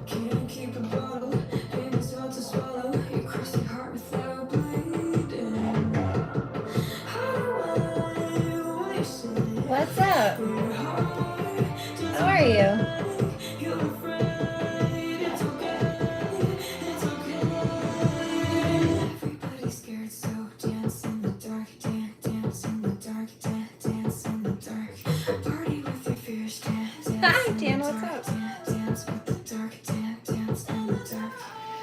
Can't keep a bottle, pain is hard to swallow. You cross your heart without bleeding. What's up? How are you? Everybody's scared, so dance in the dark, dance in the dark, dance in the dark. Party with your fears, dance. Hi, Dan, what's up? Dance with the dark, dance in the dark.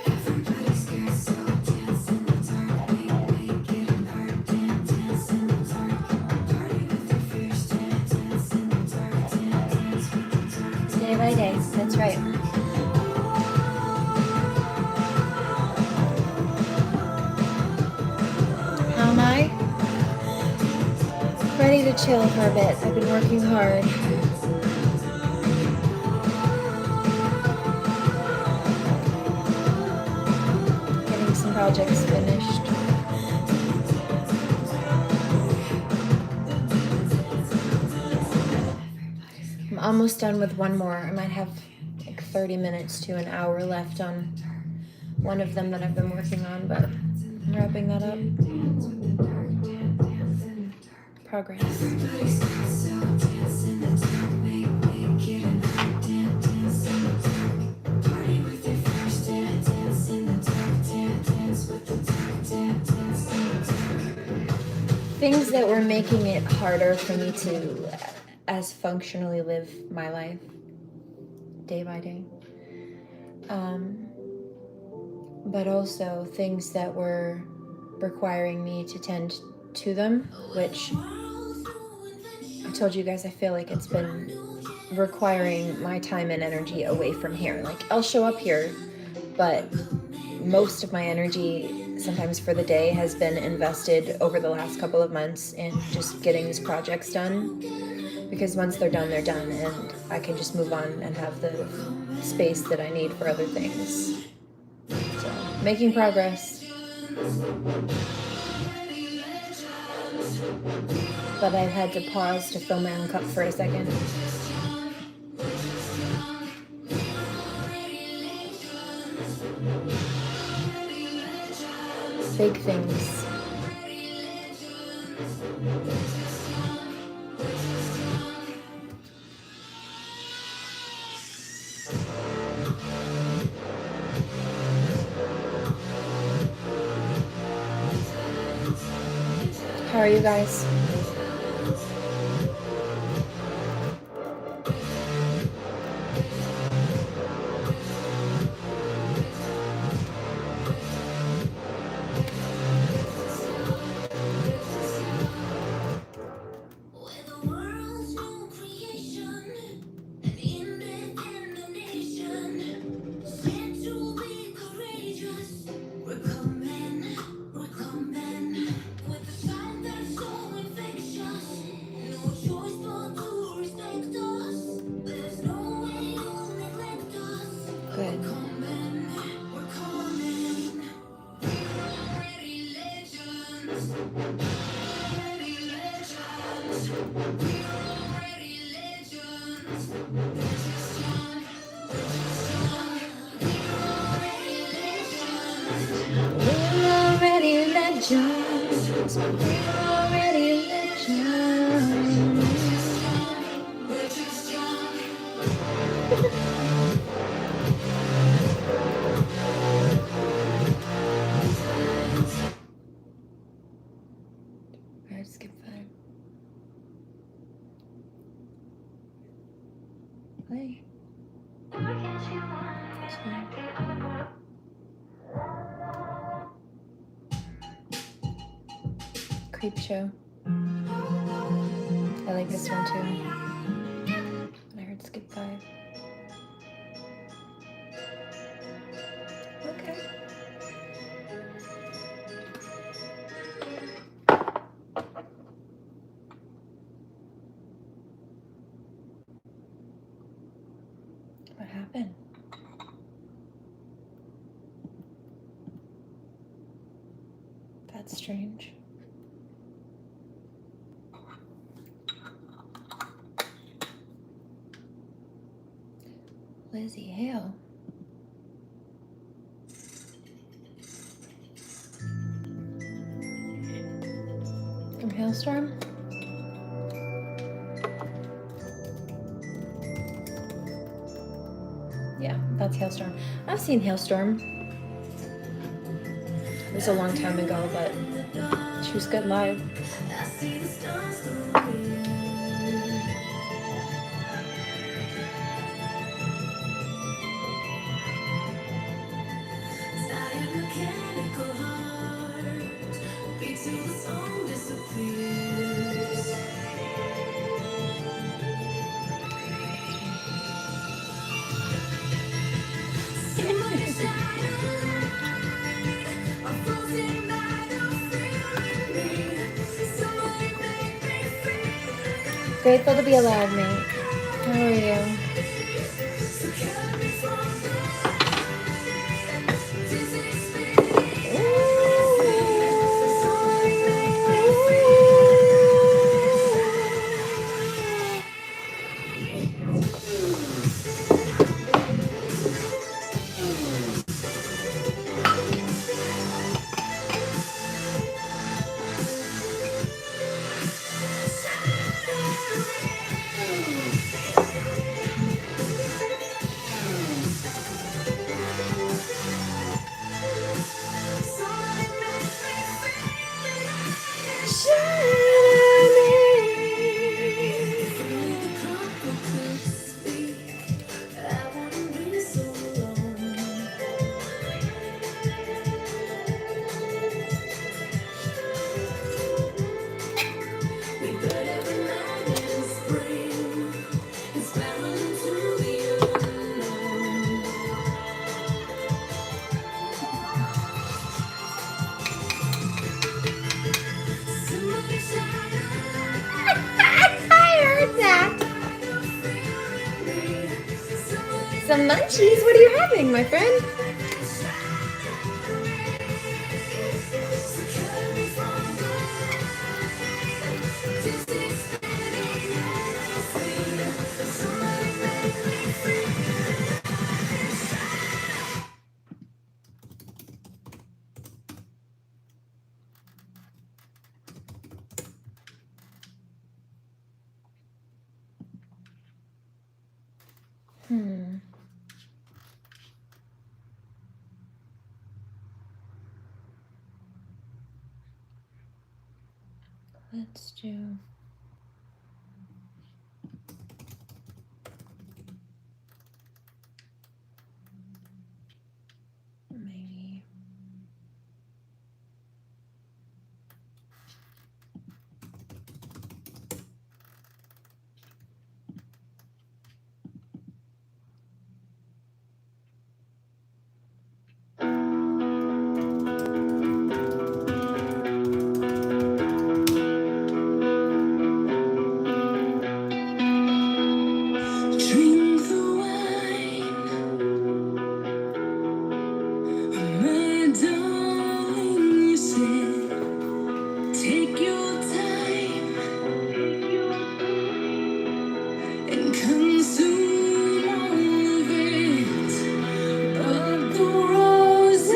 Everybody's scared, so dance in the dark. Make it an art, dance in the dark. Party with your fears, dance in the dark, dance with the dark. Day by day, that's right. How am I? Ready to chill for a bit. I've been working hard. Getting some projects finished. I'm almost done with one more. I might have like 30 minutes to an hour left on one of them that I've been working on, but I'm wrapping that up. Progress. Things that were making it harder for me to as functionally live my life day by day. But also things that were requiring me to tend to them, which I told you guys I feel like it's been requiring my time and energy away from here. Like, I'll show up here, but most of my energy, sometimes for the day, has been invested over the last couple of months in just getting these projects done. Because once they're done, and I can just move on and have the space that I need for other things. So, making progress. But I've had to pause to fill my own cup for a second. Big things. How are you guys? Creep show. I like this one too. I heard skip 5. Okay. What happened? That's strange. Lizzie Hale. From Halestorm? Yeah, that's Halestorm. I've seen Halestorm. It was a long time ago, but she was good live. Grateful to be alive, mate. How are you? Some munchies? What are you having, my friend? Let's do... maybe... Drink the wine, my darling, you said, take your time and consume all of it. But the roses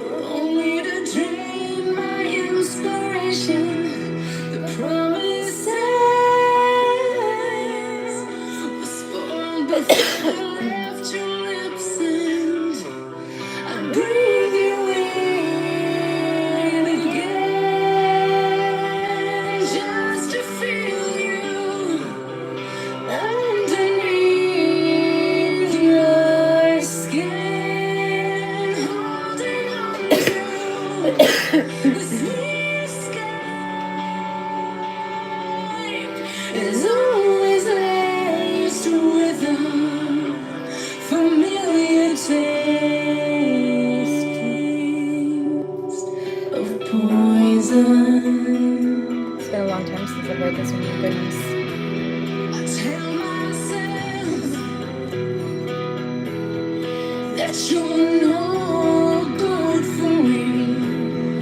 were only to drain my inspiration. The promises were spoiled before they left your lips, and I breathe you in again just to feel you underneath your skin, holding on to this blue sky is always laced with a familiar taste of poison. It's been a long time since I've heard this one, my goodness. I tell myself that you're no good for me.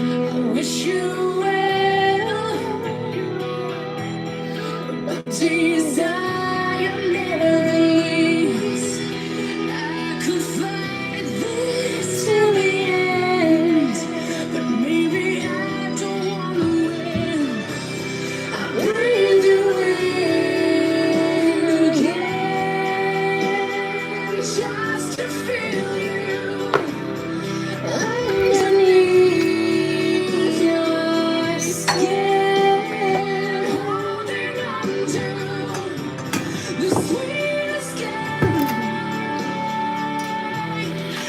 I wish you well, but desire never sweetest sky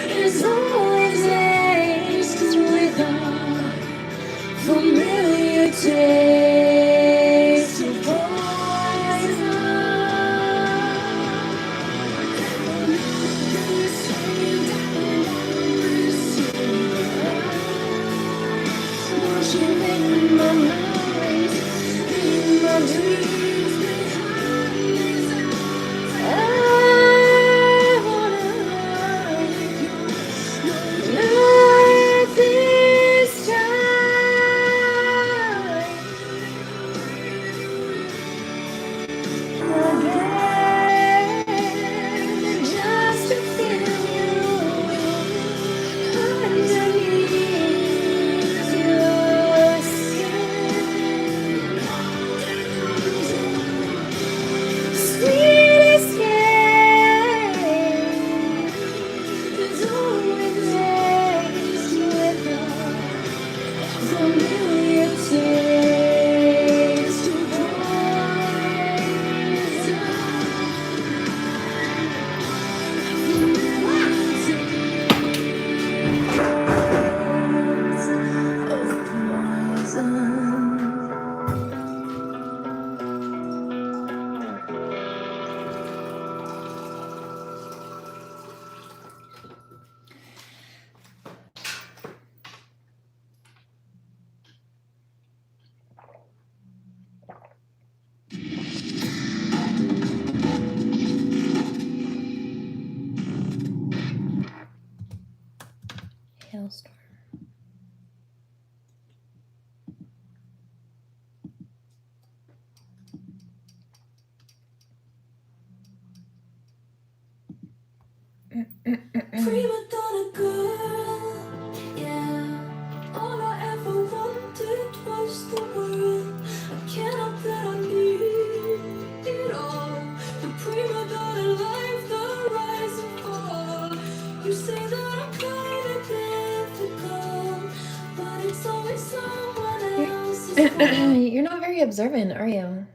is always laced with a familiar taste of poison. Watching in my mind, in my dreams behind these eyes. I wanna let this time again, just to feel you underneath your skin. Sweet escape is always laced with a familiar taste of Halestorm. Prima donna girl, yeah. All I ever wanted was the world. I can't help that I need it all. The prima donna life, the rise and fall. You say that I'm kind of difficult, but it's always someone else's fault. You're not very observant, are you?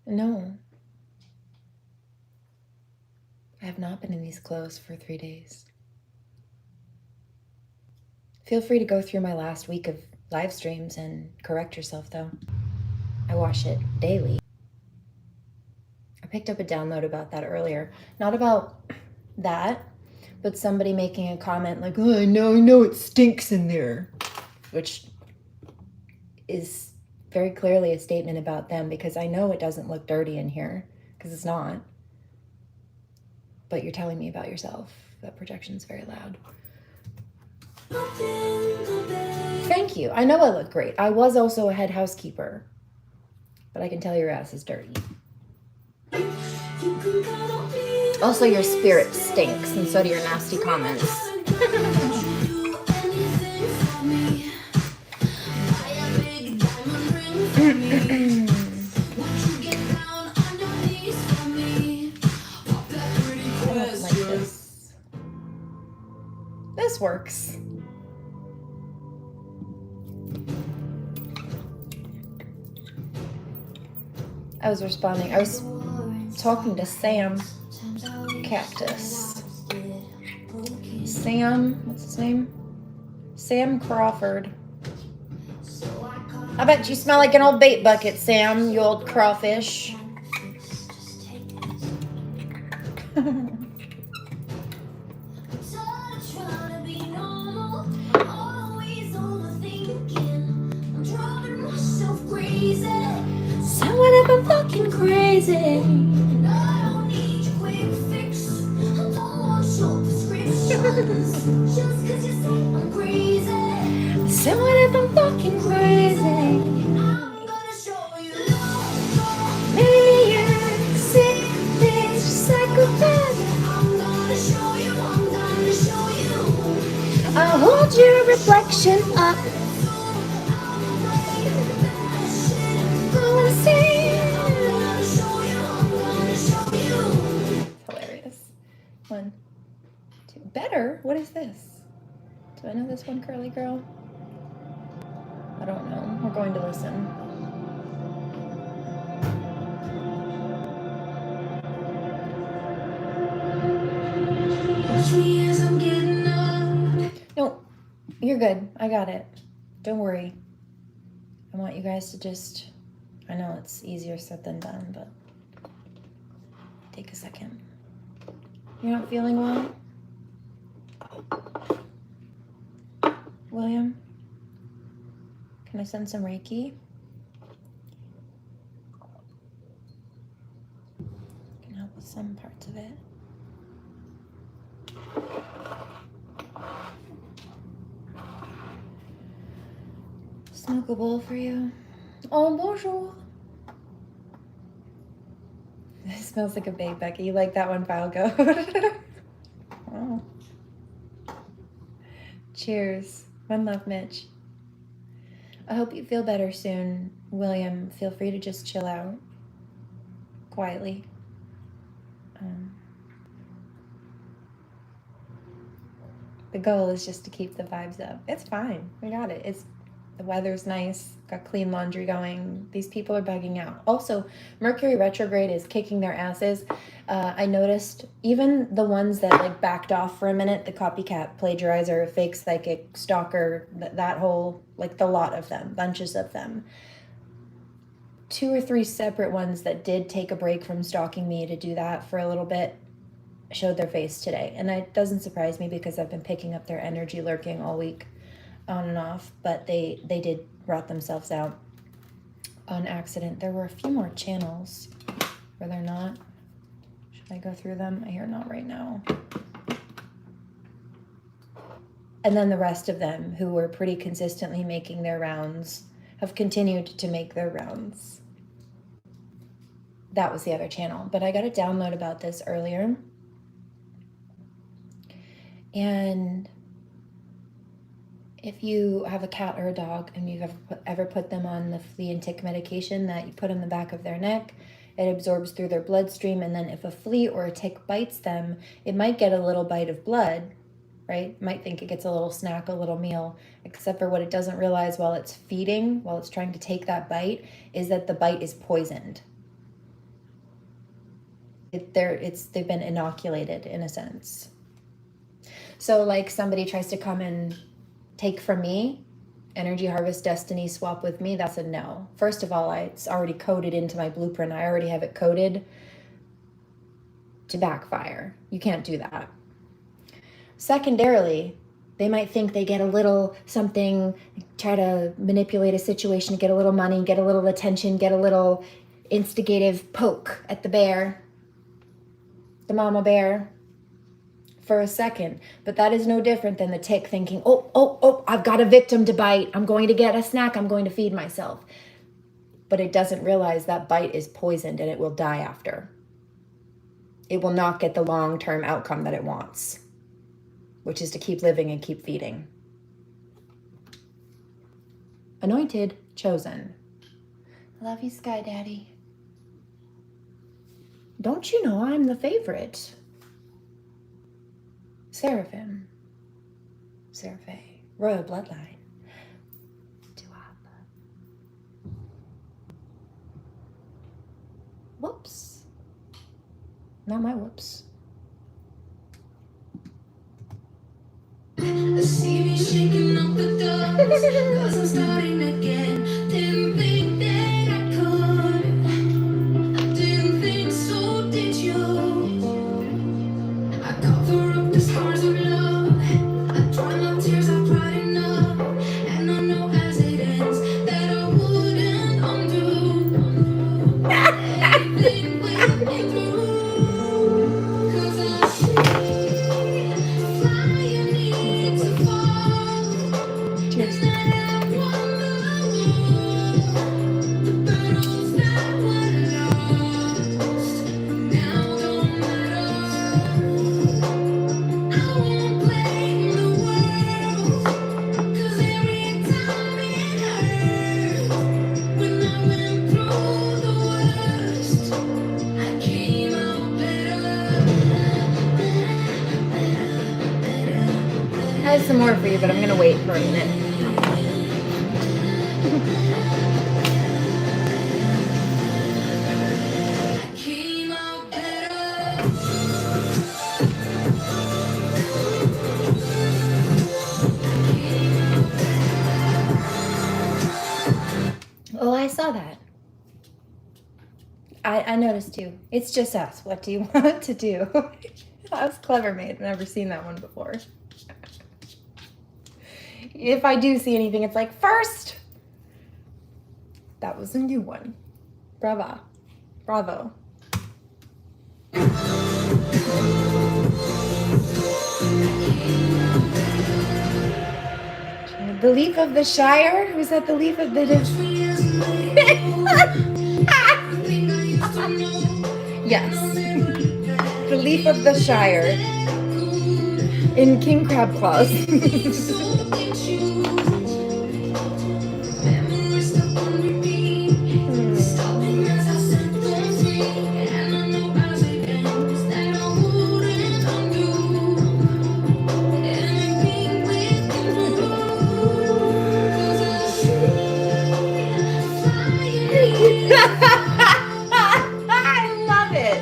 No. I have not been in these clothes for 3 days. Feel free to go through my last week of live streams and correct yourself, though. I wash it daily. I picked up a download about that earlier. Not about that, but somebody making a comment like, oh, I know it stinks in there. Which is very clearly a statement about them, because I know it doesn't look dirty in here, because it's not. But you're telling me about yourself. That projection's very loud. Thank you. I know I look great. I was also a head housekeeper. But I can tell your ass is dirty. Also, your spirit stinks, and so do your nasty comments. This works. I was talking to Sam Cactus. Sam, what's his name? Sam Crawford. I bet you smell like an old bait bucket, Sam, you old crawfish. What if I'm fucking crazy? And I don't need your quick fix. I don't want short prescriptions. Just cause you say I'm crazy. So what if I'm fucking crazy? I'm gonna show you love. Maniac, sick, bitch, psychopath. I'm gonna show you, I'm gonna show you. I'll hold your reflection up. Hilarious. 1, 2. Better? What is this? Do I know this one, Kerli girl? I don't know. We're going to listen. you're good. I got it. Don't worry. I want you guys to just, I know it's easier said than done, but take a second. You're not feeling well? William? Can I send some Reiki? Can help with some parts of it. Smoke a bowl for you. Oh, bonjour. It smells like a bake, Becky. You like that one, Falco? Oh. Cheers. One love, Mitch. I hope you feel better soon, William. Feel free to just chill out quietly. The goal is just to keep the vibes up. It's fine. We got it. The weather's nice. Got clean laundry going. These people are bugging out. Also, Mercury Retrograde is kicking their asses. I noticed even the ones that like backed off for a minute, the copycat, plagiarizer, fake psychic, stalker, that whole, like the lot of them, bunches of them. 2 or 3 separate ones that did take a break from stalking me to do that for a little bit showed their face today. And it doesn't surprise me because I've been picking up their energy lurking all week on and off, but they did rot themselves out on accident. There were a few more channels. Were there not? Should I go through them? I hear not right now. And then the rest of them who were pretty consistently making their rounds have continued to make their rounds. That was the other channel, but I got a download about this earlier. And if you have a cat or a dog and you've ever put them on the flea and tick medication that you put on the back of their neck, it absorbs through their bloodstream, and then if a flea or a tick bites them, it might get a little bite of blood, right? Might think it gets a little snack, a little meal, except for what it doesn't realize while it's feeding, while it's trying to take that bite, is that the bite is poisoned. They've been inoculated in a sense. So like somebody tries to come and take from me, energy harvest, destiny swap with me, that's a no. First of all, it's already coded into my blueprint. I already have it coded to backfire. You can't do that. Secondarily, they might think they get a little something, try to manipulate a situation to get a little money, get a little attention, get a little instigative poke at the bear, the mama bear, for a second. But that is no different than the tick thinking, oh, I've got a victim to bite. I'm going to get a snack. I'm going to feed myself. But it doesn't realize that bite is poisoned and it will die after. It will not get the long-term outcome that it wants, which is to keep living and keep feeding. Anointed, chosen. Love you, Sky Daddy. Don't you know I'm the favorite? Seraphim. SeraFae. Royal bloodline. Whoops. Not my whoops. See me shaking up the dust, 'cause I'm starting again. Didn't think that I could. I didn't think so, did you? I cover up the scars of love. I dry my tears, I cried enough. And I know as it ends that I wouldn't undo anything we've been through. 'Cause I see flying needs to fall. Cheers. And I won the battles that were lost. Now don't matter. I won't blame the world, 'cause every time it hurt, when I went through the worst, I came out better. I have some more for you, but I'm gonna wait for a minute. Came out better. Came out I noticed too. It's just us. What do you want to do? That was clever, mate. I've never seen that one before. If I do see anything, it's like, first! That was a new one. Brava. Bravo. The leaf of the Shire? Was that the leaf of the... Yes. The leaf of the Shire. In King Crab Claus. I love it.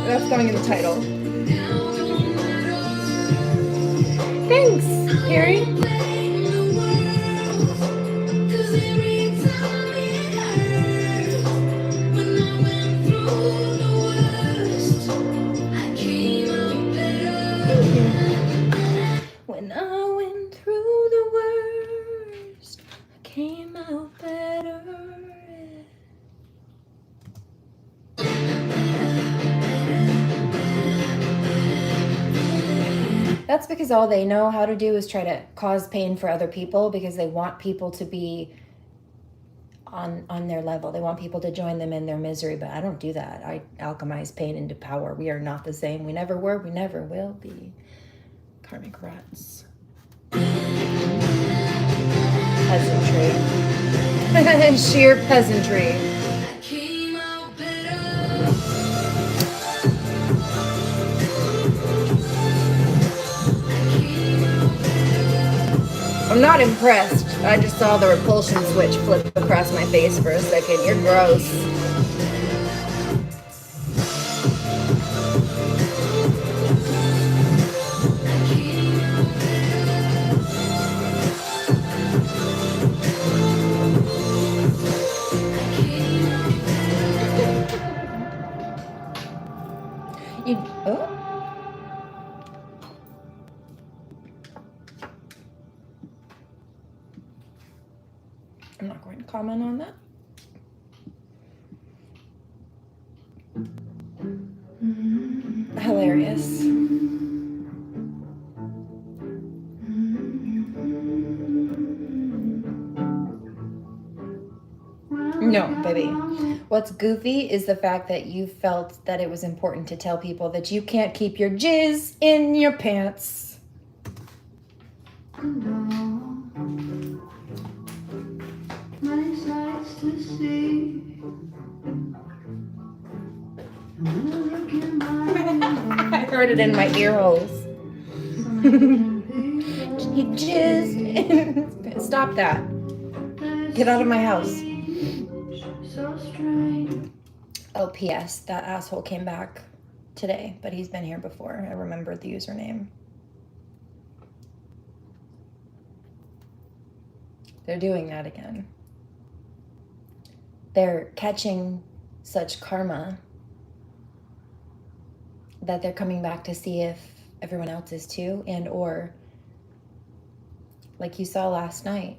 That's going in the title. Thanks, Harry. When I went through the worst, I came out better. That's because all they know how to do is try to cause pain for other people because they want people to be on their level. They want people to join them in their misery, but I don't do that. I alchemize pain into power. We are not the same. We never were. We never will be. Karmic rats. Peasantry. Sheer peasantry. I'm not impressed. I just saw the repulsion switch flip across my face for a second. You're gross. Oh? I'm not going to comment on that. Hilarious. No, baby. What's goofy is the fact that you felt that it was important to tell people that you can't keep your jizz in your pants. Many sights to see. I heard it in my ear holes. You jizzed in. Stop that. Get out of my house. Oh, P.S. That asshole came back today, but he's been here before. I remembered the username. They're doing that again. They're catching such karma that they're coming back to see if everyone else is too, and or like you saw last night.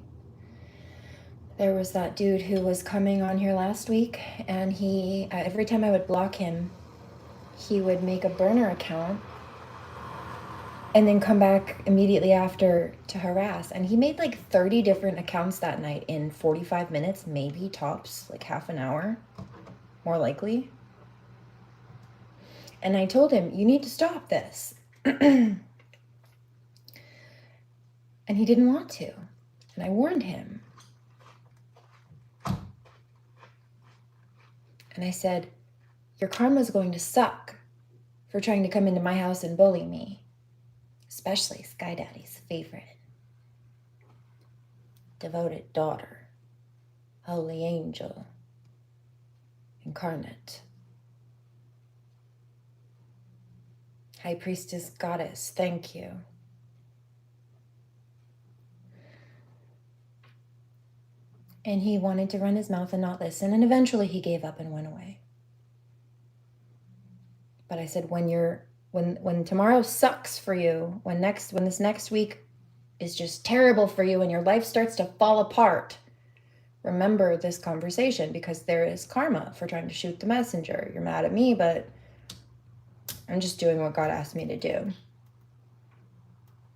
There was that dude who was coming on here last week, and he, every time I would block him, he would make a burner account and then come back immediately after to harass. And he made like 30 different accounts that night in 45 minutes, maybe tops, like half an hour, more likely. And I told him, you need to stop this. And he didn't want to. And I warned him. And I said, your karma's going to suck for trying to come into my house and bully me. Especially Sky Daddy's favorite. Devoted daughter. Holy angel. Incarnate. High Priestess Goddess, thank you. And he wanted to run his mouth and not listen. And eventually he gave up and went away. But I said, when tomorrow sucks for you, when this next week is just terrible for you and your life starts to fall apart, remember this conversation, because there is karma for trying to shoot the messenger. You're mad at me, but I'm just doing what God asked me to do.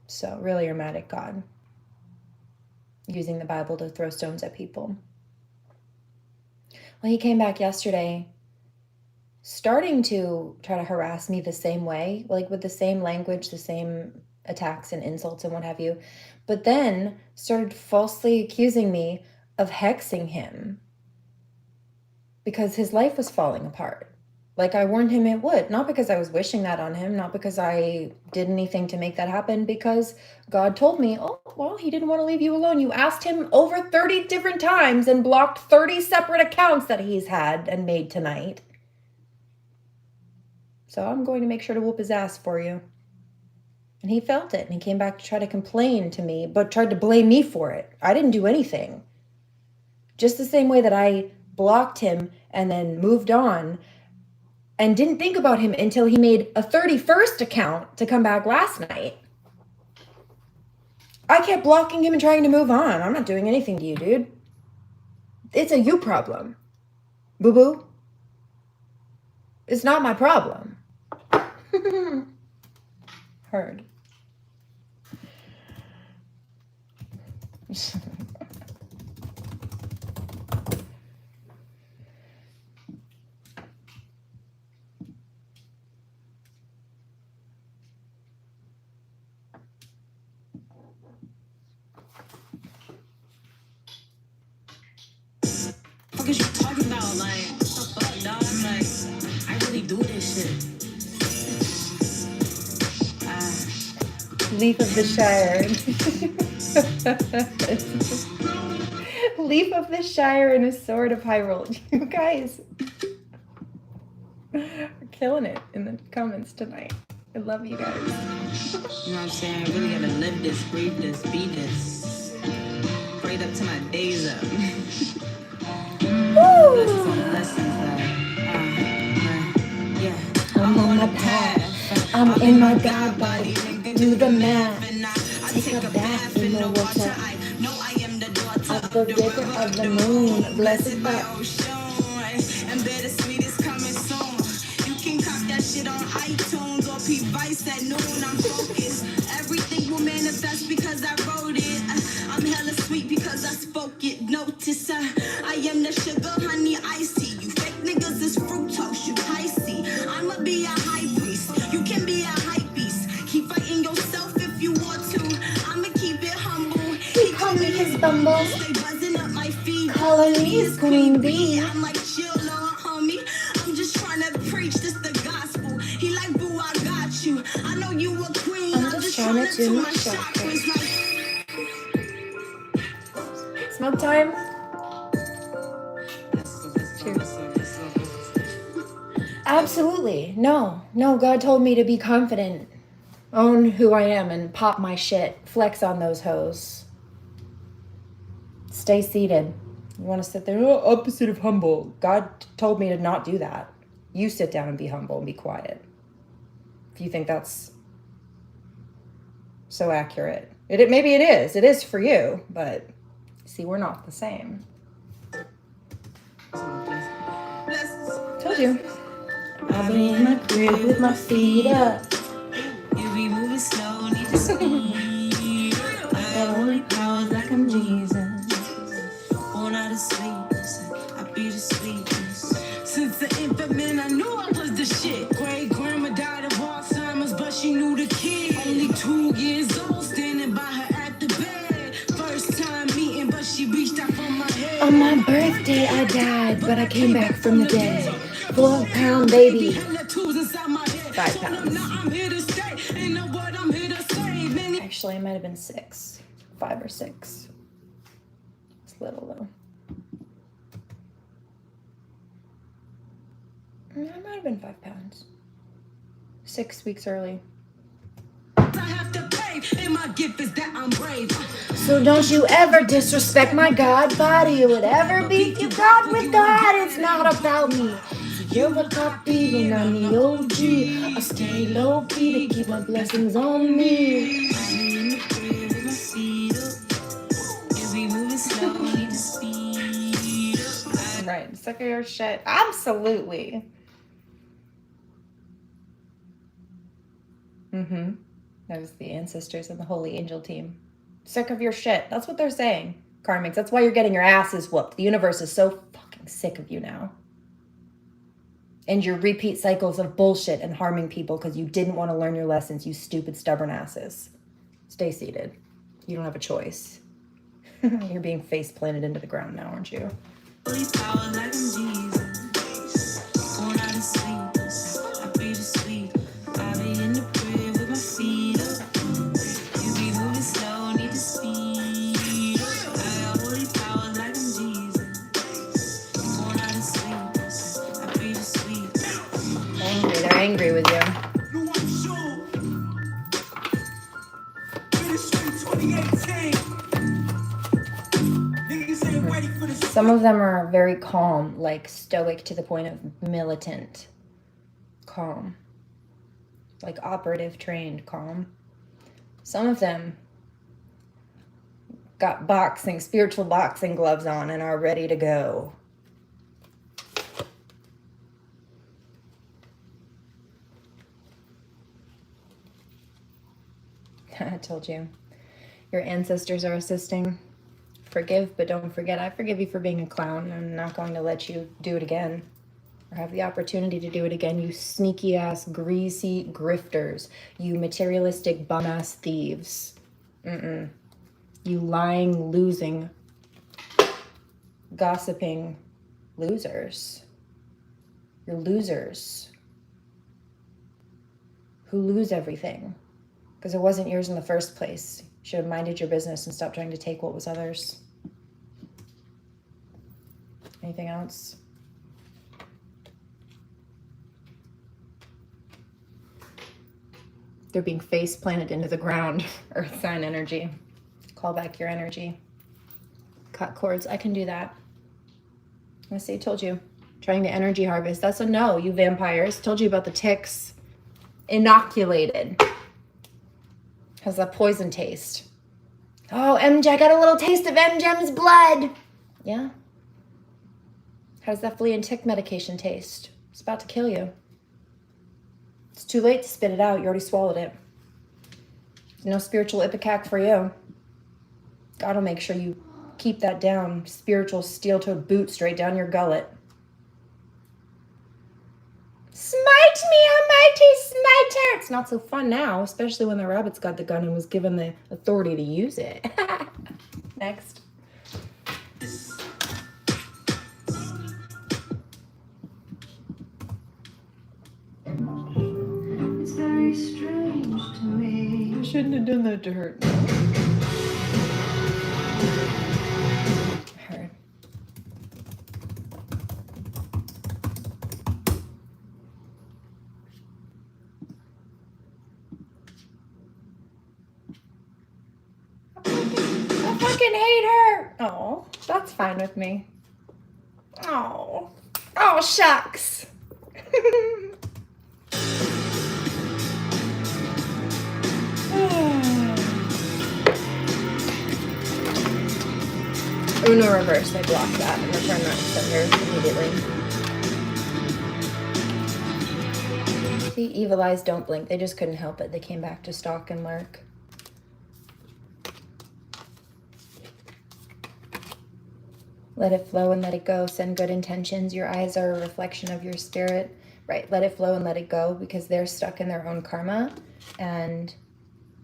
So really, you're mad at God, using the Bible to throw stones at people. Well, he came back yesterday, starting to try to harass me the same way, like with the same language, the same attacks and insults and what have you, but then started falsely accusing me of hexing him because his life was falling apart. Like I warned him it would, not because I was wishing that on him, not because I did anything to make that happen, because God told me, oh, well, he didn't want to leave you alone. You asked him over 30 different times and blocked 30 separate accounts that he's had and made tonight. So I'm going to make sure to whoop his ass for you. And he felt it, and he came back to try to complain to me, but tried to blame me for it. I didn't do anything. Just the same way that I blocked him and then moved on and didn't think about him until he made a 31st account to come back last night. I kept blocking him and trying to move on. I'm not doing anything to you, dude. It's a you problem. Boo-boo. It's not my problem. Heard. What is you talking about? Like, what the fuck, dog? Like, I really do this shit. Leaf of the Shire. Leaf of the Shire and a sword of Hyrule. You guys are killing it in the comments tonight. I love you guys. You know what I'm saying? I really gotta live this, breathe this, be this. Right up to my days up. Lessons yeah. I'm on my path. I'm in my God body. Do the math. Take a bath in the water. Of the river of the moon. Blessed by and bittersweet is coming soon. You can cop that shit on iTunes or P-Vice at noon. I'm focused. Everything will manifest because I wrote it. I'm hella sweet because I spoke it. Notice I am the sugar, honey, icy. You fake niggas is fructose, you icy. I'ma be a high priest. You can be a hype beast. Keep fighting yourself if you want to. I'ma keep it humble. He called me his bumble. Stay buzzing up my feet. Calling me his queen bee. I'm like, chill, Lord, homie. I'm just trying to preach this the gospel. He like, boo, I got you. I know you a queen. I'm just trying to do my chakras. Smoke time. Cheers. Absolutely. No, God told me to be confident, own who I am, and pop my shit. Flex on those hoes. Stay seated. You want to sit there, oh, opposite of humble. God told me to not do that. You sit down and be humble and be quiet. If you think that's so accurate. Maybe it is. It is for you, but see, we're not the same. Told you. I'll be in my crib with my feet up. You be moving slow, need to speed. I got only powers like I'm Jesus. Born out of sweetness, I be the sweetness. Since the infant man, I knew I was the shit. Great grandma died of Alzheimer's, but she knew the kid. Only 2 years old, standing by her at the bed. First time meeting, but she reached out for my head. On my birthday, I died, but I came back from the dead. 4-pound baby. 5 pounds. Actually, it might have been 6. 5 or 6. It's little though. It might have been 5 pounds. 6 weeks early. I have to pay grave. And my gift is that I'm brave. So don't you ever disrespect my God body. Whatever beef you got with God, it's not about me. You're a copy and I'm the OG. I stay low key to keep my blessings on me. Right, sick of your shit. Absolutely. That was the ancestors and the holy angel team. Sick of your shit. That's what they're saying. Karmics, that's why you're getting your asses whooped. The universe is so fucking sick of you now. And your repeat cycles of bullshit and harming people because you didn't want to learn your lessons, you stupid, stubborn asses. Stay seated. You don't have a choice. You're being face planted into the ground now, aren't you? They're angry with you. Some of them are very calm, like stoic to the point of militant calm, like operative trained calm. Some of them got spiritual boxing gloves on and are ready to go. I told you. Your ancestors are assisting. Forgive, but don't forget. I forgive you for being a clown. I'm not going to let you do it again. Or have the opportunity to do it again, you sneaky ass, greasy grifters. You materialistic bum ass thieves. You lying, losing, gossiping losers. You're losers. Who lose everything. Because it wasn't yours in the first place. You should have minded your business and stopped trying to take what was others. Anything else? They're being face planted into the ground. Earth sign energy. Call back your energy. Cut cords. I can do that. I see, told you. Trying to energy harvest. That's a no, you vampires. Told you about the ticks. Inoculated. Has that poison taste. Oh, MJ, I got a little taste of MJ's blood. Yeah. How does that flea and tick medication taste? It's about to kill you. It's too late to spit it out. You already swallowed it. No spiritual ipecac for you. God will make sure you keep that down. Spiritual steel-toed boot straight down your gullet. Smite me, almighty smiter! It's not so fun now, especially when the rabbit's got the gun and was given the authority to use it. Next. It's very strange to me. I shouldn't have done that to her. Her. I fucking hate her. Oh, that's fine with me. Oh, shucks. Uno reverse, I block that and return that to sender immediately. See, evil eyes don't blink. They just couldn't help it. They came back to stalk and lurk. Let it flow and let it go. Send good intentions. Your eyes are a reflection of your spirit. Right, let it flow and let it go because they're stuck in their own karma and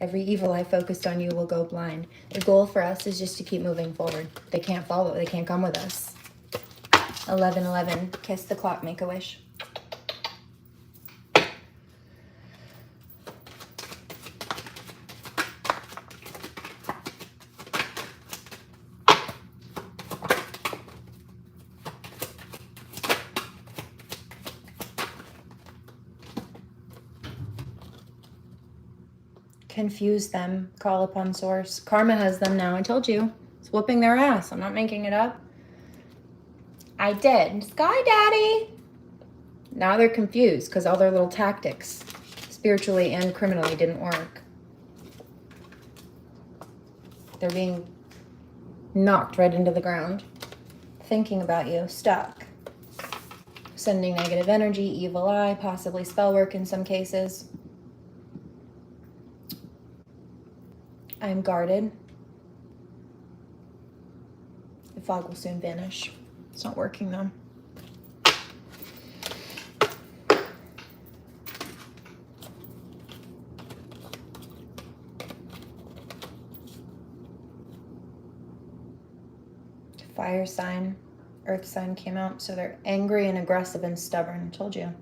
every evil eye focused on you will go blind. The goal for us is just to keep moving forward. They can't follow. They can't come with us. 11:11. Kiss the clock. Make a wish. Confuse them. Call upon source. Karma has them now. I told you. It's whooping their ass. I'm not making it up. I did. Sky Daddy. Now they're confused because all their little tactics, spiritually and criminally, didn't work. They're being knocked right into the ground. Thinking about you. Stuck. Sending negative energy, evil eye, possibly spell work in some cases. I'm guarded. The fog will soon vanish. It's not working though. Fire sign, earth sign came out, so they're angry and aggressive and stubborn. I told you.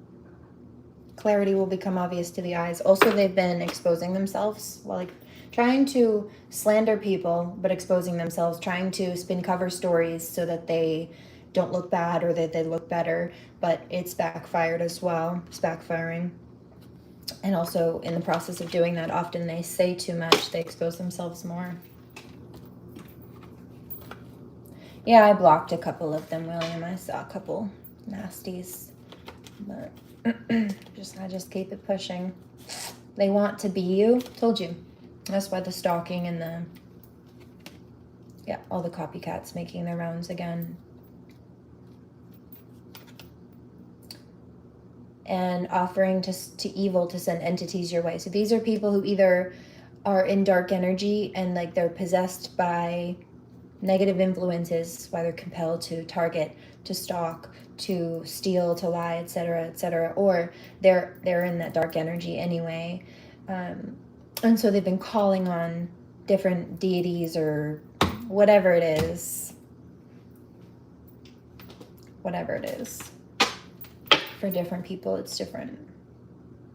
Clarity will become obvious to the eyes. Also, they've been exposing themselves, well, like trying to slander people, but exposing themselves, trying to spin cover stories so that they don't look bad or that they look better, but it's backfired as well. It's backfiring. And also in the process of doing that, often they say too much, they expose themselves more. Yeah, I blocked a couple of them, William. I saw a couple nasties, but I just keep it pushing. They want to be you. Told you. That's why the stalking and all the copycats making their rounds again. And offering to evil to send entities your way. So these are people who either are in dark energy and like they're possessed by negative influences, why they're compelled to target, to stalk, to steal, to lie, etc., or they're in that dark energy anyway, and so they've been calling on different deities or whatever it is. For different people, it's different.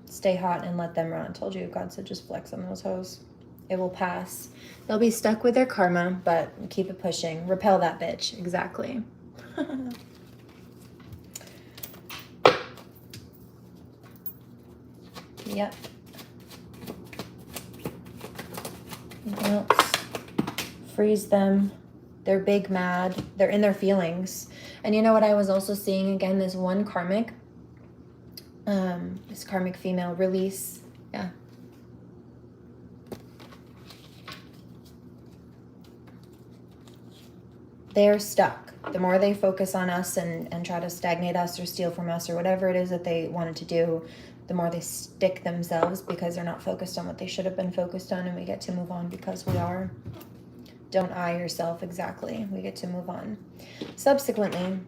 Stay hot and let them run. Told you, God said just flex on those hoes. It will pass. They'll be stuck with their karma, but keep it pushing. Repel that bitch. Exactly. Yep. Anything else? Freeze them. They're big mad. They're in their feelings. And you know what I was also seeing again? This one karmic. This karmic female release. Yeah. They're stuck. The more they focus on us and try to stagnate us or steal from us or whatever it is that they wanted to do, the more they stick themselves because they're not focused on what they should have been focused on, and we get to move on because we are. Don't eye yourself. Exactly. We get to move on. Subsequently,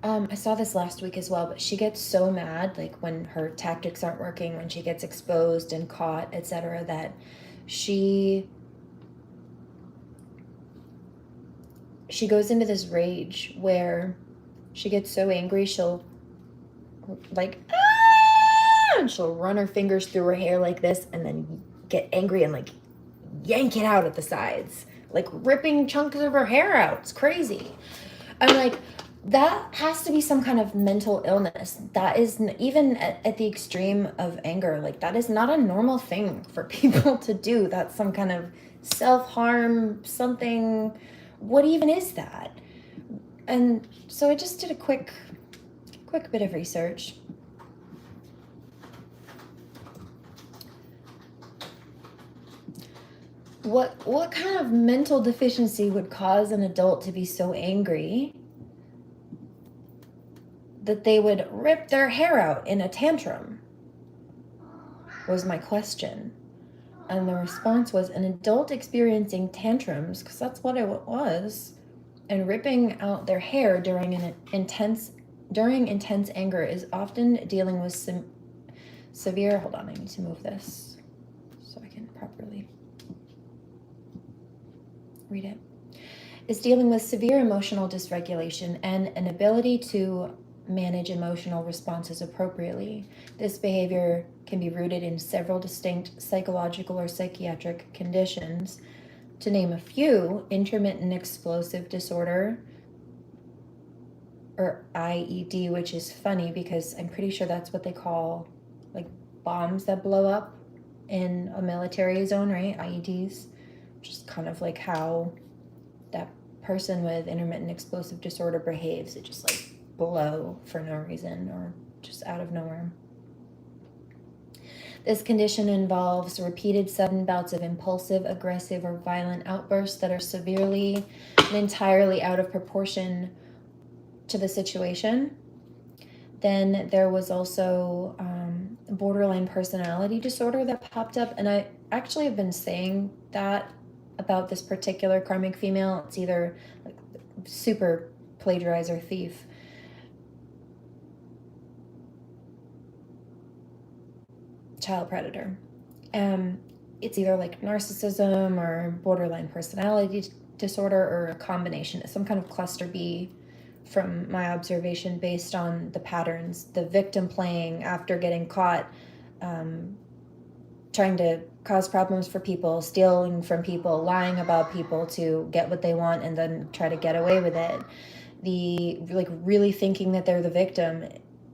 I saw this last week as well, but she gets so mad, like when her tactics aren't working, when she gets exposed and caught, etc., that she goes into this rage where she gets so angry she'll like and she'll run her fingers through her hair like this and then get angry and like yank it out at the sides, like ripping chunks of her hair out. It's crazy. I'm like, that has to be some kind of mental illness. That is, even at the extreme of anger, like that is not a normal thing for people to do. That's some kind of self-harm, something. What even is that? And so I just did a quick bit of research. What kind of mental deficiency would cause an adult to be so angry that they would rip their hair out in a tantrum? Was my question. And the response was an adult experiencing tantrums, because that's what it was, and ripping out their hair during intense anger is often dealing with severe, hold on, I need to move this so I can properly read it. Is dealing with severe emotional dysregulation and an ability to manage emotional responses appropriately. This behavior can be rooted in several distinct psychological or psychiatric conditions. To name a few: intermittent explosive disorder, or IED, which is funny because I'm pretty sure that's what they call like bombs that blow up in a military zone, right? IEDs, which is kind of like how that person with intermittent explosive disorder behaves. It just like blow for no reason or just out of nowhere. This condition involves repeated sudden bouts of impulsive, aggressive, or violent outbursts that are severely and entirely out of proportion to the situation. Then there was also borderline personality disorder that popped up, and I actually have been saying that about this particular karmic female. It's either like super plagiarizer thief. Child predator. It's either like narcissism or borderline personality disorder or a combination, some kind of cluster B from my observation based on the patterns. The victim playing after getting caught, trying to cause problems for people, stealing from people, lying about people to get what they want and then try to get away with it. The like really thinking that they're the victim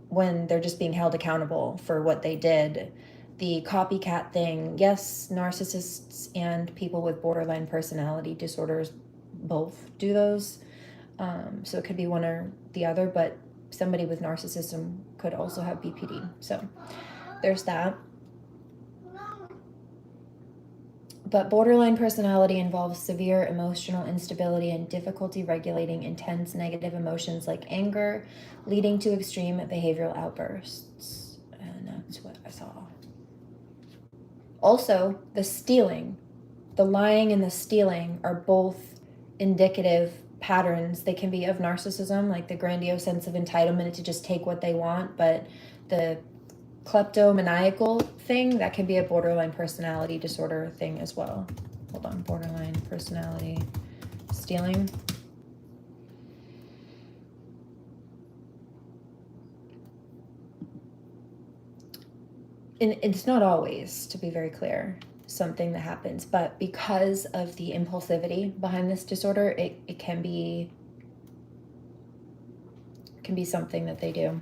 when they're just being held accountable for what they did. The copycat thing, yes, narcissists and people with borderline personality disorders both do those. So it could be one or the other, but somebody with narcissism could also have BPD. So there's that. But borderline personality involves severe emotional instability and difficulty regulating intense negative emotions like anger, leading to extreme behavioral outbursts. And that's what I saw. Also, the stealing, the lying and the stealing are both indicative patterns. They can be of narcissism, like the grandiose sense of entitlement to just take what they want, but the kleptomaniacal thing, that can be a borderline personality disorder thing as well. Hold on, borderline personality stealing. And it's not always, to be very clear, something that happens, but because of the impulsivity behind this disorder, it can be something that they do.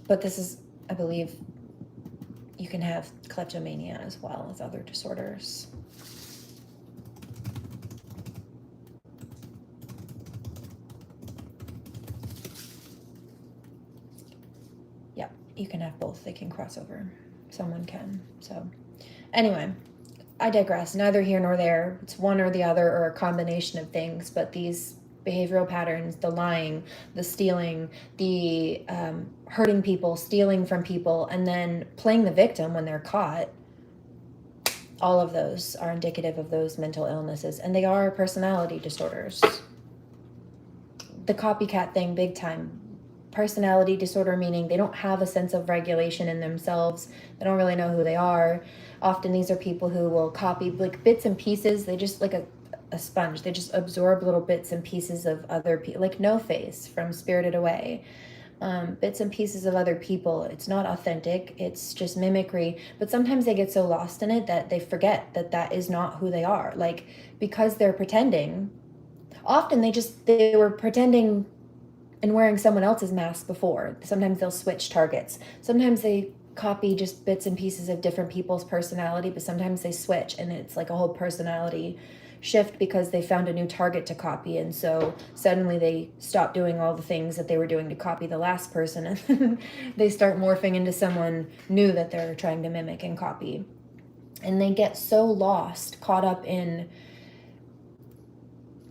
But this is, I believe, you can have kleptomania as well as other disorders. Yeah, you can have both. They can cross over. Someone can. So anyway, I digress. Neither here nor there. It's one or the other or a combination of things, but these behavioral patterns, the lying, the stealing, the hurting people, stealing from people, and then playing the victim when they're caught, all of those are indicative of those mental illnesses, and they are personality disorders. The copycat thing, big time. Personality disorder meaning they don't have a sense of regulation in themselves. They don't really know who they are. Often these are people who will copy like bits and pieces. They just like a sponge. They just absorb little bits and pieces of other people, like No Face from Spirited Away. Bits and pieces of other people. It's not authentic. It's just mimicry. But sometimes they get so lost in it that they forget that that is not who they are. Like, because they're pretending, often they were pretending and wearing someone else's mask before. Sometimes they'll switch targets. Sometimes they copy just bits and pieces of different people's personality, but sometimes they switch and it's like a whole personality shift because they found a new target to copy, and so suddenly they stop doing all the things that they were doing to copy the last person and they start morphing into someone new that they're trying to mimic and copy. And they get so lost, caught up in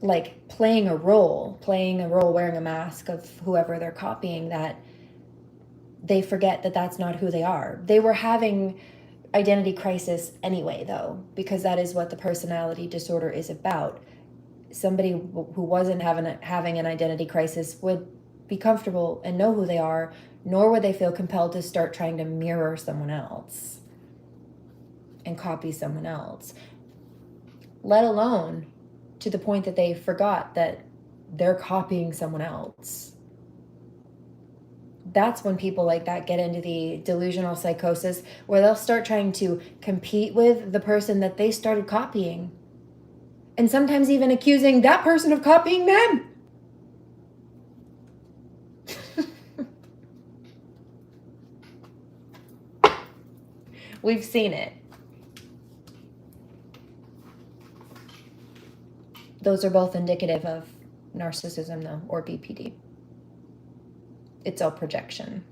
like playing a role, wearing a mask of whoever they're copying, that they forget that that's not who they are. They were having identity crisis anyway, though, because that is what the personality disorder is about. Somebody who wasn't having an identity crisis would be comfortable and know who they are, nor would they feel compelled to start trying to mirror someone else and copy someone else, let alone to the point that they forgot that they're copying someone else. That's when people like that get into the delusional psychosis, where they'll start trying to compete with the person that they started copying. And sometimes even accusing that person of copying them. We've seen it. Those are both indicative of narcissism, though, or BPD. It's all projection.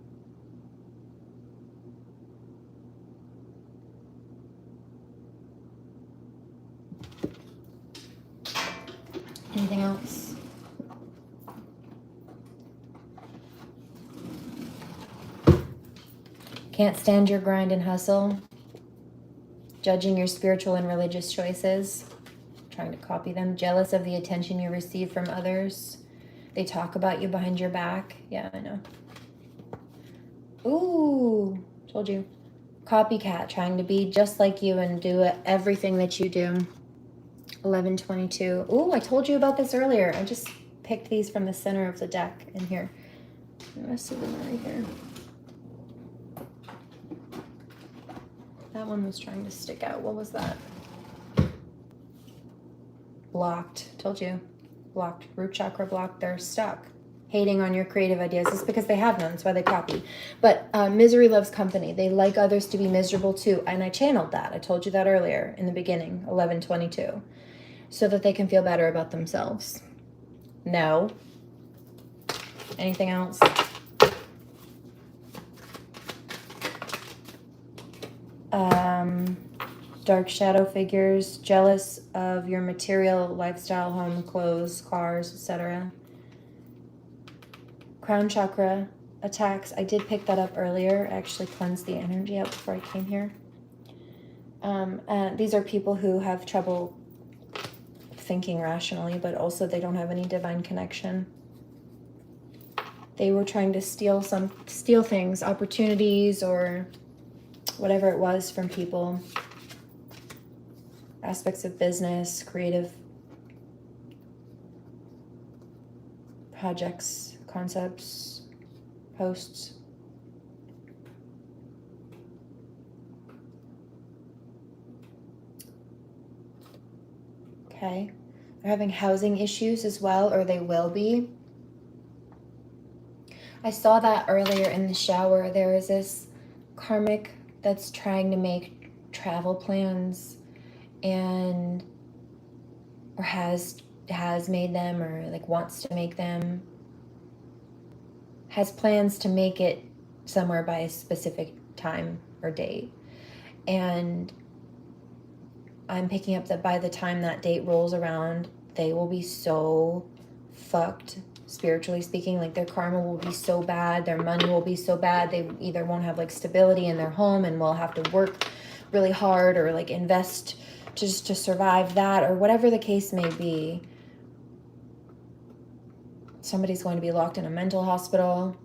Anything else? Can't stand your grind and hustle. Judging your spiritual and religious choices. Trying to copy them. Jealous of the attention you receive from others. They talk about you behind your back. Yeah, I know. Ooh, told you. Copycat, trying to be just like you and do everything that you do. 1122. Ooh, I told you about this earlier. I just picked these from the center of the deck in here. The rest of them are right here. That one was trying to stick out. What was that? Blocked. Told you. Blocked. Root chakra blocked. They're stuck. Hating on your creative ideas. It's because they have none. That's why they copy. But misery loves company. They like others to be miserable too. And I channeled that. I told you that earlier in the beginning. 1122. So that they can feel better about themselves. No. Anything else? Dark shadow figures, jealous of your material, lifestyle, home, clothes, cars, etc. Crown chakra attacks. I did pick that up earlier. I actually cleansed the energy out before I came here. These are people who have trouble thinking rationally, but also they don't have any divine connection. They were trying to steal things, opportunities, or whatever it was from people. Aspects of business, creative projects, concepts, posts. Okay. They're having housing issues as well, or they will be. I saw that earlier in the shower. There is this karmic that's trying to make travel plans and or has made them, or like wants to make them, has plans to make it somewhere by a specific time or date. And I'm picking up that by the time that date rolls around, they will be so fucked, spiritually speaking. Like their karma will be so bad, their money will be so bad, they either won't have like stability in their home and will have to work really hard or like invest just to survive that, or whatever the case may be. Somebody's going to be locked in a mental hospital.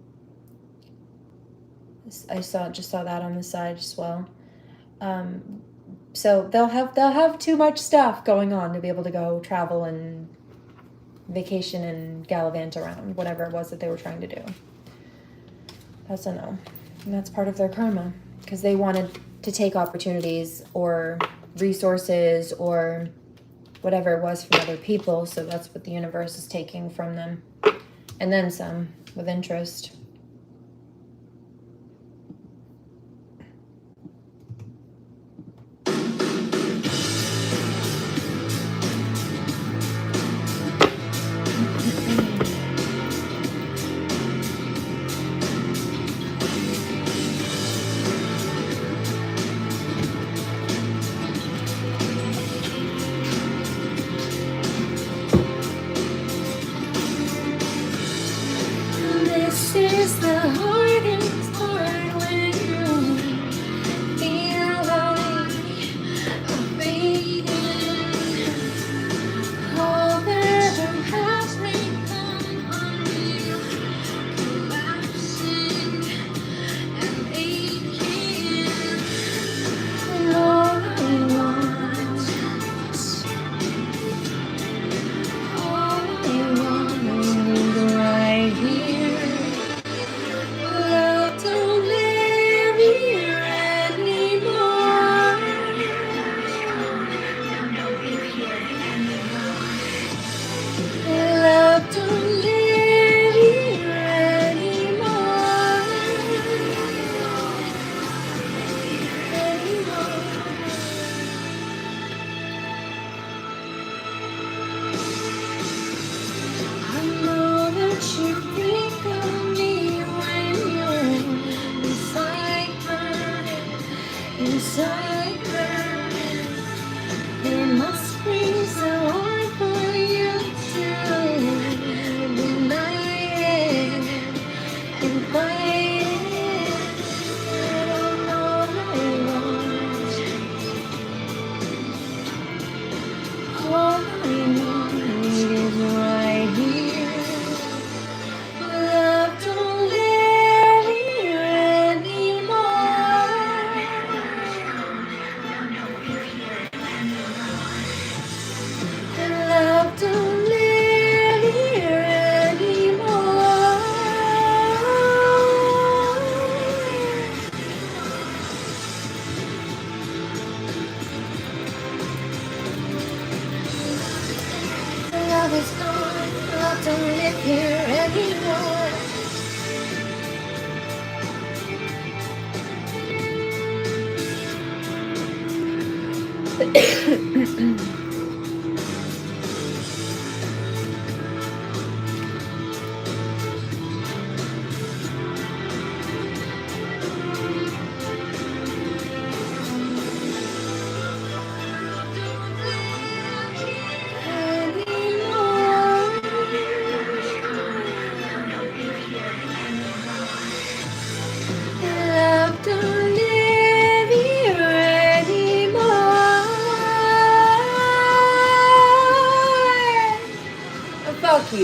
I just saw that on the side as well. So they'll have too much stuff going on to be able to go travel and vacation and gallivant around, whatever it was that they were trying to do. That's a no. And that's part of their karma, because they wanted to take opportunities or resources or whatever it was from other people, so that's what the universe is taking from them. And then some, with interest. This is the hardest part when you feel like a fading. All that has become unreal, collapsing and aching. And all I want is right here.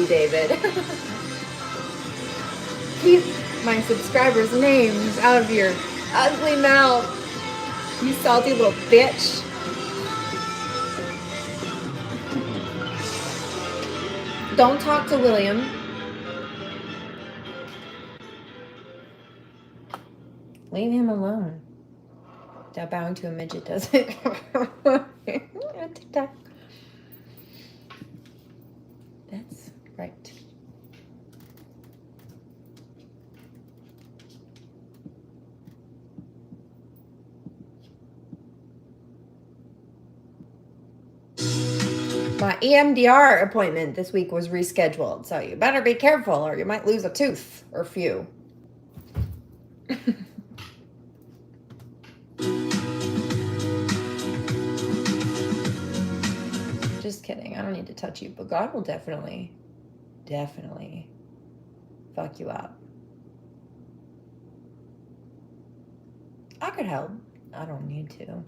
David. Keep my subscribers' names out of your ugly mouth, you salty little bitch. Don't talk to William. Leave him alone. That bowing to a midget does it. TikTok. That's right. My EMDR appointment this week was rescheduled, so you better be careful or you might lose a tooth or few. Just kidding. I don't need to touch you, but God will definitely fuck you up. I could help. I don't need to.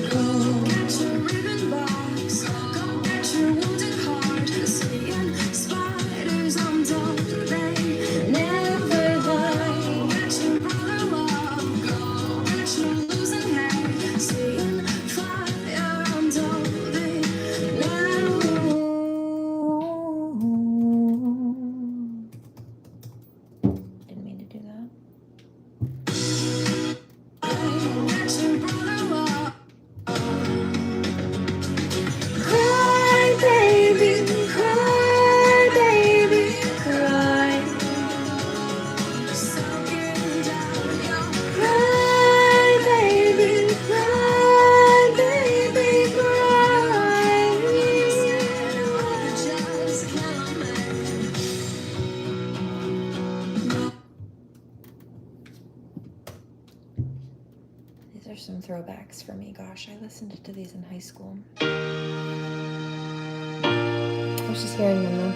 Go get your ribbon box. Go get your wounded heart. Seeing spiders on top, they never lie. Go get your brother love. Go get your losing head. Seeing fire on top, they never. Didn't mean to do that. Go get your brother love. Cry, baby, cry, baby, cry. Sucking down your Cry, baby, cry, baby, cry. just kill me. These are some throwbacks for me. Gosh, I listened to these in high school. I was just hearing them though.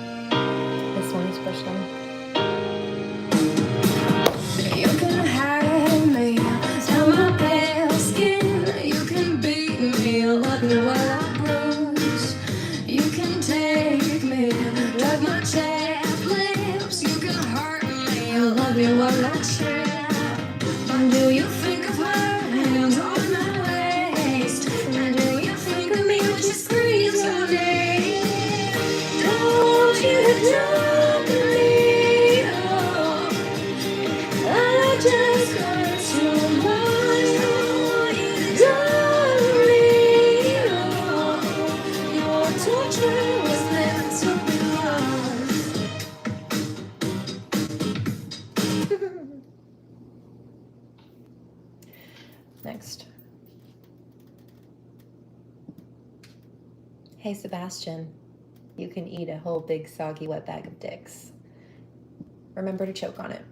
This one especially. You can hide me, tell my pale skin. You can beat me, love me while I bruise. You can take me, like my chapped lips. You can hurt me, love me while I trip. Do you think of her hands on my waist? Do you think of me when she screams your name? Don't you drop me, oh. I just got so much, darling. Oh, your torture was meant to be lost. Next. Hey Sebastian, you can eat a whole big soggy wet bag of dicks. Remember to choke on it.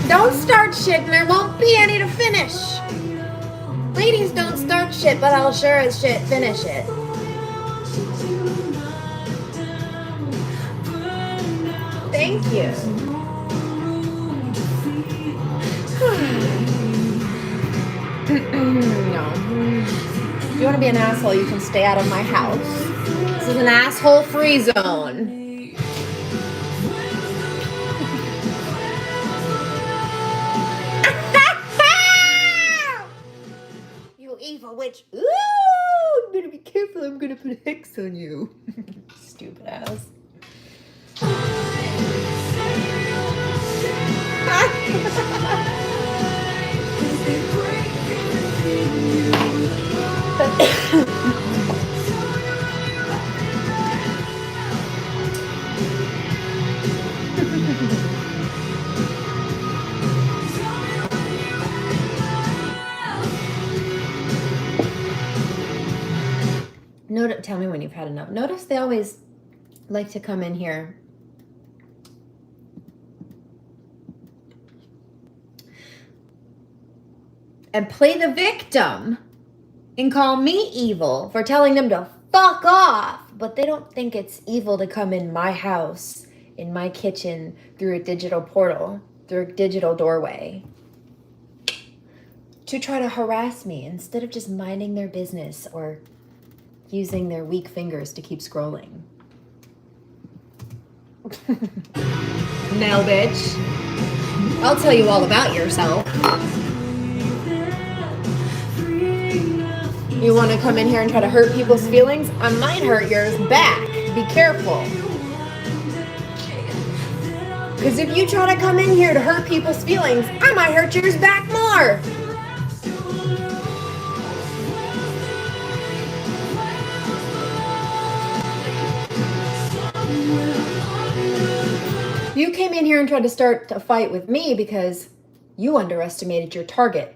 Don't start shit and there won't be any to finish. Ladies don't start shit, but I'll sure as shit finish it. Thank you. No. If you want to be an asshole, you can stay out of my house. This is an asshole-free zone. You evil witch. Ooh, you better be careful. I'm gonna put a hex on you. Stupid ass. Tell me when you've had enough. Notice they always like to come in here and play the victim and call me evil for telling them to fuck off. But they don't think it's evil to come in my house, in my kitchen, through a digital portal, through a digital doorway, to try to harass me instead of just minding their business or using their weak fingers to keep scrolling. Now, bitch, I'll tell you all about yourself. You want to come in here and try to hurt people's feelings? I might hurt yours back. Be careful. Because if you try to come in here to hurt people's feelings, I might hurt yours back more. You came in here and tried to start a fight with me because you underestimated your target.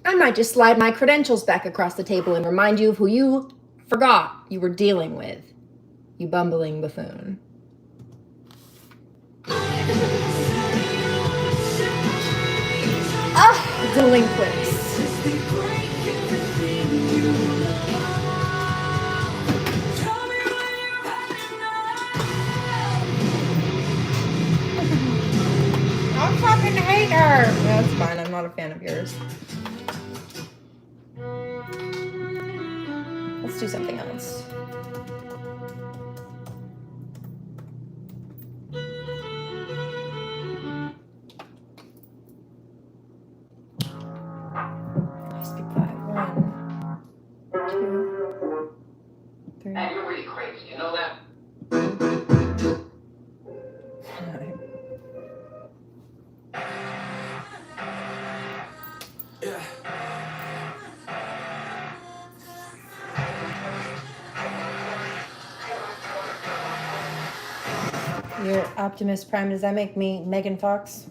I might just slide my credentials back across the table and remind you of who you forgot you were dealing with, you bumbling buffoon. Ah, delinquents. I fucking hate her. That's fine, I'm not a fan of yours. Let's do something else. Let's be quiet. 1, 2, 3. Man, you're really crazy, you know that? Yeah. You're Optimus Prime. Does that make me Megan Fox?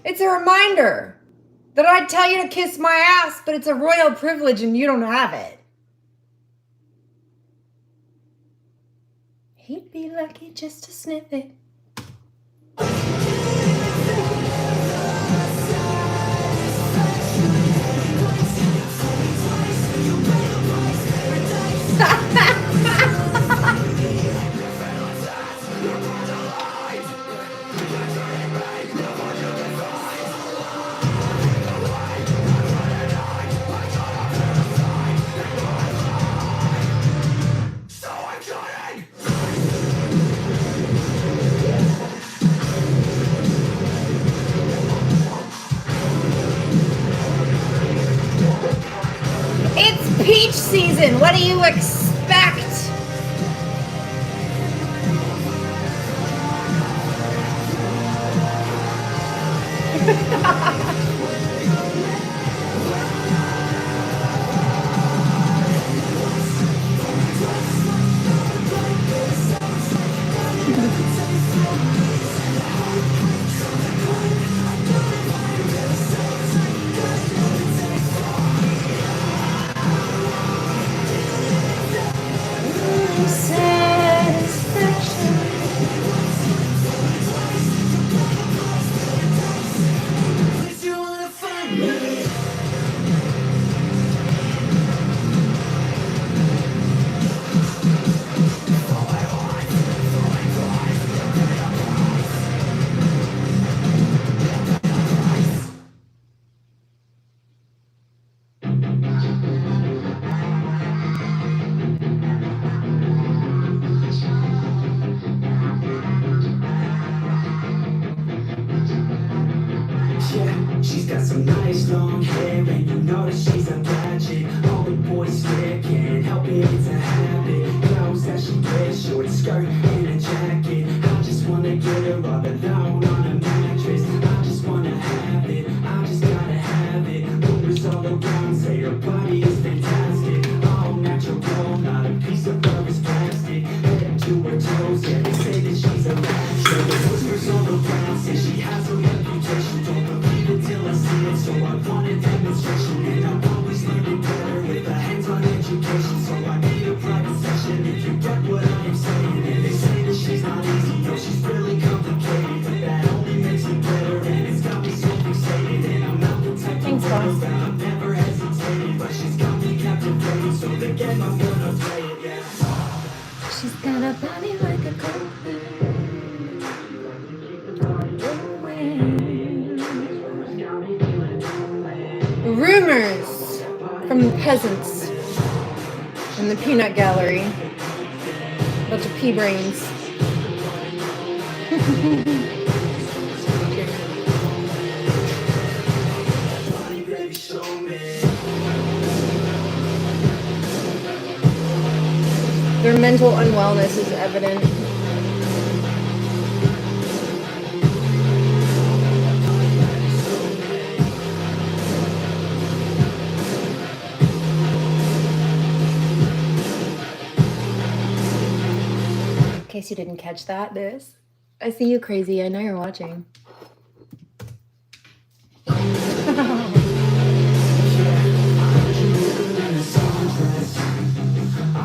It's a reminder that I'd tell you to kiss my ass, but it's a royal privilege and you don't have it. He'd be lucky just to sniff it. peach season. What do you expect? She's got some nice long hair, and you know that she's a magic. All the boys stare, can't help it, it's a habit. Clothes that she wears, short skirt and a jacket. I just wanna get her all alone on a mattress. I just wanna have it, I just gotta have it. Rumors all around say her body is fantastic. All natural, not a piece of her is plastic. Head to her toes, yeah, they say that she's a match. There's whispers all around, say she has a reputation. Don't believe it till I see it, so I want a demonstration. And I've always learned it better with a hands-on education. So I need a private session if you get what I am saying. And they say that she's not easy, no, she's really complicated. But that only makes it better, and it's got me so fixated. And I'm not the type to worry about, I've never hesitated. But she's got me captivated, so the game I'm gonna play it, yeah. She's got a body like a cold. Rumors from the peasants in the peanut gallery. Bunch of pea brains. Their mental unwellness is evident. In case you didn't catch that, I see you, crazy. I know you're watching. I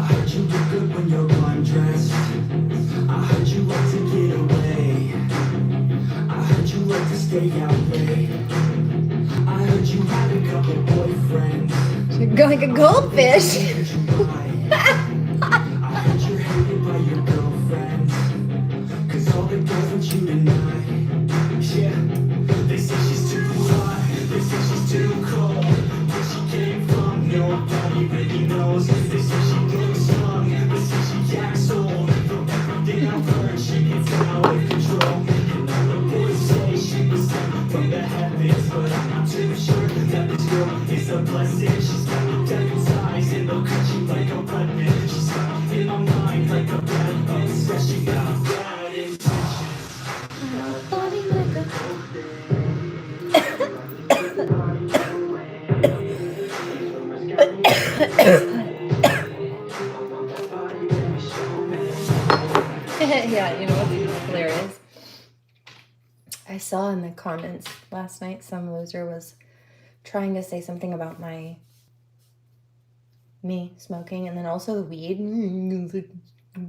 heard you look good when you're undressed. I heard you like to get away. I heard you like to stay out late. I heard you had a couple boyfriends. You go like a goldfish. I heard you're hated by your girlfriends. Cause all the girls want you tonight. Yeah, they say she's too hot. They say she's too cold. Where she came from, nobody really knows. They say she looks young. They say she acts old. From everything I've heard, she gets out of control. And all the boys say she was sent from the heavens. But I'm not too sure that this girl is a blessing. She's got devil's eyes and they'll cut you like a weapon. She's got in my mind like a bad obsession. Got bad intentions. Body like a yeah, you know what's hilarious? I saw in the comments last night some loser was trying to say something about me smoking and then also the weed.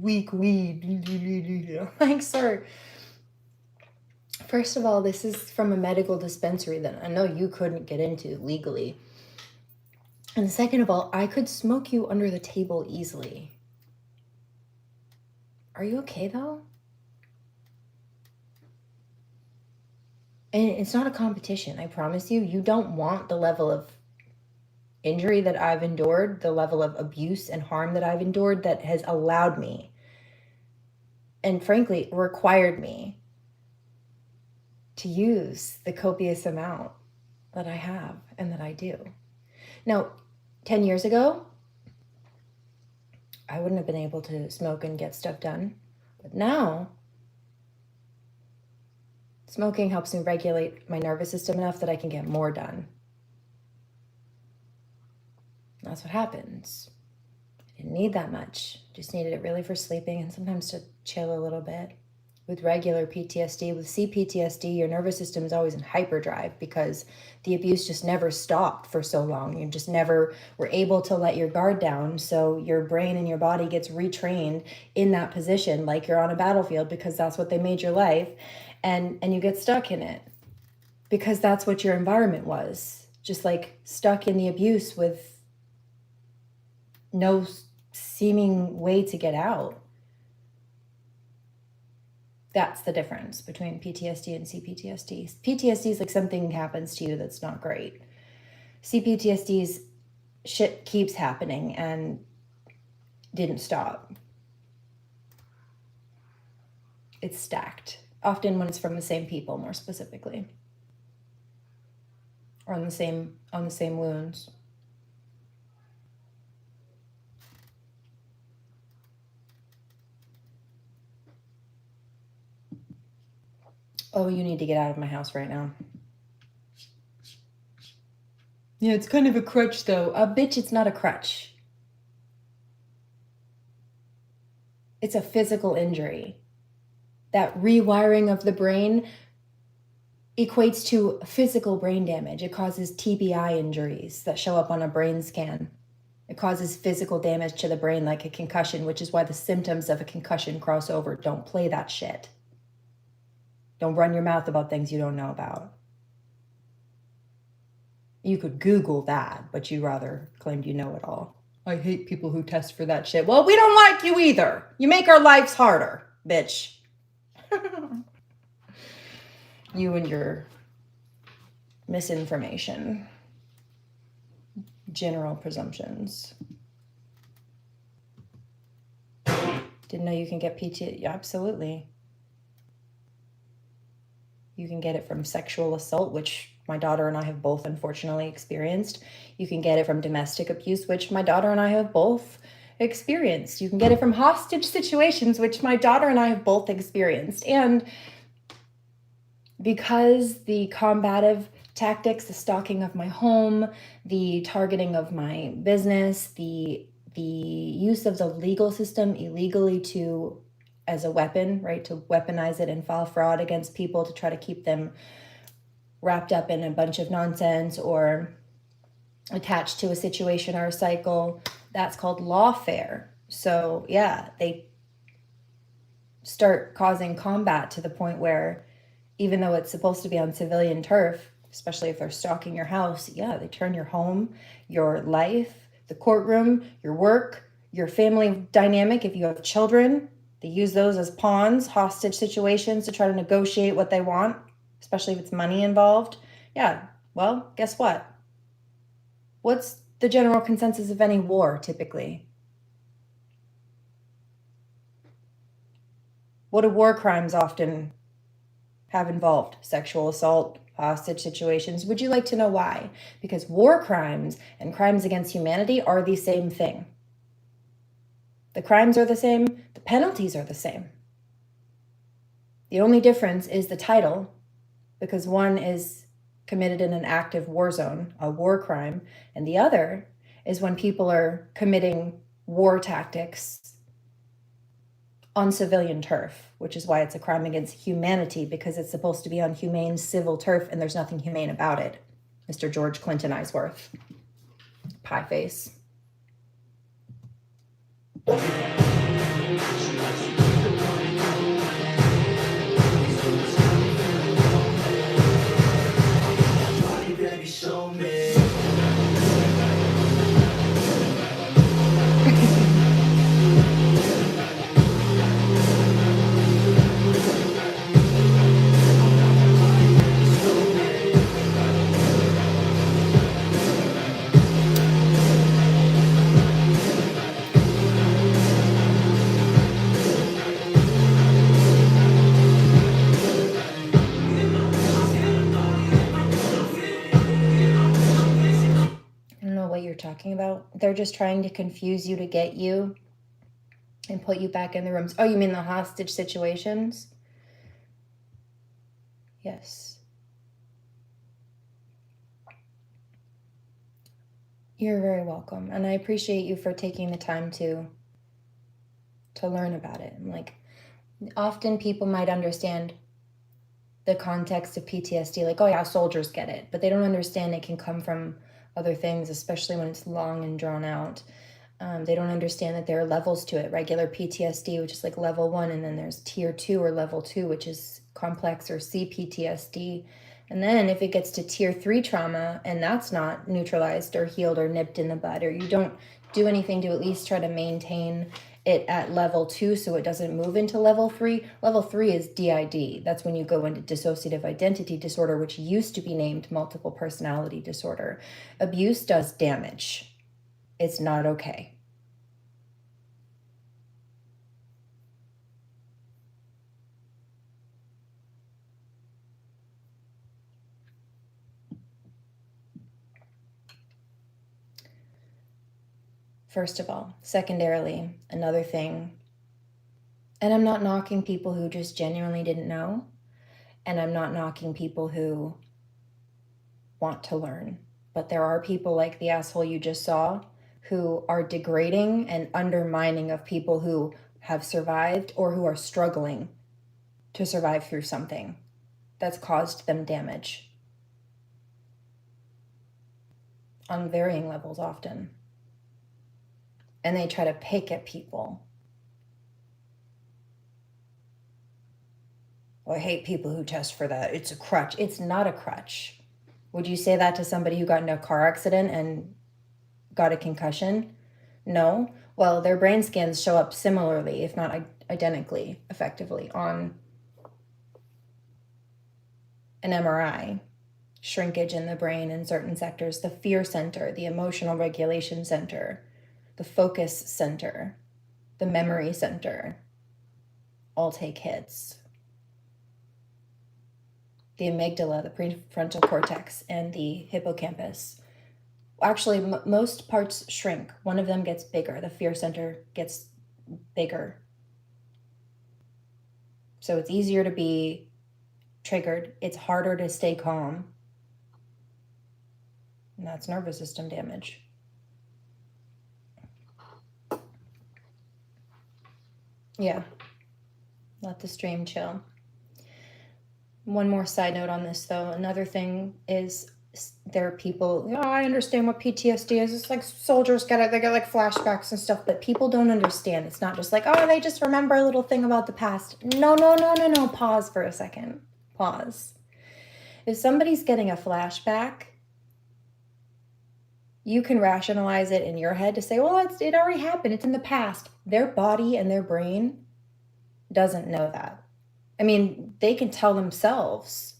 Weak weed. Like, sir, first of all, this is from a medical dispensary that I know you couldn't get into legally. And second of all, I could smoke you under the table easily. Are you okay though? And it's not a competition, I promise you. You don't want the level of injury that I've endured, the level of abuse and harm that I've endured that has allowed me and frankly required me to use the copious amount that I have and that I do. Now, 10 years ago, I wouldn't have been able to smoke and get stuff done. But now, smoking helps me regulate my nervous system enough that I can get more done. That's what happens. I didn't need that much. Just needed it really for sleeping and sometimes to chill a little bit. With regular PTSD, with CPTSD, your nervous system is always in hyperdrive because the abuse just never stopped for so long. You just never were able to let your guard down. So your brain and your body gets retrained in that position like you're on a battlefield because that's what they made your life. And you get stuck in it because that's what your environment was. Just like stuck in the abuse with no seeming way to get out. That's the difference between PTSD and CPTSD. PTSD is like something happens to you that's not great. CPTSD's shit keeps happening and didn't stop. It's stacked. Often when it's from the same people, more specifically. Or on the same wounds. Oh, you need to get out of my house right now. Yeah, it's kind of a crutch though. Bitch, it's not a crutch. It's a physical injury. That rewiring of the brain equates to physical brain damage. It causes TBI injuries that show up on a brain scan. It causes physical damage to the brain like a concussion, which is why the symptoms of a concussion cross over. Don't play that shit. Don't run your mouth about things you don't know about. You could Google that, but you rather claimed you know it all. I hate people who test for that shit. Well, we don't like you either. You make our lives harder, bitch. You and your misinformation. General presumptions. Didn't know you can get PTSD. Yeah, absolutely. You can get it from sexual assault, which my daughter and I have both unfortunately experienced. You can get it from domestic abuse, which my daughter and I have both experienced. You can get it from hostage situations, which my daughter and I have both experienced. And because the combative tactics, the stalking of my home, the targeting of my business, the use of the legal system illegally to as a weapon, right, to weaponize it and file fraud against people to try to keep them wrapped up in a bunch of nonsense or attached to a situation or a cycle, that's called lawfare. So yeah, they start causing combat to the point where even though it's supposed to be on civilian turf, especially if they're stalking your house, yeah, they turn your home, your life, the courtroom, your work, your family dynamic, if you have children, they use those as pawns, hostage situations to try to negotiate what they want, especially if it's money involved. Yeah, well, guess what? What's the general consensus of any war, typically? What do war crimes often have involved? Sexual assault, hostage situations. Would you like to know why? Because war crimes and crimes against humanity are the same thing. The crimes are the same, the penalties are the same. The only difference is the title, because one is committed in an active war zone, a war crime, and the other is when people are committing war tactics on civilian turf, which is why it's a crime against humanity, because it's supposed to be on humane civil turf, and there's nothing humane about it. Mr. George Clinton Eisworth. Pie face. Talking about. They're just trying to confuse you to get you. and put you back in the rooms. Oh, you mean the hostage situations? Yes. You're very welcome. And I appreciate you for taking the time to learn about it. And like, often people might understand the context of PTSD, like, oh yeah, soldiers get it, but they don't understand it can come from other things, especially when it's long and drawn out. They don't understand that there are levels to it. Regular PTSD, which is like level 1, and then there's tier 2 or level 2, which is complex, or CPTSD. And then if it gets to tier 3 trauma and that's not neutralized or healed or nipped in the bud, or you don't do anything to at least try to maintain it at level 2 so it doesn't move into level 3. Level 3 is DID. That's when you go into dissociative identity disorder, which used to be named multiple personality disorder. Abuse does damage. It's not okay. First of all. Secondarily, another thing, and I'm not knocking people who just genuinely didn't know, and I'm not knocking people who want to learn, but there are people like the asshole you just saw who are degrading and undermining of people who have survived or who are struggling to survive through something that's caused them damage on varying levels often. And they try to pick at people. Oh, I hate people who test for that. It's a crutch. It's not a crutch. Would you say that to somebody who got in a car accident and got a concussion? No. Well, their brain scans show up similarly, if not identically, effectively, on an MRI. Shrinkage in the brain in certain sectors, the fear center, the emotional regulation center, the focus center, the memory center, all take hits. The amygdala, the prefrontal cortex, and the hippocampus. Actually, most parts shrink. One of them gets bigger. The fear center gets bigger. So it's easier to be triggered. It's harder to stay calm. And that's nervous system damage. Yeah. Let the stream chill. One more side note on this, though. Another thing is there are people, oh, I understand what PTSD is. It's like soldiers get it. They get like flashbacks and stuff, but people don't understand. It's not just like, oh, they just remember a little thing about the past. No. Pause for a second. Pause. If somebody's getting a flashback, you can rationalize it in your head to say, well, it already happened. It's in the past. Their body and their brain doesn't know that. I mean, they can tell themselves,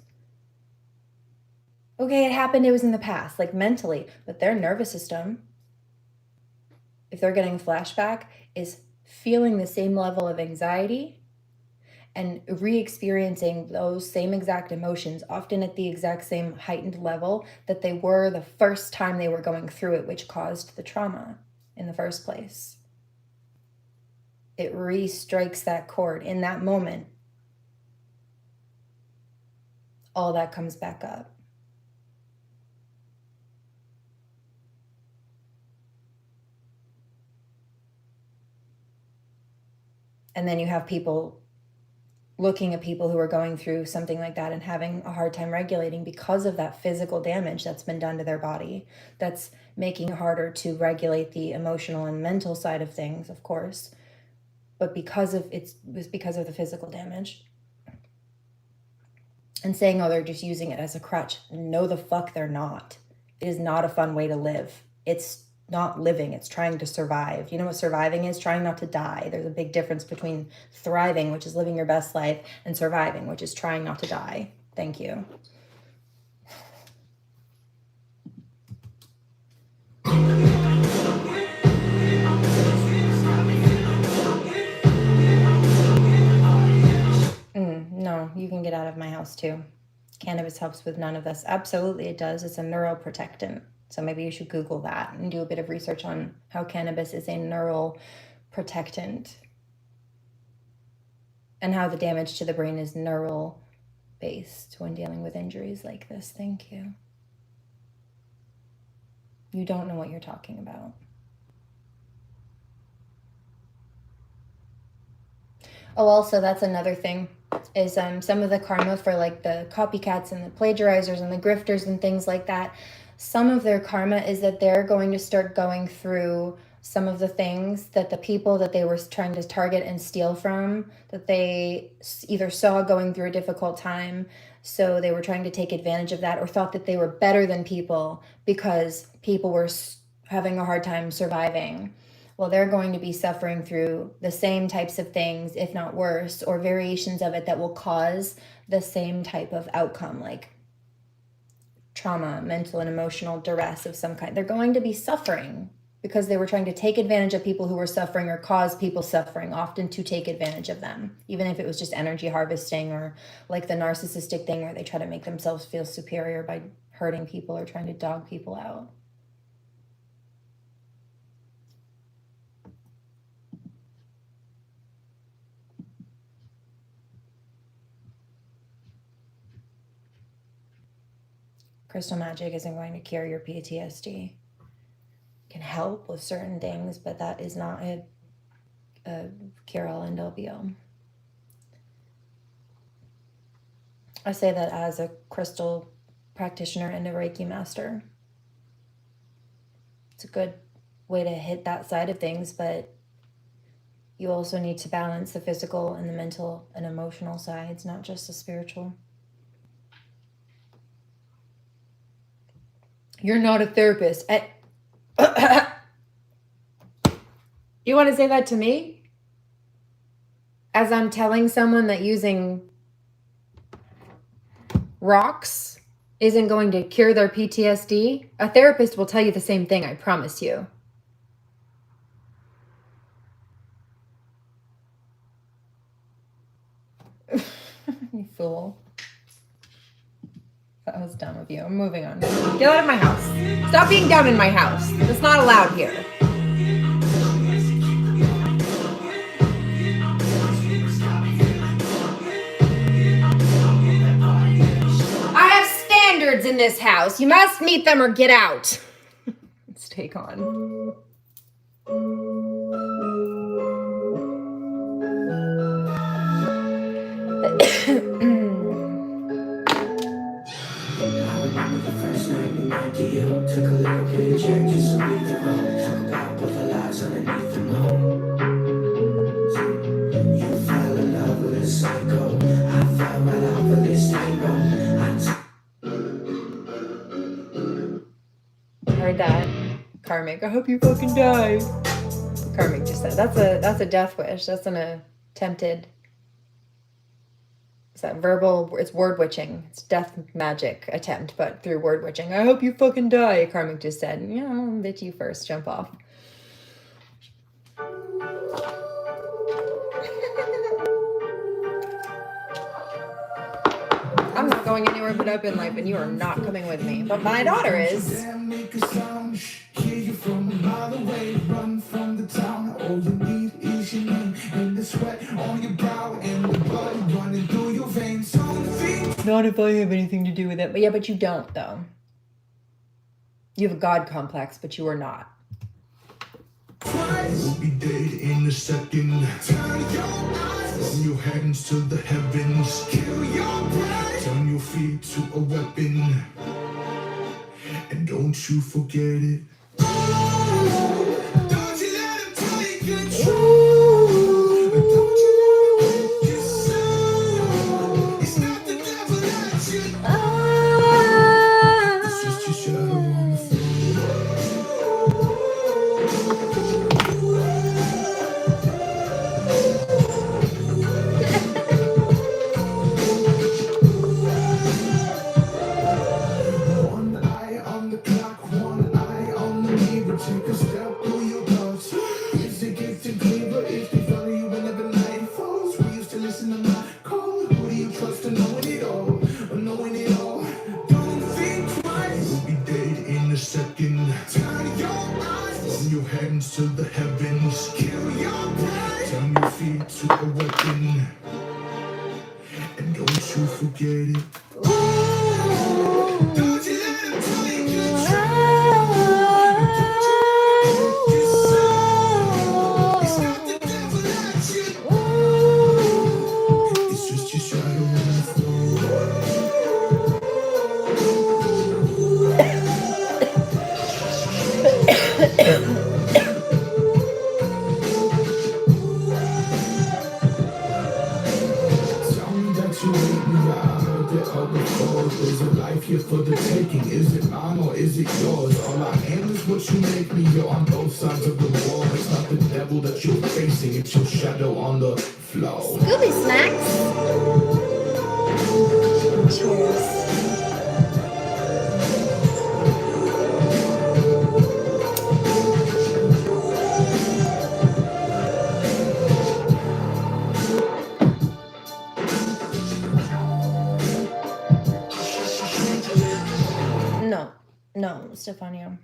okay, it happened, it was in the past, like mentally, but their nervous system, if they're getting a flashback, is feeling the same level of anxiety and re-experiencing those same exact emotions, often at the exact same heightened level that they were the first time they were going through it, which caused the trauma in the first place. It re-strikes that chord in that moment. All that comes back up. And then you have people looking at people who are going through something like that and having a hard time regulating because of that physical damage that's been done to their body. That's making it harder to regulate the emotional and mental side of things, of course. But because of the physical damage. And saying, oh, they're just using it as a crutch. No, the fuck they're not. It is not a fun way to live. It's not living, it's trying to survive. You know what surviving is? Trying not to die. There's a big difference between thriving, which is living your best life, and surviving, which is trying not to die. Thank you. No, you can get out of my house too. Cannabis helps with none of this. Absolutely it does. It's a neuroprotectant. So maybe you should Google that and do a bit of research on how cannabis is a neural protectant. and how the damage to the brain is neural based when dealing with injuries like this. Thank you. You don't know what you're talking about. Oh, also, that's another thing, is some of the karma for like the copycats and the plagiarizers and the grifters and things like that. Some of their karma is that they're going to start going through some of the things that the people that they were trying to target and steal from, that they either saw going through a difficult time, so they were trying to take advantage of that, or thought that they were better than people because people were having a hard time surviving. Well, they're going to be suffering through the same types of things, if not worse, or variations of it that will cause the same type of outcome, like trauma, mental and emotional duress of some kind. They're going to be suffering because they were trying to take advantage of people who were suffering, or cause people suffering, often to take advantage of them, even if it was just energy harvesting, or like the narcissistic thing where they try to make themselves feel superior by hurting people or trying to dog people out. Crystal magic isn't going to cure your PTSD. It can help with certain things, but that is not a cure-all, end-all, be-all. I say that as a crystal practitioner and a Reiki master. It's a good way to hit that side of things, but you also need to balance the physical and the mental and emotional sides, not just the spiritual. You're not a therapist. You want to say that to me? As I'm telling someone that using rocks isn't going to cure their PTSD? A therapist will tell you the same thing, I promise you. You fool. That was dumb of you. I'm moving on. Get out of my house. Stop being dumb in my house. That's not allowed here. I have standards in this house. You must meet them or get out. Let's take on. Took a little bit of check just to leave the room. Talk about what the lies underneath the moon. You fell in love with a psycho. I fell right out with this typo. Heard that. Karmic, I hope you fucking die. Karmic just said that's a death wish. That's an attempted. Is that verbal? It's word witching. It's death magic attempt, but through word witching. I hope you fucking die, Karmic just said. Yeah, I'll bitch you first. Jump off. I'm not going anywhere but up in life, and you are not coming with me. But my daughter is. Hear you from a mile away, run from the town. All you need is your name and the sweat on your brow and the blood running through your veins. Not if I have anything to do with it. But yeah, but you don't, though. You have a God complex, but you are not. We'll be dead in a second. Turn your eyes from your hands to the heavens. Kill your pride. Turn your feet to a weapon. And don't you forget it. Don't you let him take control. Don't you let him make you so. It's not the devil that you know. It's just your shadow on the floor. One eye on the clock, one eye on the mirror. Take a step through your thoughts. Is it getting clearer if they follow you whenever night falls? We used to listen to my call. Who do you trust to knowing it all? Knowing it all. Don't think twice. We'll be dead in a second. Turn your eyes from your hands to the heavens. Kill your pride. Turn your feet to a weapon. don't you forget it. It's just your shadow on the floor. Tell me that you hate me out the other foes. Is it life here for the taking? Is it mine or is it yours? All I am is what you make me. You're on both sides of the wall. It's not the devil that you're facing. It's your shadow on the floor. Scooby snacks. Cheers. No, Stefania.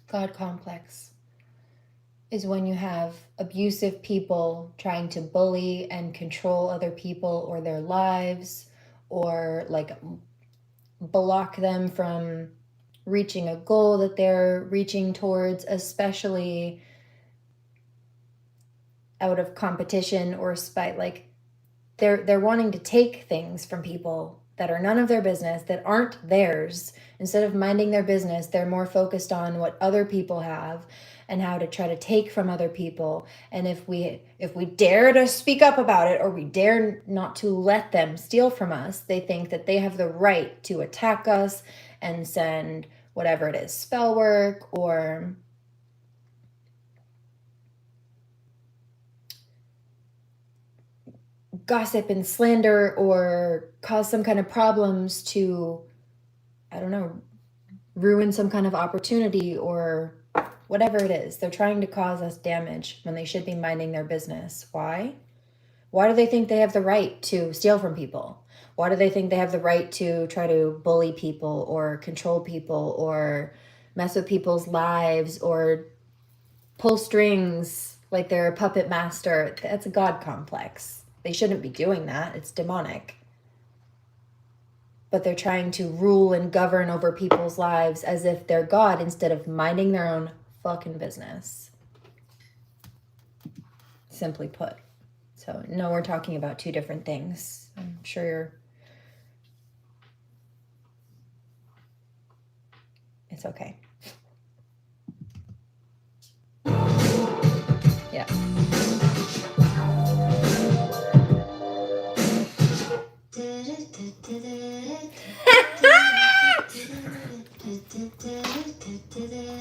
God complex is when you have abusive people trying to bully and control other people or their lives, or like block them from reaching a goal that they're reaching towards, especially out of competition or spite. Like they're wanting to take things from people that are none of their business, that aren't theirs. Instead of minding their business, they're more focused on what other people have and how to try to take from other people. And if we dare to speak up about it, or we dare not to let them steal from us, they think that they have the right to attack us and send whatever it is, spell work or gossip and slander, or cause some kind of problems to, I don't know, ruin some kind of opportunity or whatever it is. They're trying to cause us damage when they should be minding their business. Why? Why do they think they have the right to steal from people? Why do they think they have the right to try to bully people or control people or mess with people's lives or pull strings like they're a puppet master? That's a God complex. They shouldn't be doing that. It's demonic. But they're trying to rule and govern over people's lives as if they're God instead of minding their own fucking business. Simply put. So, no, we're talking about two different things. I'm sure you're... It's okay. Yeah.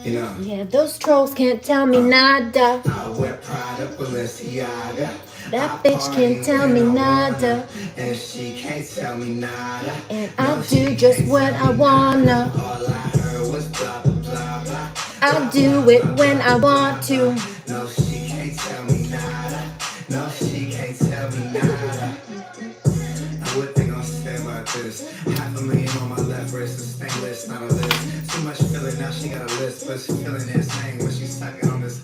You know, Yeah, those trolls can't tell me nada. I wear Prada Balenciaga. That bitch can't tell me nada. And she can't tell me nada. And I'll do just what I wanna. All I heard was blah, blah, blah, blah. I'll do it when I want to. No, she can't tell me nada. No, she can't tell me nada. What they gonna say about this? $500,000 on my left wrist, a stainless, not a list. Too much feeling, now she got a list, but she feeling insane when she's sucking on this.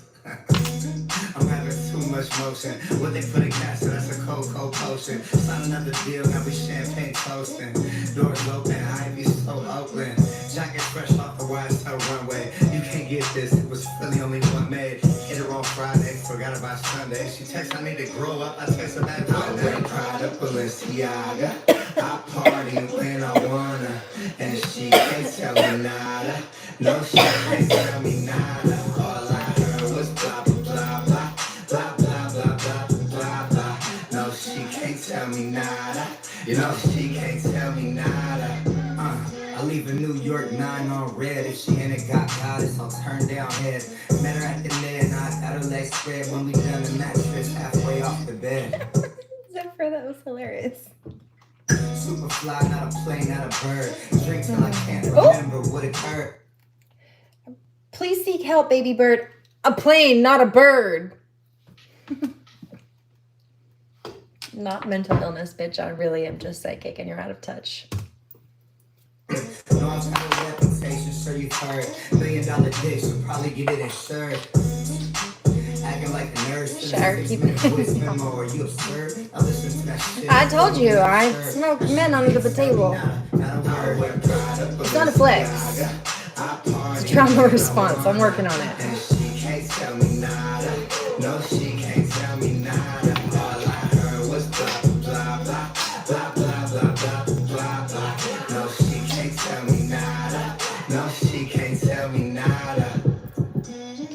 I'm having too much motion. What they put in gas, so that's a cold potion. Sign another deal, now we champagne toasting. Doors open, Ivy so open. Jacket fresh off the YSL runway. You can't get this, it was really only one made. Hit her on Friday, forgot about Sunday. She texts, I need to grow up, I text her back Monday. I wear Prada Balenciaga. I party when I wanna. And she can't tell me nada. No, she can't tell me nada. All I heard was blah, blah, blah, blah. Blah, blah, blah, blah, blah, blah. No, she can't tell me nada. You know, she can't tell me nada. I leave in New York 9 on red. If she ain't got goddess, I'll turn down head. Met her at the net, I got her legs spread. When we done the mattress, halfway off the bed. Zephyr, that was hilarious. Super fly, not a plane, not a bird. Drink till I can't remember what occurred. Please seek help, baby bird. A plane, not a bird. Not mental illness, bitch. I really am just psychic and you're out of touch. No, I've got a reputation, sure you've heard. $1 million dish, you'll probably get it insured. Ask Shire, keep it. I told you, I smoke men under the table. It's not a flex. It's a trauma response. I'm working on it.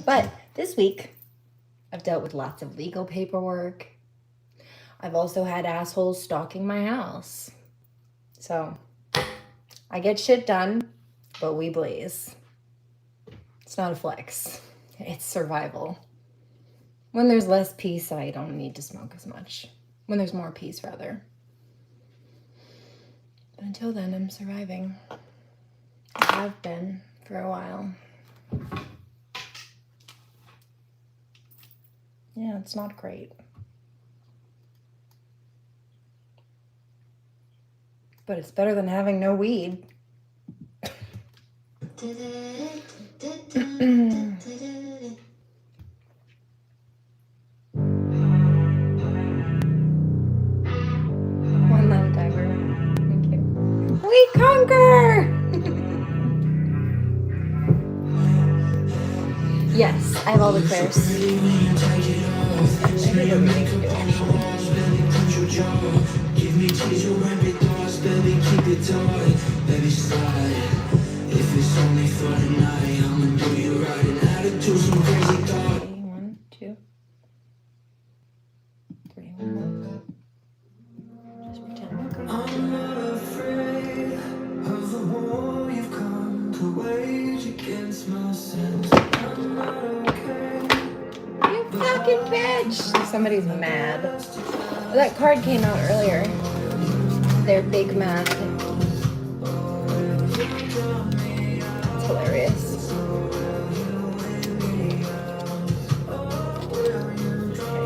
But this week, I've dealt with lots of legal paperwork. I've also had assholes stalking my house. So, I get shit done, but we blaze. It's not a flex. It's survival. When there's less peace, I don't need to smoke as much. When there's more peace, rather. But until then, I'm surviving. I have been for a while. Yeah, it's not great. But it's better than having no weed. One love diver. Thank you. We conquer! Yes, I have all the prayers. I need a reading to do, actually. Give me tears, you ramp it thoughts, baby, keep it tight, baby slide. If it's only for tonight, I'ma do you right and add it to some crazy thought. 1, 2, 3, 1 more. Just pretend. I'm not afraid of the war you've come to wage against my sins. I'm not okay. You fucking bitch! Somebody's mad. That card came out earlier. They're big mad. It's hilarious.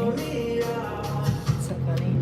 Okay. It's so funny.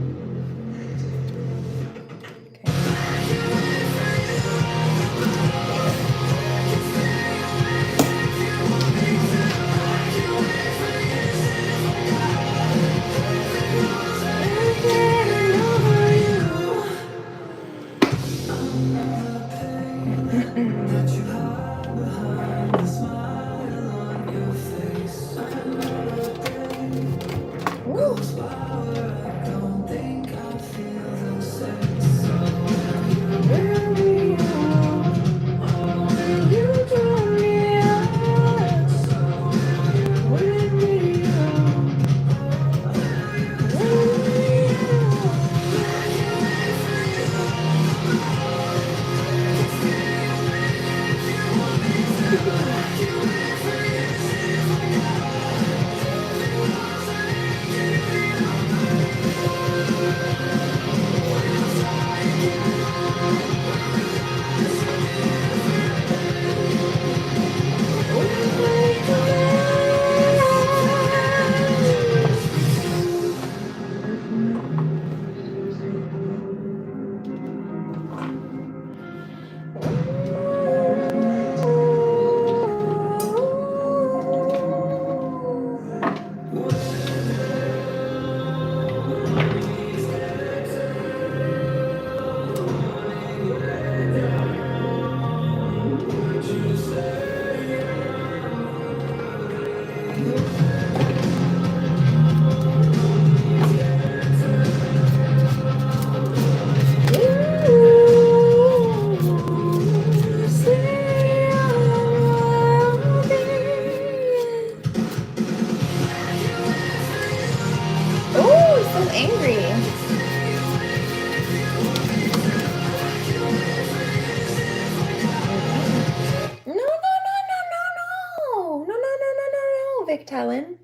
Talon,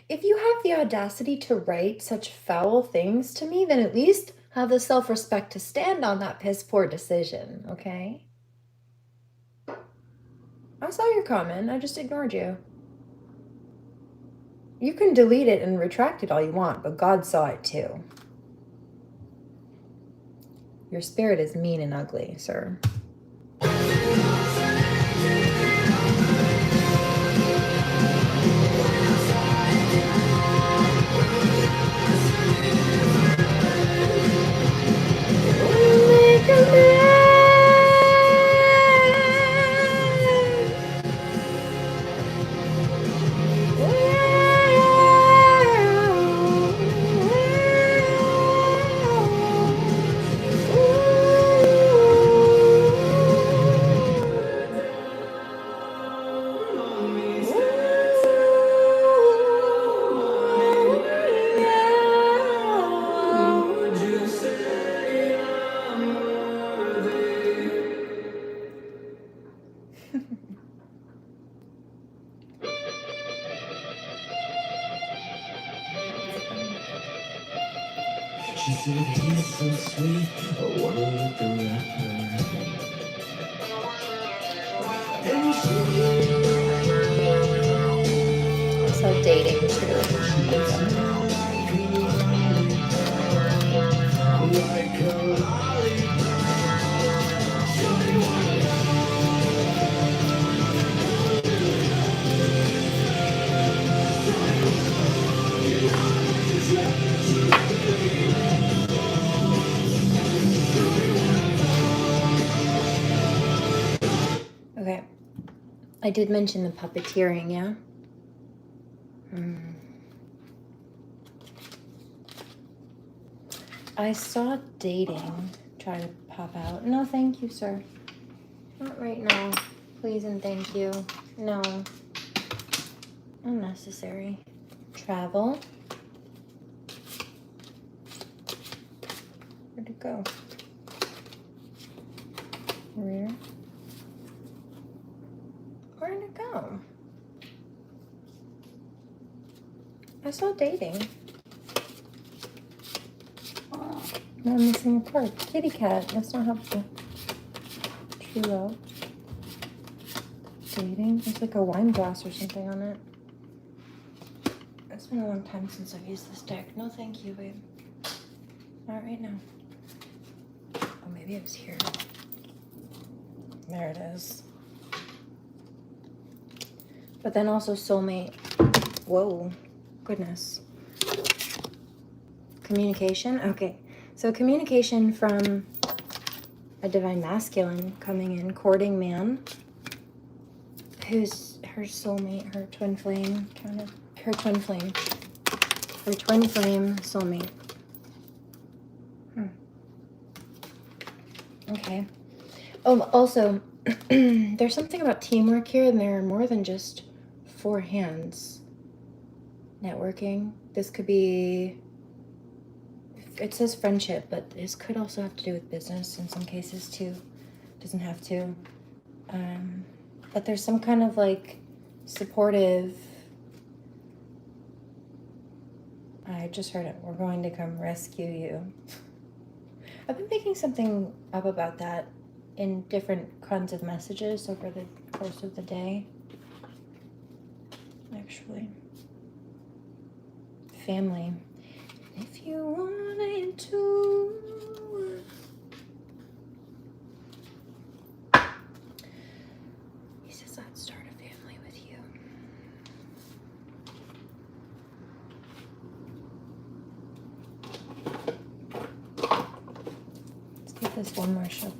if you have the audacity to write such foul things to me, then at least have the self-respect to stand on that piss poor decision, okay? I saw your comment, I just ignored you. You can delete it and retract it all you want, but God saw it too. Your spirit is mean and ugly, sir. She said he's so sweet, I wanna meet the rapper. And Also dating too. like a lollipop. Okay. I did mention the puppeteering, yeah? I saw dating try to pop out. No, thank you, sir. Not right now. Please and thank you. No. Unnecessary. Travel. Where'd it go? Where? Where'd it go? I saw dating. No, I'm missing a card. Kitty cat. That's not helpful. True love. Dating. There's like a wine glass or something on it. It's been a long time since I've used this deck. No, thank you, babe. Not right now. Oh, maybe it was here. There it is. But then also soulmate. Whoa. Goodness. Communication. Okay. So communication from a divine masculine coming in, courting man, who's her soulmate, her twin flame, her twin flame soulmate. Okay. Oh, also, there's something about teamwork here, and there are more than just 4 hands. Networking. This could be. It says friendship, but this could also have to do with business in some cases too. Doesn't have to. But there's some kind of like supportive. I just heard it. We're going to come rescue you. I've been picking something up about that in different kinds of messages over the course of the day. Actually. Family. If you wanted to. He says I'd start a family with you. Let's give this one more shuffle.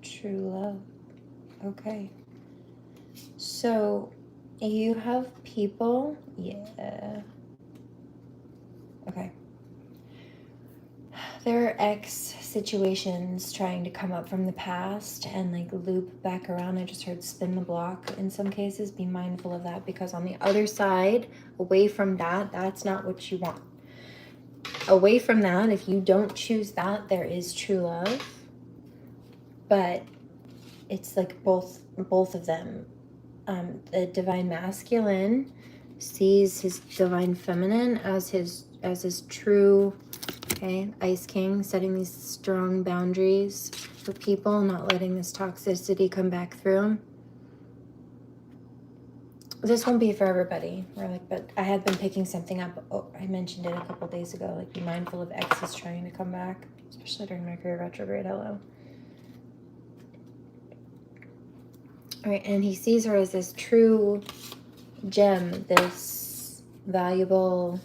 True love. Okay. So, you have people, yeah. Okay. There are ex situations trying to come up from the past and like loop back around. I just heard spin the block in some cases. Be mindful of that because on the other side, away from that, that's not what you want. Away from that, if you don't choose that, there is true love. But it's like both of them. The divine masculine sees his divine feminine as his true, okay, Ice King, setting these strong boundaries for people, not letting this toxicity come back through. This won't be for everybody. But I had been picking something up. Oh, I mentioned it a couple days ago. Like, be mindful of exes trying to come back, especially during Mercury Retrograde. Hello. All right, and he sees her as this true gem, this valuable,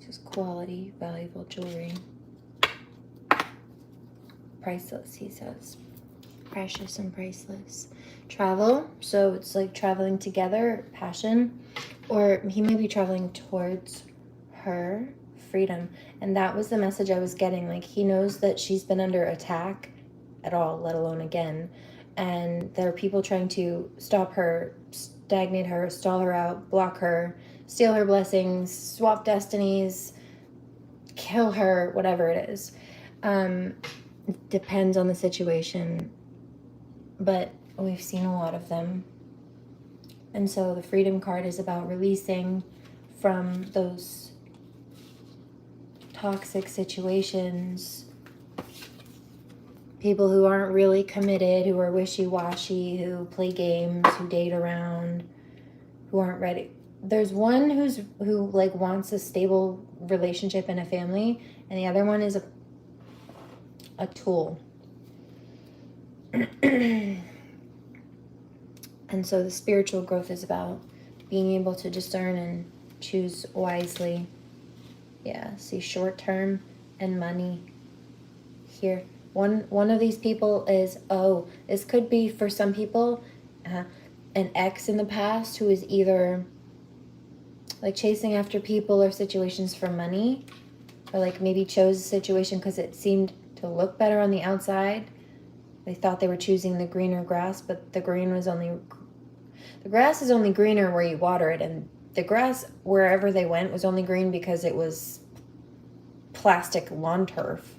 just quality, valuable jewelry. Priceless, he says. Precious and priceless. Travel, so it's like traveling together, passion, or he may be traveling towards her, freedom. And that was the message I was getting. Like, he knows that she's been under attack at all, let alone again. And there are people trying to stop her, stagnate her, stall her out, block her, steal her blessings, swap destinies, kill her, whatever it is. Depends on the situation. But We've seen a lot of them. And so the freedom card is about releasing from those toxic situations, people who aren't really committed, who are wishy-washy, who play games, who date around, who aren't ready. There's one who like wants a stable relationship and a family, and the other one is a tool. And so the spiritual growth is about being able to discern and choose wisely. Yeah, see short-term and money here. One of these people is, this could be for some people, an ex in the past who is either like chasing after people or situations for money, or like maybe chose a situation because it seemed to look better on the outside. They thought they were choosing the greener grass, but the grass is only greener where you water it, and the grass wherever they went was only green because it was plastic lawn turf.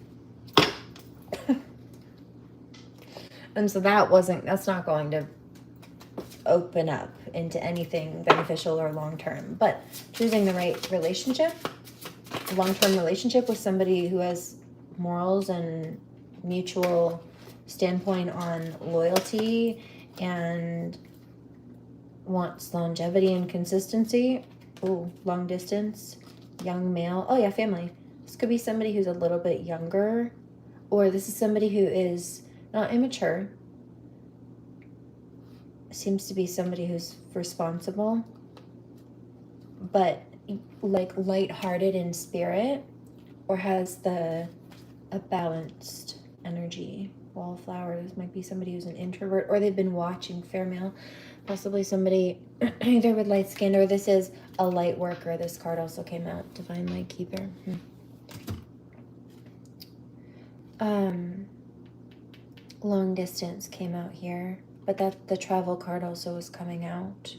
And so that's not going to open up into anything beneficial or long-term. But choosing the right relationship, long-term relationship with somebody who has morals and mutual standpoint on loyalty and wants longevity and consistency. Ooh, long distance, young male. Oh yeah, family. This could be somebody who's a little bit younger, or this is somebody who is not immature. Seems to be somebody who's responsible, but like lighthearted in spirit, or has a balanced energy. Wallflower, this might be somebody who's an introvert, or they've been watching fair male, possibly somebody either with light skin, or this is a light worker. This card also came out, Divine Light Keeper. Long distance came out here, but that the travel card also was coming out.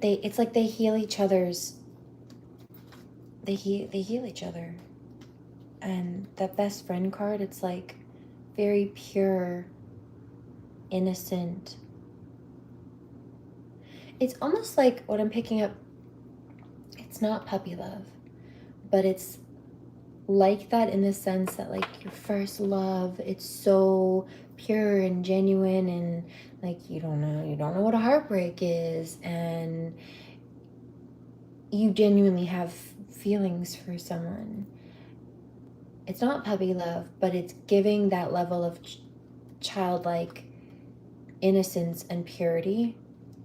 It's like they heal each other's. They heal each other, and that best friend card. It's like very pure, innocent. It's almost like what I'm picking up. It's not puppy love, but it's like that in the sense that like your first love. It's so pure and genuine, and like you don't know what a heartbreak is, and you genuinely have feelings for someone. It's not puppy love, but it's giving that level of childlike innocence and purity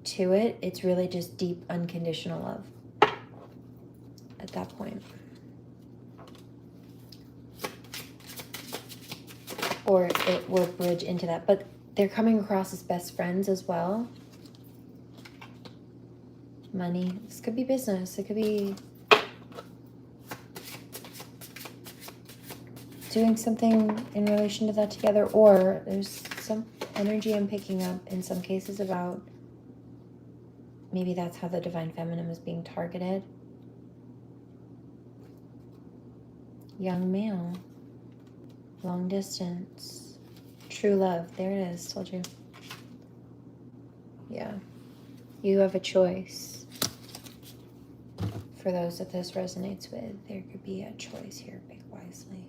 to it. It's really just deep, unconditional love at that point. Or it will bridge into that, but they're coming across as best friends as well. Money. This could be business. It could be doing something in relation to that together, or there's some energy I'm picking up in some cases about maybe that's how the divine feminine is being targeted. Young male, long distance, true love. There it is. Told you. Yeah, you have a choice. For those that this resonates with, there could be a choice here. Pick wisely.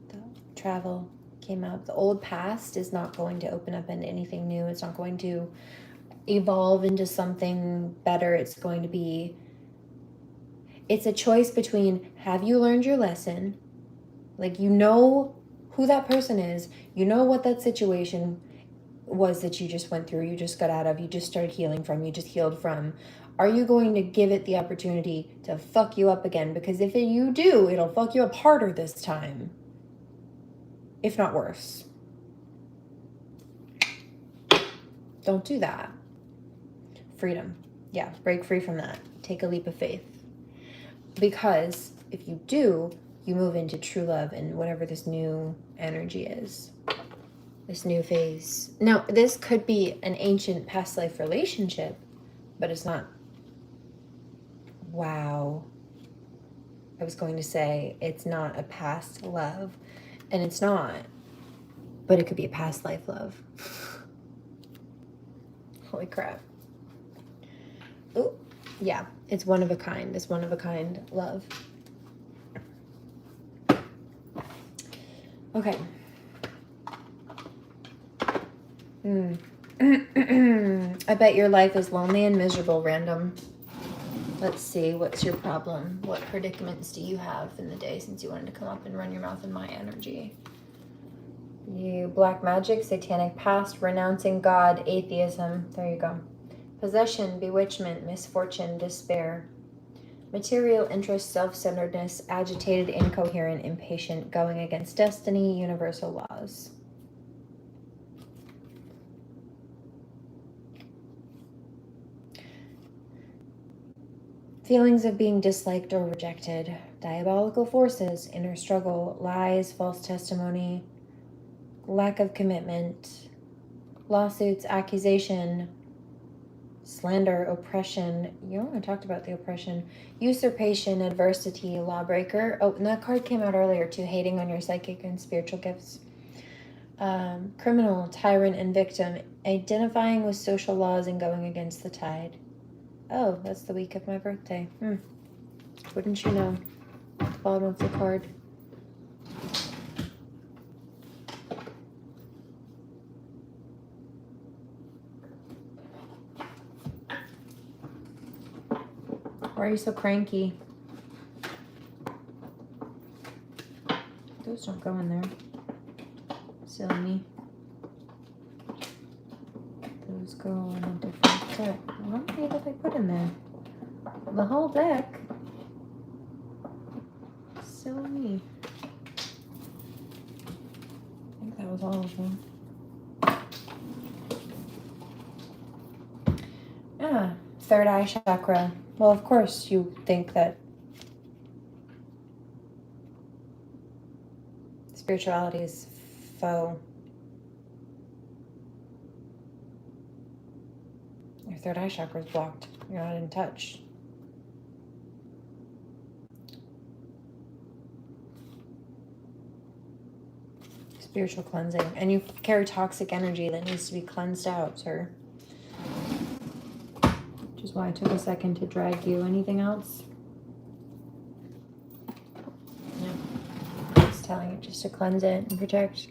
The travel came out. The old past is not going to open up into anything new. It's not going to evolve into something better. It's going to be, it's a choice between, have you learned your lesson? Like, you know who that person is. You know what that situation was that you just went through, you just got out of, you just started healing from, you just healed from. Are you going to give it the opportunity to fuck you up again? Because if you do, it'll fuck you up harder this time, if not worse. Don't do that. Freedom. Yeah, break free from that. Take a leap of faith. Because if you do, you move into true love and whatever this new energy is. This new phase. Now, this could be an ancient past life relationship but it's not, wow. I was going to say it's not a past love, and it's not, but it could be a past life love. Holy crap. Oh, yeah, it's one of a kind. It's one of a kind love. Okay. I bet your life is lonely and miserable, random. Let's see, what's your problem? What predicaments do you have in the day since you wanted to come up and run your mouth in my energy? You black magic, satanic past, renouncing God, atheism. There you go. Possession, bewitchment, misfortune, despair. Material interest, self-centeredness, agitated, incoherent, impatient, going against destiny, universal laws. Feelings of being disliked or rejected, diabolical forces, inner struggle, lies, false testimony, lack of commitment, lawsuits, accusation, slander, oppression. You know, I talked about the oppression. Usurpation, adversity, lawbreaker. Oh, and that card came out earlier too, hating on your psychic and spiritual gifts. Criminal, tyrant, and victim, identifying with social laws and going against the tide. Oh, that's the week of my birthday. Wouldn't you know? At the bottom of the card. Why are you so cranky? Those don't go in there. Silly me. Those go in a different deck. How many did I put in there? The whole deck. Silly me. I think that was all of them. Ah, third eye chakra. Well, of course you think that spirituality is faux. Your third eye chakra is blocked. You're not in touch. Spiritual cleansing. And you carry toxic energy that needs to be cleansed out, sir. Which is why I took a second to drag you. Anything else? No. Just telling you just to cleanse it and protect.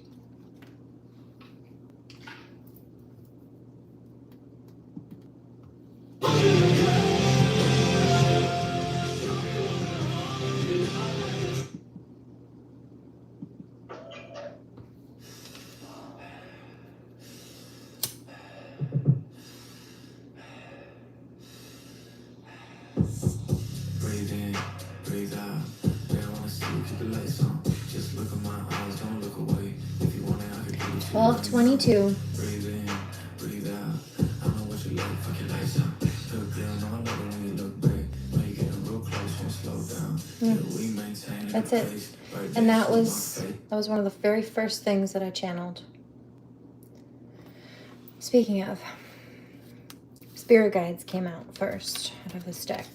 Breathe in, breathe out. They don't wanna see you, keep the lights on. Just look in my eyes, don't look away. If you want it, I can give it to you. 12:22. Breathe in, breathe out. I know what you like, fuck your lights out. Look down, no, I love it when you look back. When you getting real close and slow down. Yeah, we maintain That's it. And that was one of the very first things that I channeled. Speaking of, spirit guides came out first out of this deck.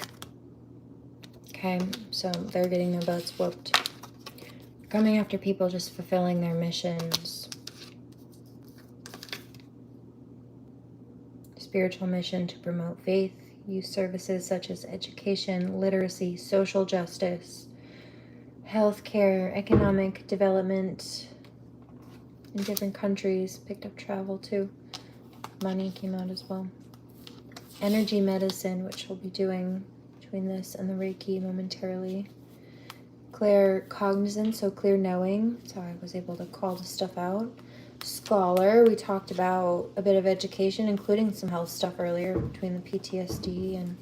Okay, so they're getting their butts whooped. Coming after people just fulfilling their missions. Spiritual mission to promote faith, use services such as education, literacy, social justice, healthcare, economic development in different countries. Picked up travel too. Money came out as well. Energy medicine, which we'll be doing between this and the Reiki momentarily. Clear cognizance, so clear knowing. So I was able to call the stuff out. Scholar, we talked about a bit of education, including some health stuff earlier between the PTSD and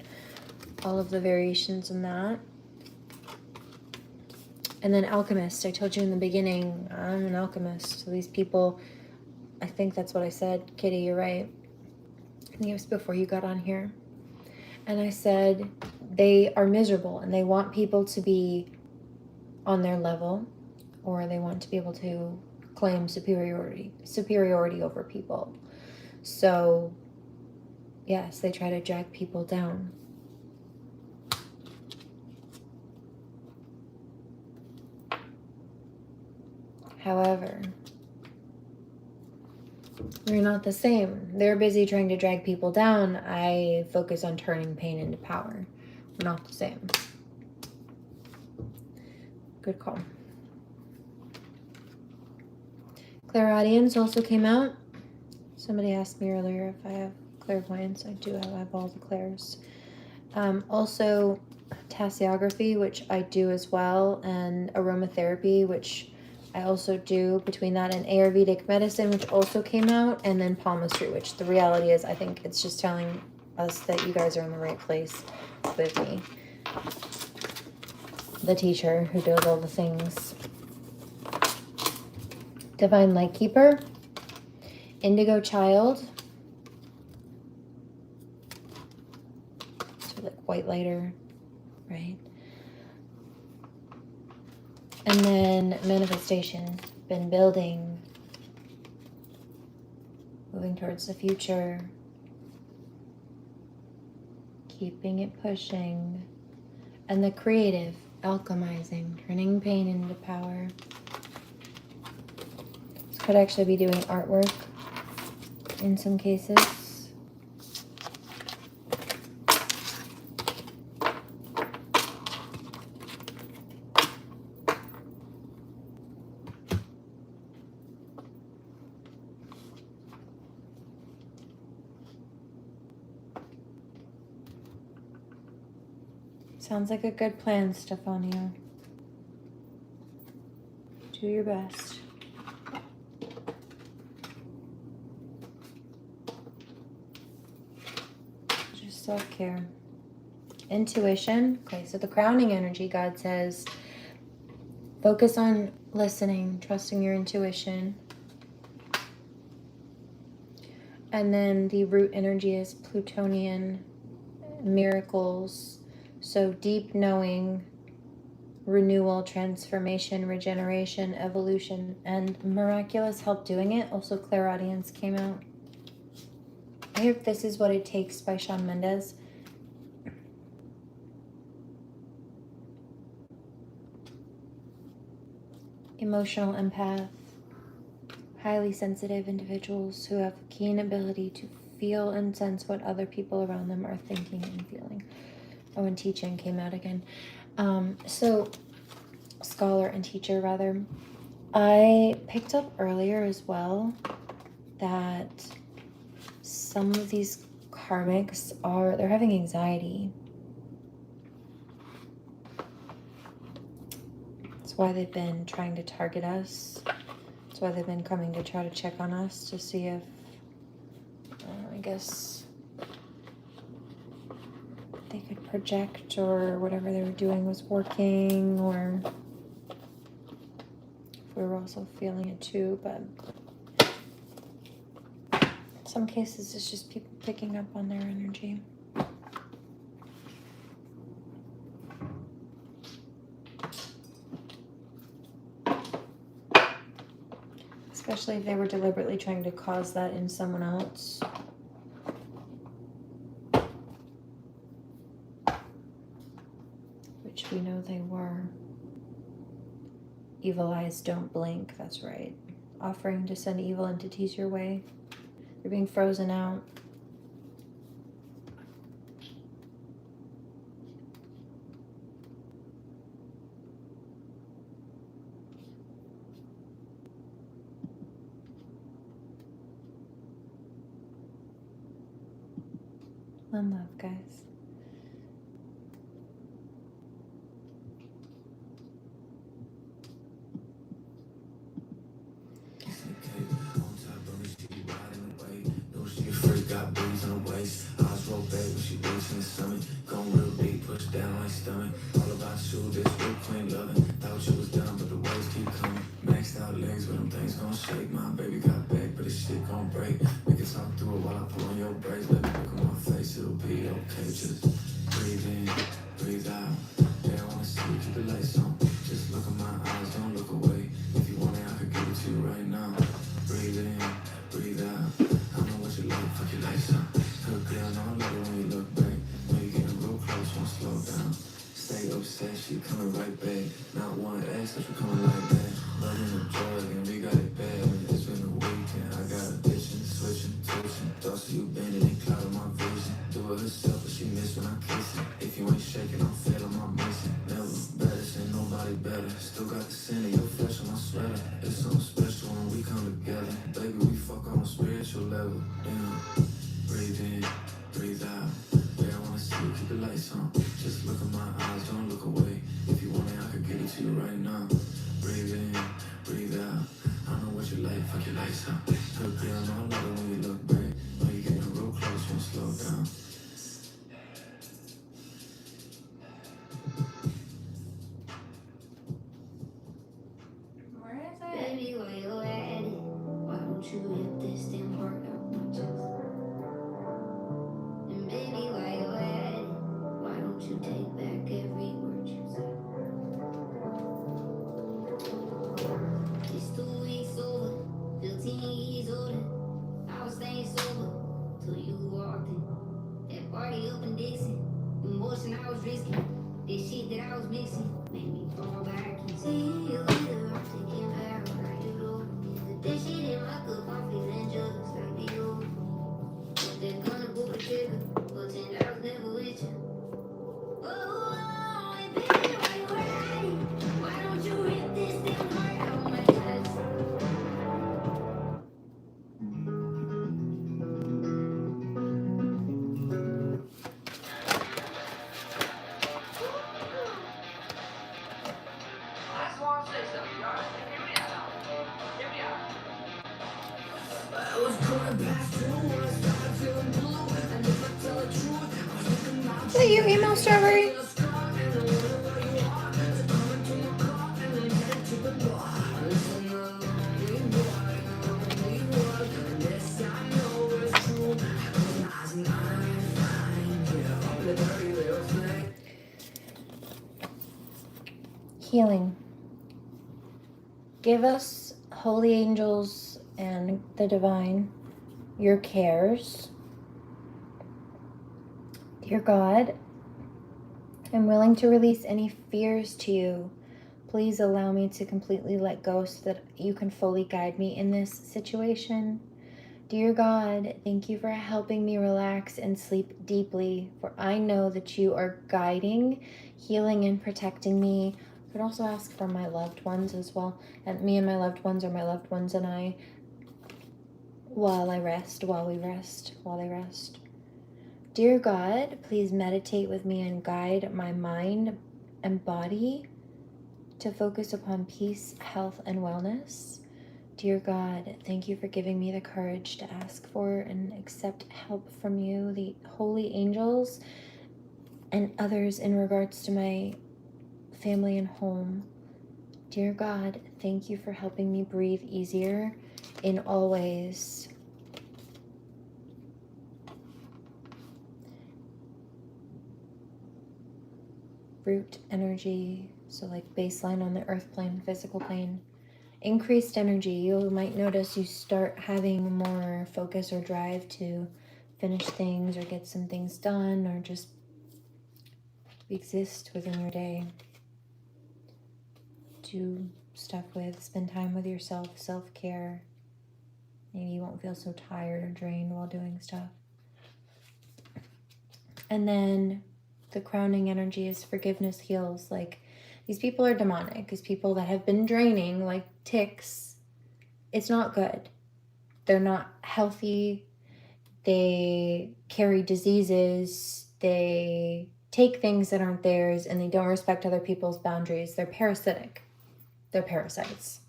all of the variations in that. And then alchemist, I told you in the beginning, I'm an alchemist. So these people, I think that's what I said. Kitty, you're right. I think it was before you got on here. And I said they are miserable and they want people to be on their level, or they want to be able to claim superiority over people. So yes, they try to drag people down. However, we're not the same. They're busy trying to drag people down. I focus on turning pain into power. We're not the same. Good call. Clairaudience also came out. Somebody asked me earlier if I have clairvoyance. I do. I have all the clairs. Also, tasseography, which I do as well, and aromatherapy, which I also do. Between that and Ayurvedic medicine, which also came out, and then palmistry, which the reality is, I think it's just telling us that you guys are in the right place with me. The teacher who does all the things. Divine Light Keeper, Indigo Child, so like white lighter, right? And then manifestation, been building, moving towards the future, keeping it pushing, and the creative, alchemizing, turning pain into power. This could actually be doing artwork in some cases. Sounds like a good plan, Stefania. Do your best. Just self-care. Intuition. Okay, so the crowning energy, God says, focus on listening, trusting your intuition. And then the root energy is Plutonian, miracles. So deep knowing, renewal, transformation, regeneration, evolution, and miraculous help doing it. Also, clairaudience came out. I hope this is what it takes by Shawn Mendes. Emotional empath, highly sensitive individuals who have keen ability to feel and sense what other people around them are thinking and feeling. Oh, and teaching came out again. So, scholar and teacher, rather. I picked up earlier as well that some of these karmics they're having anxiety. That's why they've been trying to target us. That's why they've been coming to try to check on us to see if, I guess, they could project or whatever they were doing was working, or if we were also feeling it too. But in some cases it's just people picking up on their energy. Especially if they were deliberately trying to cause that in someone else. Which we know they were. Evil eyes don't blink, that's right. Offering to send evil entities your way. They're being frozen out. One love, guys. Got breeze on the waist, eyes roll back when she reach in the summit. Going real deep, push down like stomach. All about you, this real clean loving. Thought you was done, but the waves keep coming. Maxed out legs, but them things gon' shake. My baby got back, but this shit gon' break. We can talk through it while I pull on your brakes. Baby, look at my face, it'll be okay. Just breathe in, breathe out. They don't wanna see you, keep the lights on. Just look at my eyes, don't look away. If you want it, I could give it to you right now. Breathe in, breathe out. I know what you like, fuck your lights up. Good girl, no we coming right back. Not one X, but we coming right back. Loving the drug, and we got it bad. It's been a weekend, I got a bitchin', switching, twitching. Thoughts of you bending and clouding my vision. Do it herself, but she miss when I kiss it. If you ain't shaking, I'm failing, I'm missing. Never better, ain't nobody better. Still got the scent of your flesh on my sweater. It's something special when we come together. Baby, we fuck on a spiritual level. Damn. Breathe in, breathe out. Yeah, I wanna see you, keep the lights on. Just look in my eyes, don't look away. If you want it, I could give it to you right now. Breathe in, breathe out. I know what you like, fuck your lights out. Good girl, I love it when you look back. When you getting real close, won't slow down. Where is it? Baby, where you at? Why don't you rip this damn heart out my chest? And baby, why you at it? Why don't you take back every word you said? It's 2 weeks over, 15 years older. I was staying sober till you walked in. That party up and Dixon, emotion I was risking. This shit that I was mixing made me fall back and see you later. I'm thinking back like you know. Put that shit in my cup, I'm feeling just like the old. But they're gonna pull the trigger, pretend I was never with you. Oh, and baby, why you at it? Why don't you rip this damn heart out my chest? I just want to say something, all right? Hear me out. Hear me out. I was going past you when I started feeling blue. And if I tell the truth, I was thinking about Is that you, email strawberry? Healing. Give us, holy angels and the divine, your cares. Dear God, I'm willing to release any fears to you. Please allow me to completely let go so that you can fully guide me in this situation. Dear God, thank you for helping me relax and sleep deeply, for I know that you are guiding, healing, and protecting me. I could also ask for my loved ones as well, and me and my loved ones, or my loved ones and I, while they rest. Dear God, please meditate with me and guide my mind and body to focus upon peace, health, and wellness. Dear God, thank you for giving me the courage to ask for and accept help from you, the holy angels, and others in regards to my family and home. Dear God, thank you for helping me breathe easier in all ways. Root energy, so like baseline on the earth plane, physical plane. Increased energy, you might notice you start having more focus or drive to finish things or get some things done or just exist within your day. Do stuff with, spend time with yourself, self-care. Maybe you won't feel so tired or drained while doing stuff. And then the crowning energy is forgiveness heals. Like, these people are demonic. These people that have been draining, like ticks, it's not good. They're not healthy. They carry diseases. They take things that aren't theirs, and they don't respect other people's boundaries. They're parasitic. They're parasites.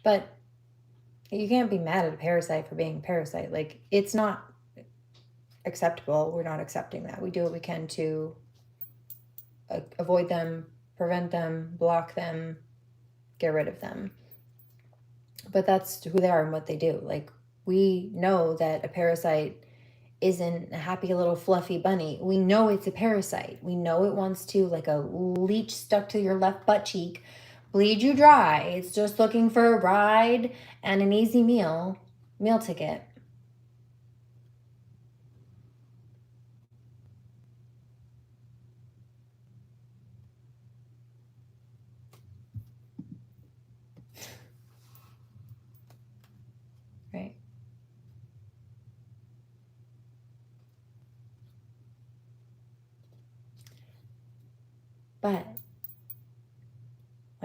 But you can't be mad at a parasite for being a parasite. Like, it's not acceptable. We're not accepting that. We do what we can to avoid them, prevent them, block them, get rid of them. But that's who they are and what they do. Like, we know that a parasite isn't a happy little fluffy bunny. We know it's a parasite. We know it wants to, like a leech stuck to your left butt cheek, bleed you dry. It's just looking for a ride and an easy meal ticket.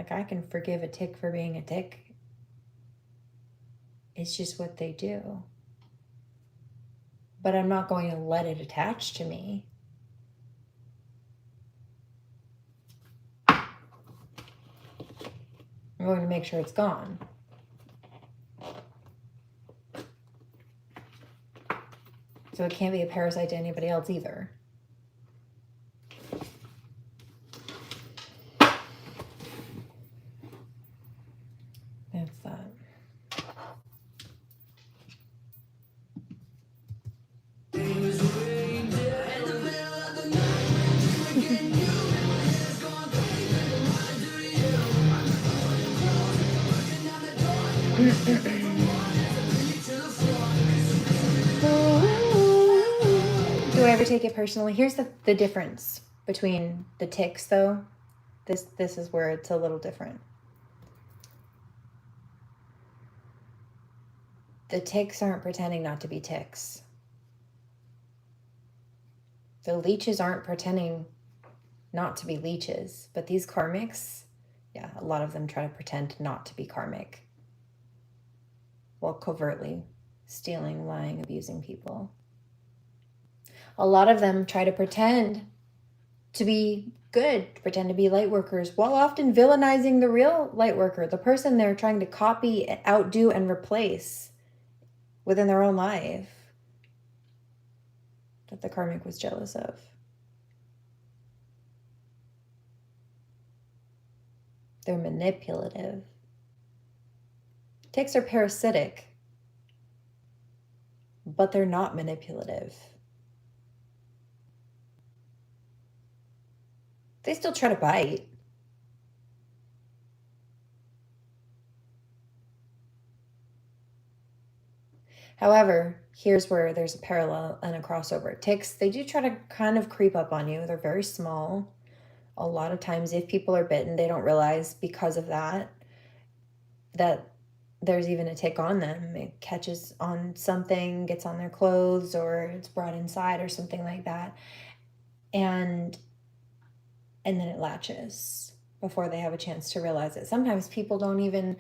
Like, I can forgive a tick for being a tick. It's just what they do. But I'm not going to let it attach to me. I'm going to make sure it's gone. So it can't be a parasite to anybody else either. That's that. Do I ever take it personally? Here's the difference between the ticks, though. This is where it's a little different. The ticks aren't pretending not to be ticks. The leeches aren't pretending not to be leeches. But these karmics, yeah, a lot of them try to pretend not to be karmic, while covertly stealing, lying, abusing people. A lot of them try to pretend to be good, pretend to be light workers, while often villainizing the real light worker, the person they're trying to copy, outdo, and replace within their own life that the karmic was jealous of. They're manipulative. Ticks are parasitic, but they're not manipulative. They still try to bite. However, here's where there's a parallel and a crossover. Ticks, they do try to kind of creep up on you. They're very small. A lot of times, if people are bitten, they don't realize because of that there's even a tick on them. It catches on something, gets on their clothes, or it's brought inside or something like that. And then it latches before they have a chance to realize it. Sometimes people don't even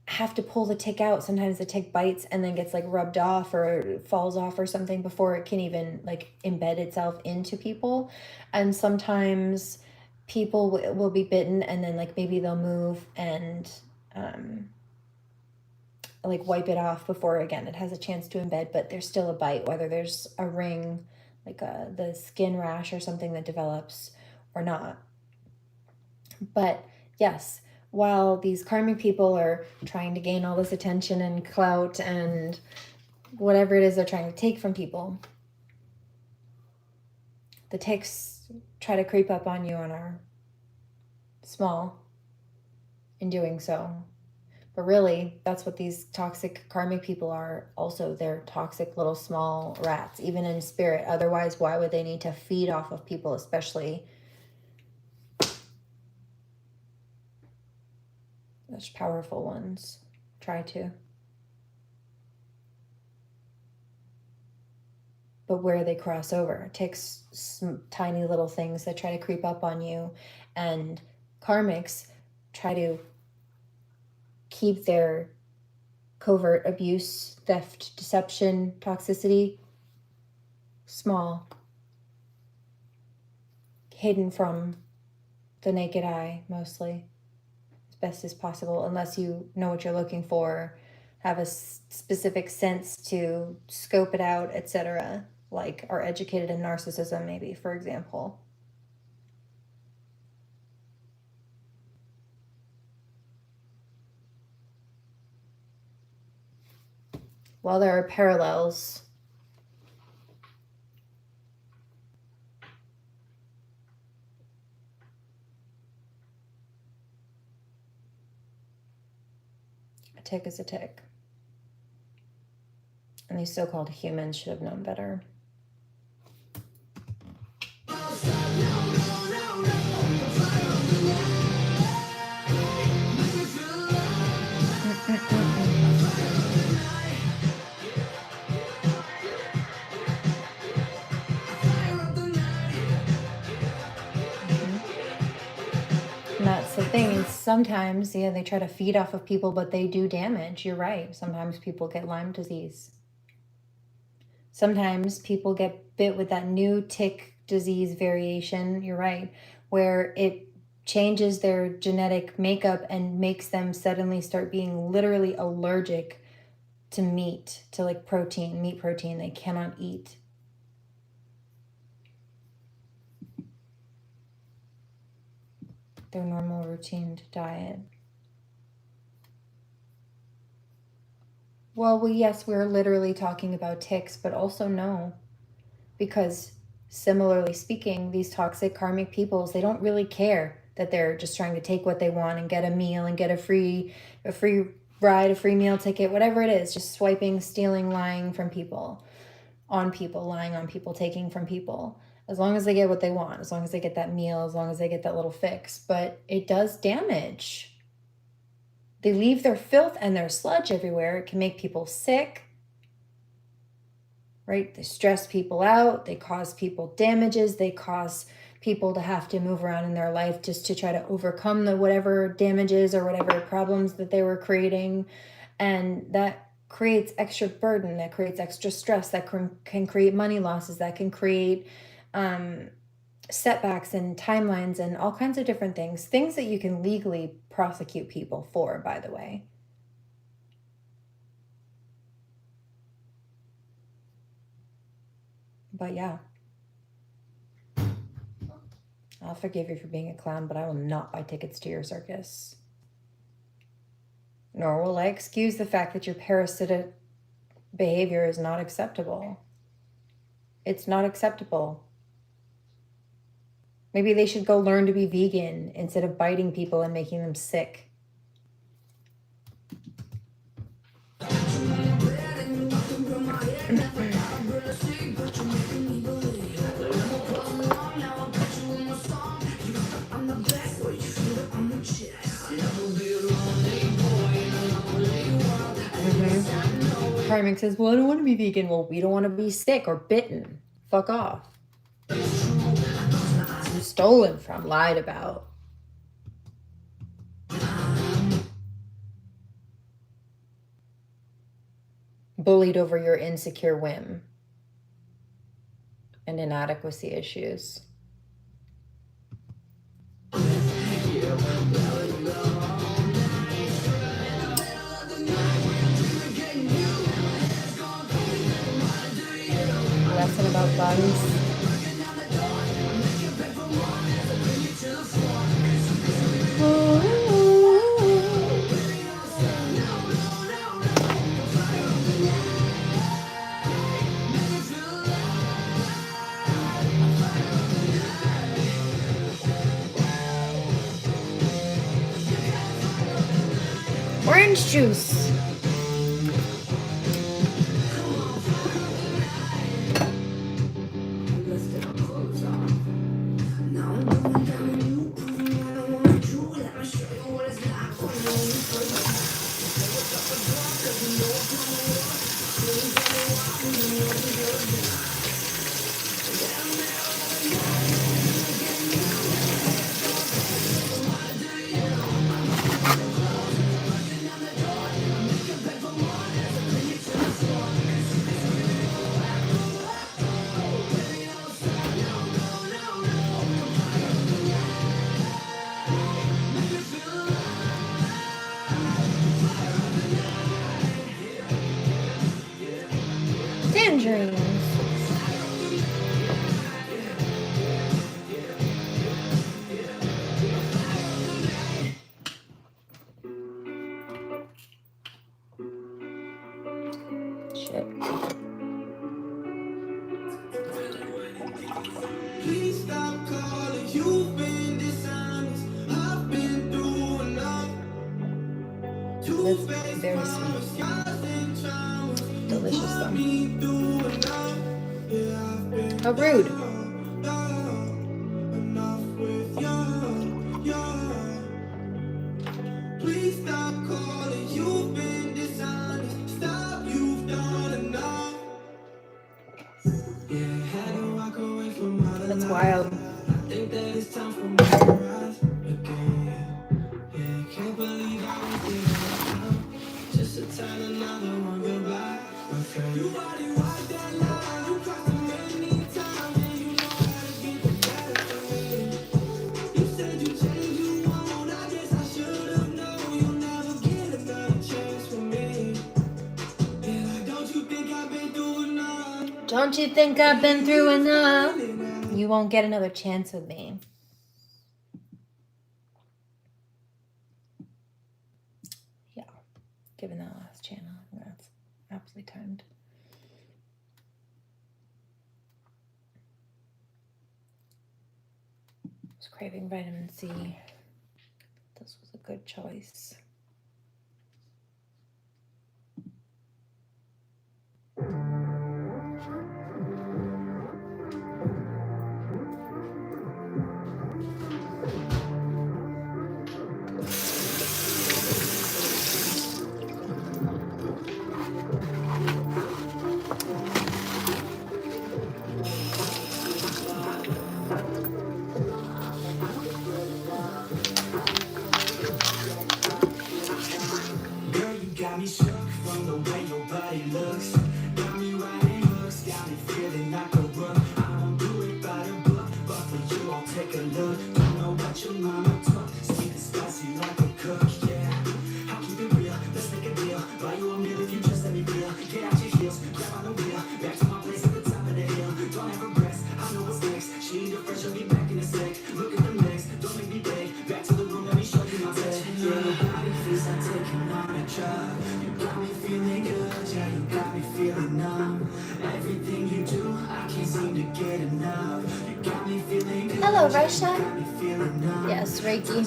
have to pull the tick out. Sometimes the tick bites and then gets like rubbed off or falls off or something before it can even like embed itself into people. And sometimes people will be bitten and then like maybe they'll move and like wipe it off before again it has a chance to embed, but there's still a bite, whether there's a ring, like the skin rash or something that develops or not. But yes, while these karmic people are trying to gain all this attention and clout and whatever it is they're trying to take from people, the ticks try to creep up on you and are small in doing so. But really, that's what these toxic karmic people are. Also, they're toxic little small rats, even in spirit. Otherwise, why would they need to feed off of people, especially such powerful ones? Try to. But where they cross over, ticks, tiny little things that try to creep up on you, and karmics try to keep their covert abuse, theft, deception, toxicity small, hidden from the naked eye mostly, as best as possible, unless you know what you're looking for, have a specific sense to scope it out, etc., like are educated in narcissism maybe, for example. While there are parallels, a tick is a tick. And these so-called humans should have known better. sometimes, yeah, they try to feed off of people, but they do damage. You're right. Sometimes people get Lyme disease. Sometimes people get bit with that new tick disease variation, you're right, where it changes their genetic makeup and makes them suddenly start being literally allergic to meat, to like protein, meat protein. They cannot eat. Their normal routine diet. Well, yes, we're literally talking about ticks, but also no, because similarly speaking, these toxic karmic peoples, they don't really care that they're just trying to take what they want and get a meal and get a free ride, a free meal ticket, whatever it is, just swiping, stealing, lying from people, on people, lying on people, taking from people. As long as they get what they want, as long as they get that meal, as long as they get that little fix. But it does damage. They leave their filth and their sludge everywhere. It can make people sick, right? They stress people out. They cause people damages. They cause people to have to move around in their life just to try to overcome the whatever damages or whatever problems that they were creating. And that creates extra burden, that creates extra stress, that can create money losses, that can create setbacks and timelines and all kinds of different things that you can legally prosecute people for, by the way. But yeah, I'll forgive you for being a clown, but I will not buy tickets to your circus. Nor will I excuse the fact that your parasitic behavior is not acceptable. It's not acceptable. Maybe they should go learn to be vegan instead of biting people and making them sick. Karmic says, well, I don't want to be vegan. Well, we don't want to be sick or bitten. Fuck off. Stolen from, lied about. Bullied over your insecure whim and inadequacy issues. Lesson about buns. Orange juice. Tangerines. Shit. Please stop calling. You've been dishonest. I've been through enough. That's very sweet. Delicious though. How rude. Please stop calling. You've been dishonest. Stop, you've done enough. Yeah, had to walk away from all the That's wild. I think that it's time for me to rise again. Yeah, Don't you think I've been through enough? You won't get another chance with me. Yeah, given that last channel, that's absolutely timed. I was craving vitamin C. This was a good choice. Hello, Raisha. Yes, Reiki.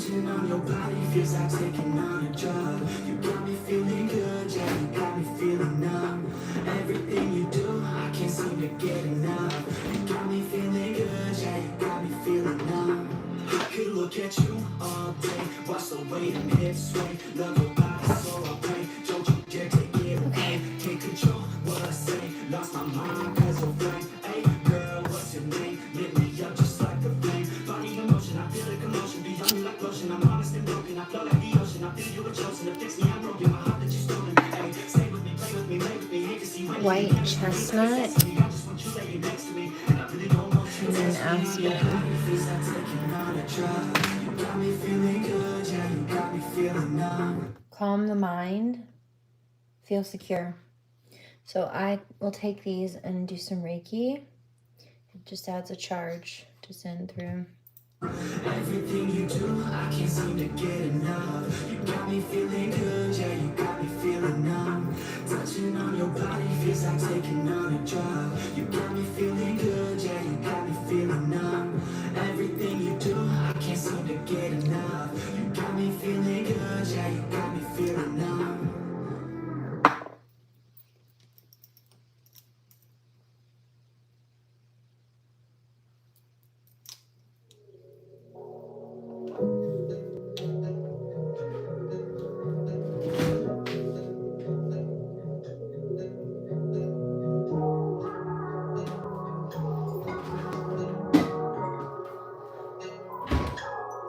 Everything you do, I can't seem to get enough. You got me feeling good, yeah, you got me feeling numb. I could look at you all day, watch the way them hips sway. Love your body, so I pray. Don't you dare take it away. Can't control what I say. Lost my mind, cause of flame. Hey, girl, what's your name? Lit me up just like a flame. Body emotion, I feel the commotion. Beyond me like lotion, I'm honest and broken. I flow like the ocean, I feel you were chosen. To fix me, I'm broken. My heart that you stolen. Hey, stay with me, play with me, lay with me. Hate to see when White chestnut. And then aspen. Calm the mind. Feel secure. So I will take these and do some Reiki. It just adds a charge to send through. Everything you do, I can't seem to get enough. You got me feeling good, yeah, you got me feeling numb. Touching on your body feels like taking on a drug. You got me feeling good, yeah, you got me feeling numb. Everything you do, I can't seem to get enough. You got me feeling good, yeah, you got me feeling numb.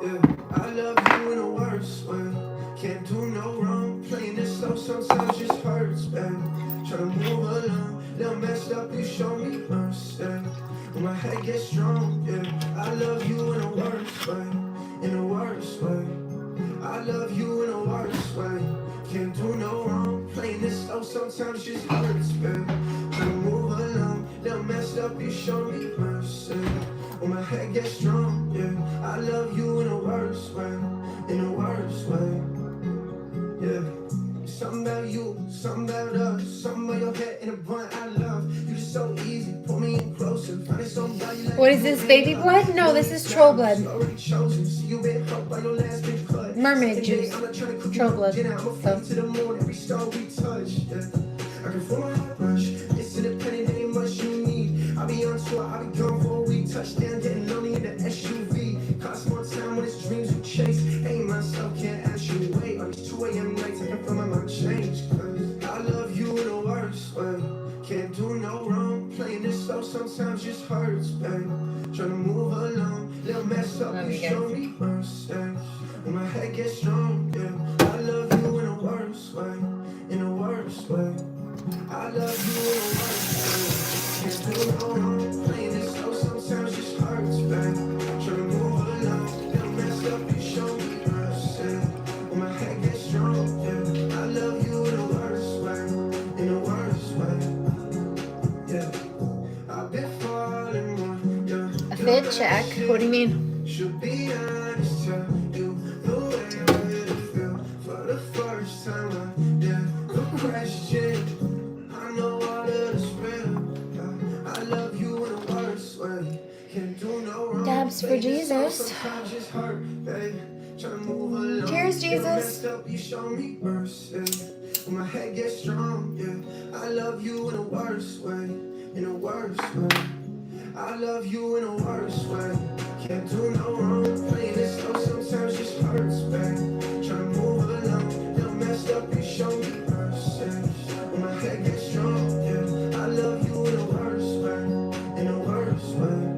I love you in a worse way. Can't do no wrong. Playing this slow sometimes just hurts, babe. Try to move along. Little messed up, you show me mercy. When my head gets strong, yeah. I love you in a worse way. In a worse way. I love you in a worse way. Can't do no wrong. Playing this slow sometimes just hurts, babe. Try to move along. Little messed up, you show me mercy. When my head gets strong, yeah. I love you in a worse way, in a worse way, yeah. Something about you, something about us, something about your head in a blunt I love. You so easy, pull me in closer. What is this, baby blood? No, this is troll blood. Mermaid juice. Troll blood. So. I can feel my heart rush. It's independent, ain't much you need. I'll be on tour, I'll be gone for a week. Touchdown, getting lonely in the SUV. Cost more time when it's dreams we chase. Ain't myself, can't ask you to wait. On these 2 a.m. nights, I can feel my mind change. Cause I love you in a worse way. Can't do no wrong. Playing this slow sometimes just hurts, babe. Trying to move along. Little mess up, you show me mercy. When my head gets strong, yeah. I love you in a worse way. In a worse way. I love A fit check? What do you mean? Should be honest, tell you the way I really feel for the first time. No question. I know all of this real. I love you in the worst way. Can't do no wrong. Dabs for Jesus. Sometimes it's hard, babe. Tryna move along. Cheers, Jesus. Messed up, you show me mercy. When my head gets strong, yeah. I love you in the worst way. In the worst way. I love you in the worst way. Can't do no wrong. Playing this slow sometimes just hurts, babe. Tryna move along. You're messed up, you show me mercy. When my head gets strong, yeah. I love you in the worst way. In the worst way.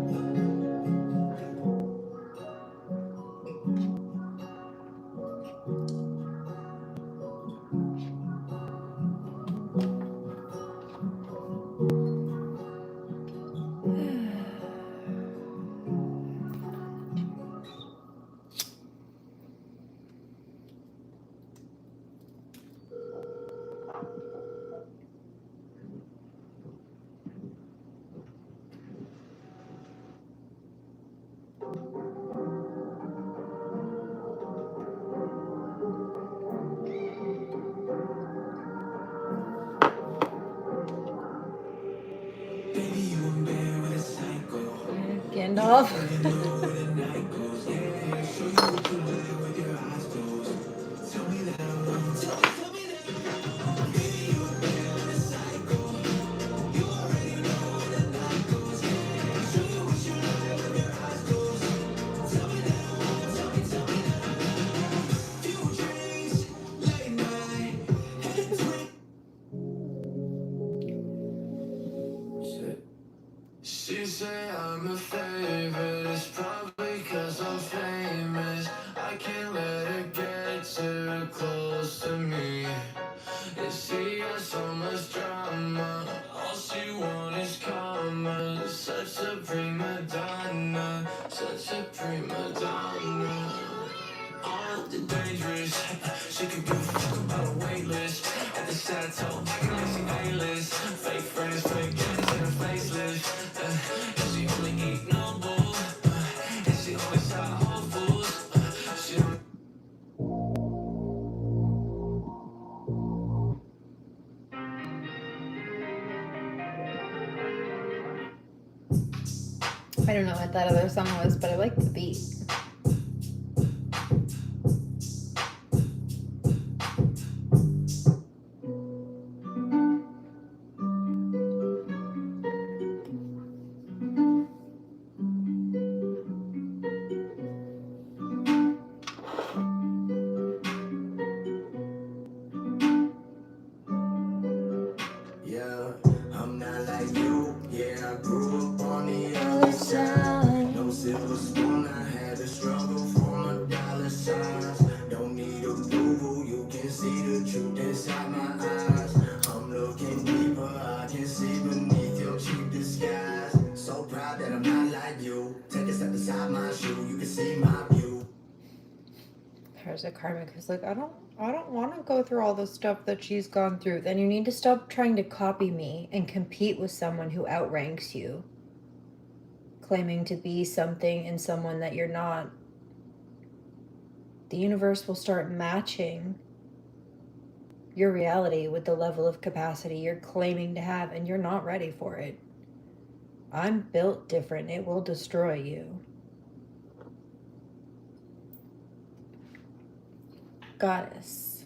Gandalf. She say I'm a favorite, it's probably cause I'm famous. I can't let her get too close to me. And she got so much drama, all she wants is karma. Such a prima donna, such a prima donna. All the dangerous, she could give a fuck about a wait list. At the chateau, acting like she A-list. Fake friends, fake guns, and a facelift. And she only eat no bull. And she only shot Whole Foods. She don't. I don't know what that other song was, but I like the beat. Yeah, I'm not like you. Yeah, I grew up on the other side. No silver spoon, I had to struggle for my dollar signs. Don't need approval, you can see the truth inside my eyes. I'm looking deeper, I can see beneath your cheap disguise. So proud that I'm not like you. Take a step inside my shoe, you can see my view. There's a karmic who's like, I don't want to go through all the stuff that she's gone through. Then you need to stop trying to copy me and compete with someone who outranks you, claiming to be something and someone that you're not. The universe will start matching your reality with the level of capacity you're claiming to have, and you're not ready for it. I'm built different. It will destroy you. Goddess.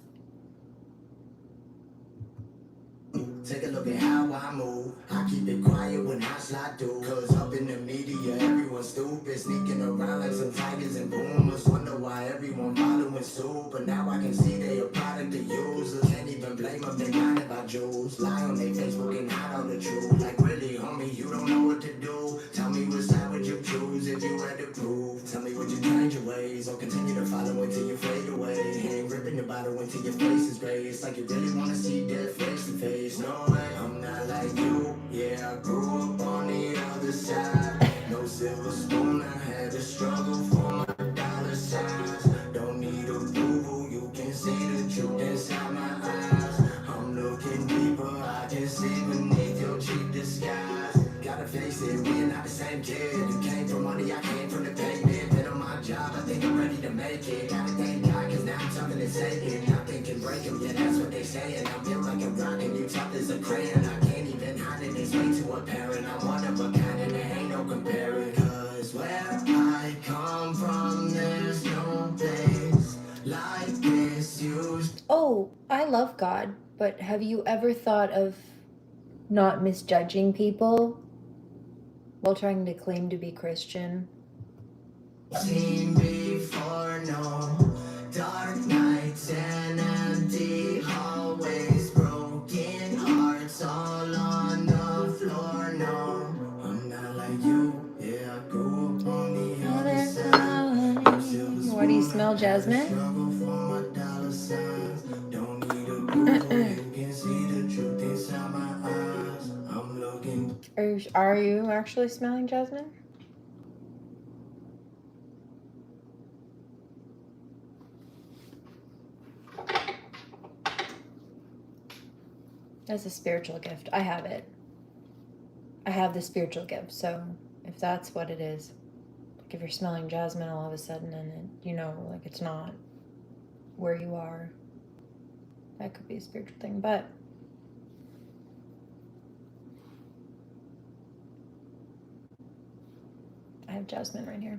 Take a look at how I move. I keep it quiet when I slide through. Cause up in the media, everyone's stupid. Sneaking around like some tigers and boomers. Wonder why everyone following suit. But now I can see they a product to use. Can't even blame them, they blinded by Jews. Lie on their Facebook and hide all the truth. Like really, homie, you don't know what to do. Tell me what side would you choose if you had to prove. Tell me would you change your ways or continue to follow until you fade away. Ain't ripping the bottle until your face is gray. It's like you really wanna see death face to face. No way, I'm not like see beneath your cheap disguise. Gotta face it, we're not the same kid. You came from money, I came from the pavement. Been on my job, I think I'm ready to make it. Gotta thank God, cause now I'm tougher than Satan. Nothing can break him, yeah, that's what they saying. I'm built like a rock and you tough as a crayon. I can't even hide it, it's way too apparent. I'm one of a kind and there ain't no comparing. Cause where I come from, there's no place like this. Oh, I love God, but have you ever thought of not misjudging people while trying to claim to be Christian? Seen before, no dark nights and empty hallways, broken hearts all on the floor. No, I'm not like you. Yeah, I grew up on the other side. No silver spoon, What do you smell, Jasmine? struggle for my dollar signs. Don't need approval, you can see the truth inside my eyes. I'm looking. Are you actually smelling Jasmine? That's a spiritual gift. I have it. I have the spiritual gift. So if that's what it is, like if you're smelling jasmine all of a sudden and like it's not where you are, that could be a spiritual thing. But I have jasmine right here.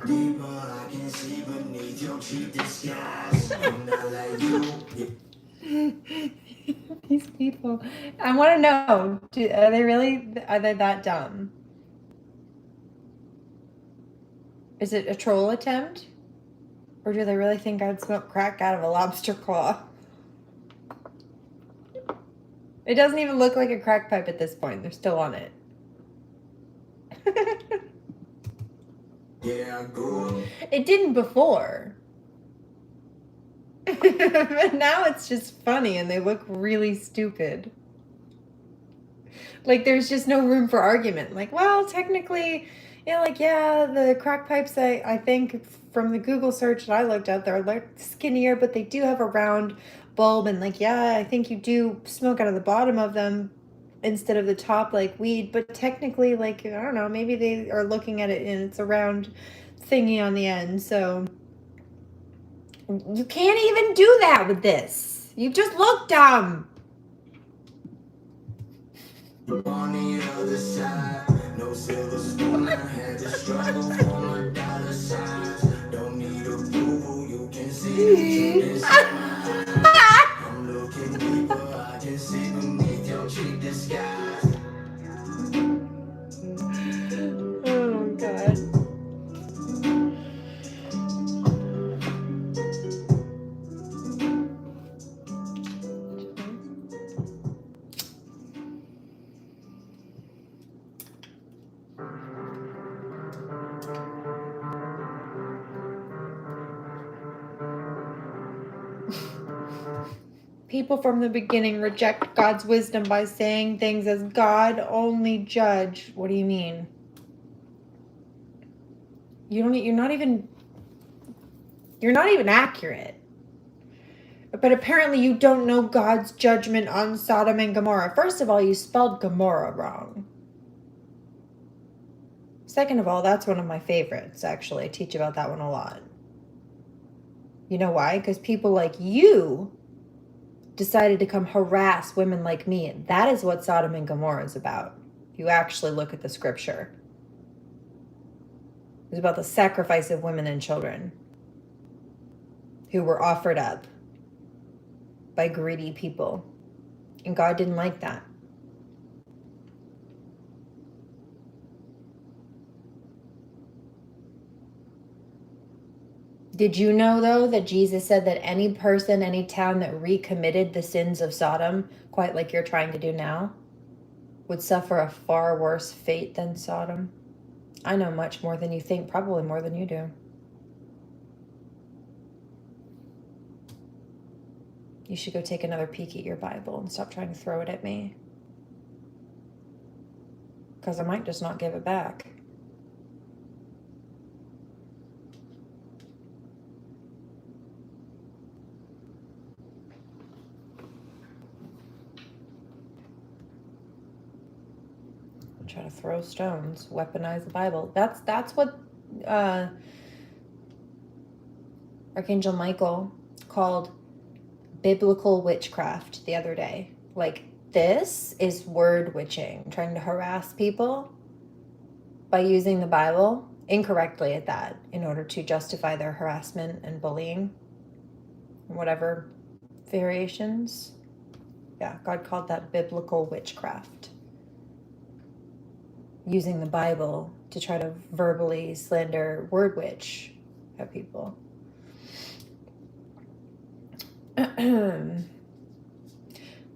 Deeper, I can see beneath your cheap disguise. I'm not like you. These people. I want to know, are they that dumb? Is it a troll attempt? Or do they really think I'd smoke crack out of a lobster claw? It doesn't even look like a crack pipe at this point. They're still on it. Yeah, girl. It didn't before. But now it's just funny and they look really stupid. Like there's just no room for argument. Like, well, technically, the crack pipes, I think from the Google search that I looked at, they're like skinnier, but they do have a round bulb. And I think you do smoke out of the bottom of them instead of the top like weed. But technically, I don't know, maybe they are looking at it and it's a round thingy on the end. So you can't even do that with this. You just look dumb. On the other side, no silver spoon. I had to struggle for my dollar signs. Don't need approval, you can see the truth inside my eyes. I'm looking deeper, I can see beneath your cheap disguise. Oh, God. People from the beginning reject God's wisdom by saying things as God only judge. What do you mean? You're not even accurate. But apparently you don't know God's judgment on Sodom and Gomorrah. First of all, you spelled Gomorrah wrong. Second of all, that's one of my favorites, actually. I teach about that one a lot. You know why? Because people like you decided to come harass women like me. That is what Sodom and Gomorrah is about. You actually look at the scripture. It was about the sacrifice of women and children who were offered up by greedy people. And God didn't like that. Did you know, though, that Jesus said that any person, any town that recommitted the sins of Sodom, quite like you're trying to do now, would suffer a far worse fate than Sodom? I know much more than you think, probably more than you do. You should go take another peek at your Bible and stop trying to throw it at me. Because I might just not give it back. try to throw stones, weaponize the Bible. That's what Archangel Michael called biblical witchcraft the other day. Like, this is word witching, trying to harass people by using the Bible incorrectly at that in order to justify their harassment and bullying, whatever variations. Yeah, God called that biblical witchcraft. Using the Bible to try to verbally slander word witch at people.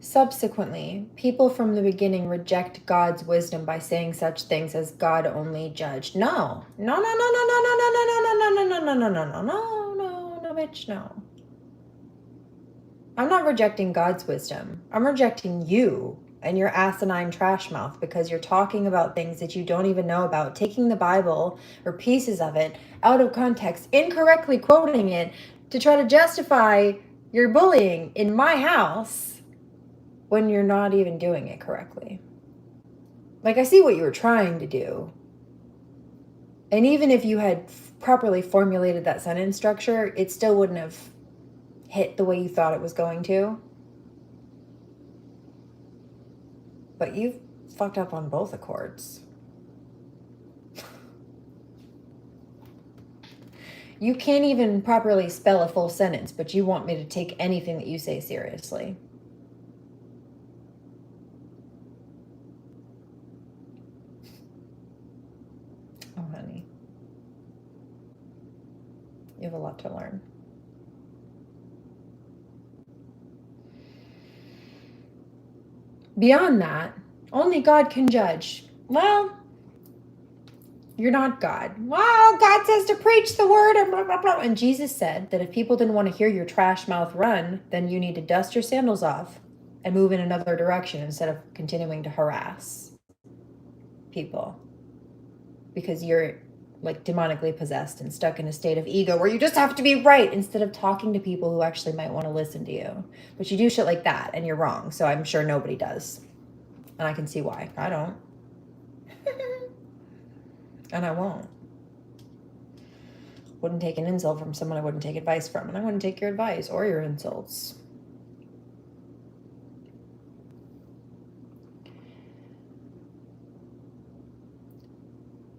Subsequently, people from the beginning reject God's wisdom by saying such things as God only judged. No, bitch, no. I'm not rejecting God's wisdom. I'm rejecting you and your asinine trash mouth because you're talking about things that you don't even know about, taking the Bible or pieces of it out of context, incorrectly quoting it to try to justify your bullying in my house when you're not even doing it correctly. Like, I see what you were trying to do. And even if you had properly formulated that sentence structure, it still wouldn't have hit the way you thought it was going to. But you fucked up on both accords. You can't even properly spell a full sentence, but you want me to take anything that you say seriously. Oh, honey. You have a lot to learn. Beyond that, only God can judge. Well, you're not God. Well, God says to preach the word and blah, blah, blah. And Jesus said that if people didn't want to hear your trash mouth run, then you need to dust your sandals off and move in another direction instead of continuing to harass people. Because you're like demonically possessed and stuck in a state of ego where you just have to be right instead of talking to people who actually might want to listen to you. But you do shit like that and you're wrong. So I'm sure nobody does. And I can see why. I don't. And I won't. Wouldn't take an insult from someone I wouldn't take advice from. And I wouldn't take your advice or your insults.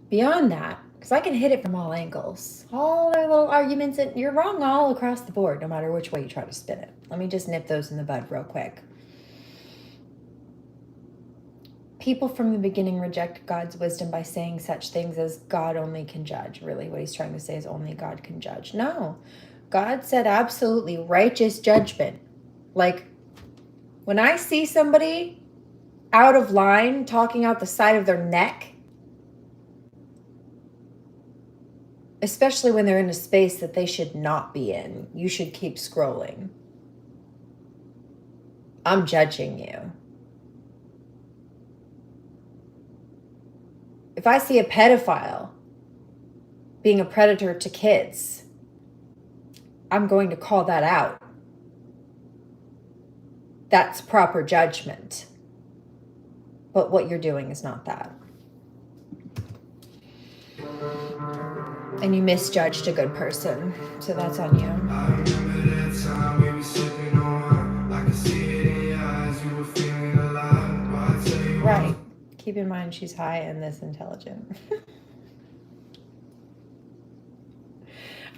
Beyond that, because I can hit it from all angles. All their little arguments, and you're wrong all across the board, no matter which way you try to spin it. Let me just nip those in the bud real quick. People from the beginning reject God's wisdom by saying such things as God only can judge. Really, what he's trying to say is only God can judge. No, God said absolutely righteous judgment. Like, when I see somebody out of line talking out the side of their neck, especially when they're in a space that they should not be in, you should keep scrolling. I'm judging you. If I see a pedophile being a predator to kids, I'm going to call that out. That's proper judgment. But what you're doing is not that. And you misjudged a good person, so that's on you. I remember that time we were sipping on wine. I could see it in your eyes, you were feeling alive. Well, I tell you Right. what, Keep in mind she's high and this intelligent.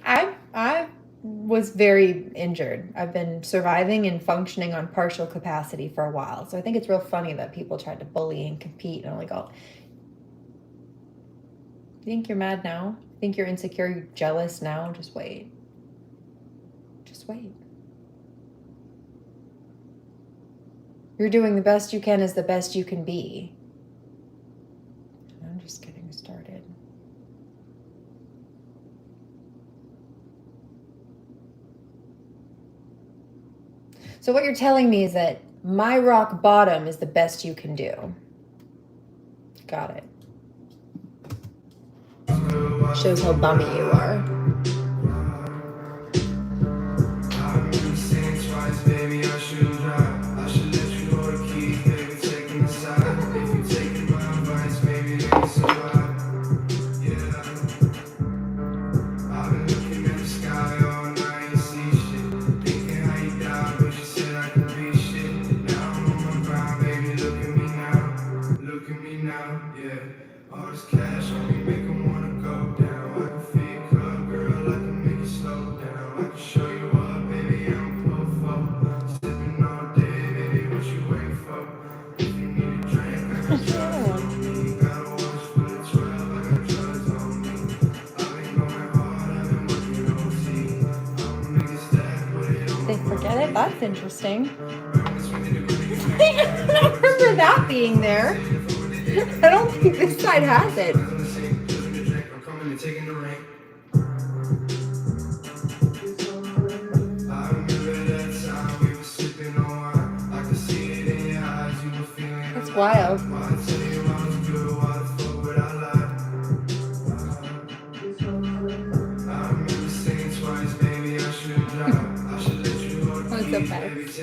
I was very injured. I've been surviving and functioning on partial capacity for a while. So I think it's real funny that people tried to bully and compete. And I'm like, oh, you think you're mad now? Think you're insecure, you're jealous now? Just wait. Just wait. You're doing the best you can as the best you can be. I'm just getting started. So what you're telling me is that my rock bottom is the best you can do. Got it. Shows how bummy you are. I remember saying twice, baby, I shouldn't drive. I should let you know the keys, baby, take me aside. If you take my advice, baby. They forget it? That's interesting. I don't remember that being there. I don't think this side has it. That's wild. What's up, guys?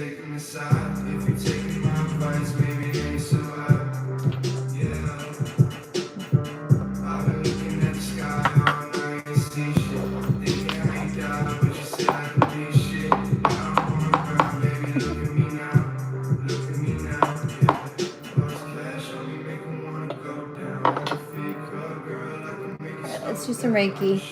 Let's do some Reiki.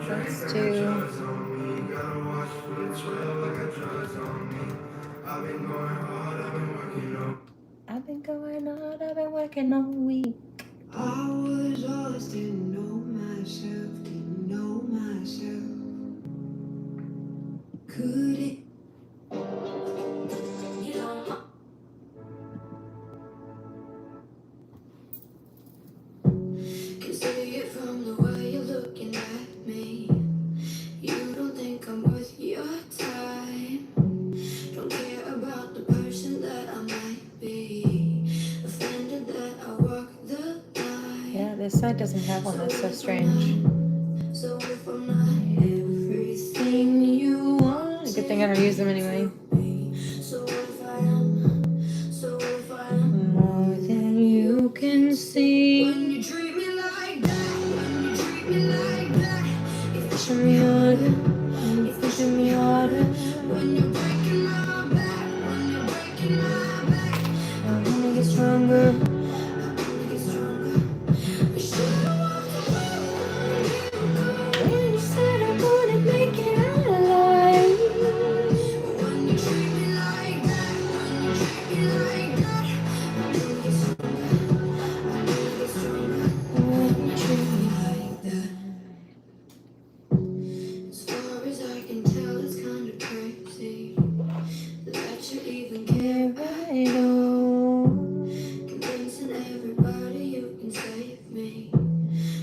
Let's do. I've been going hard, I've been working all week. I was lost, didn't know myself, didn't know myself. Could it? Can see it from the way you're looking at me. You don't think I'm worth your time. Don't care about the person that I might be. Offended that I walk the line. Yeah, this side doesn't have one. That's so strange. So if I'm not everything you want, Good thing I don't use them anyway. so what if I am? So what if I am more than you can see? When you treat me like that, when you treat me like that, you're pushing me harder, you're pushing me harder. When you're breaking my back, when you're breaking my back, I wanna get stronger, I wanna get stronger. I should've walked away when you said I wouldn't make it out alive. When you treat me like that, when you treat me like that, I wanna get stronger, I wanna get stronger. When you treat me like that. As far as I can tell, it's kinda crazy that you even care at all. Convincing everybody you can save me,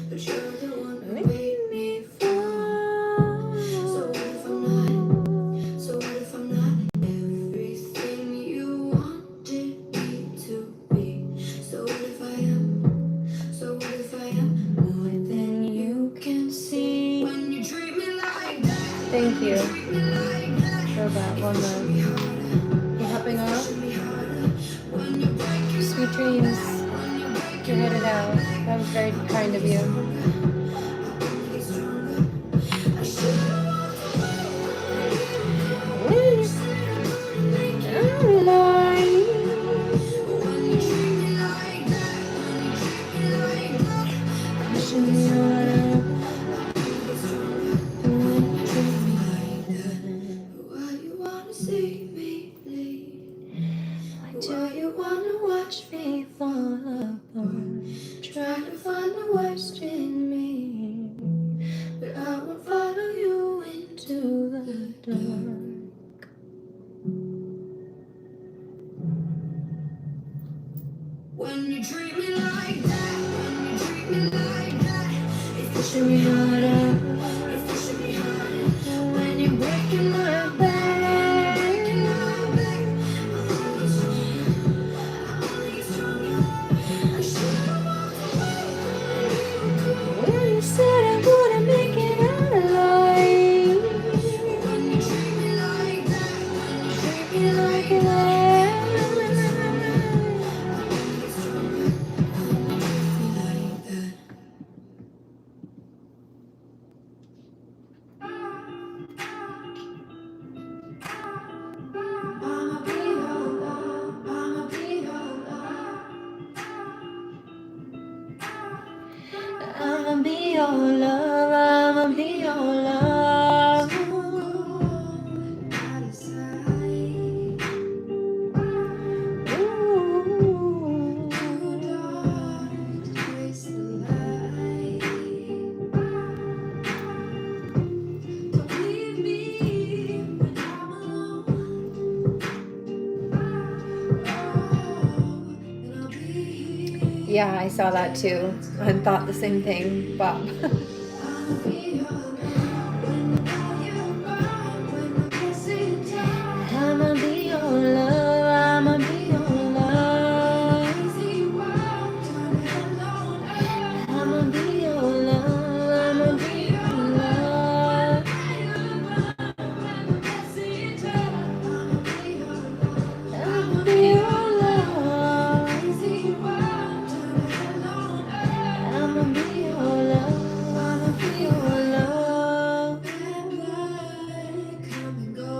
but you're the one who made me fall. So what if I'm not? So what if I'm not everything you wanted me to be? So what if I am? So what if I am more than you can see? When you treat me like that, Thank you treat me like that, for that one. pushing me harder, You helping out? pushing me harder. When you're breaking Sweet my dreams. back, when you're breaking You're headed out. That was very kind of you. I wanna get stronger. I should've walked away when you said I wouldn't make it out alive. When you treat me like that, when you treat me like that, pushing me harder, I wanna get stronger. When you treat me like that, why you wanna see me bleed? Why do you wanna watch me fall apart? Trying to find the worst in me, but I won't follow you into the dark. When you treat me like that, when you treat me like that, it's pushing me harder, it's pushing me harder. When you're breaking my back, breaking my back, I wanna get stronger, I wanna get stronger. I should've walked away when you said I wouldn't make it out alive. When you treat me like that, when you treat me like that, I wanna get stronger, I wanna get stronger. When you treat me like that. your love, I'ma be your love. Out of sight. Ooh. Too dark to trace the light. Don't leave me when I'm alone. And I'll be here. Yeah, I saw that too and thought the same thing, Bob. I'll be your love when the fire burns, when the blessing turns. I'ma be your love, I'ma be your love. Crazy world, turn hell on earth. I'ma be your love, I'ma be your love. When the blessing turns, I'ma be your love. I'ma be your love. Crazy world, turn hell on earth. I'ma be your love, I'ma be your love. Bad blood, come and go.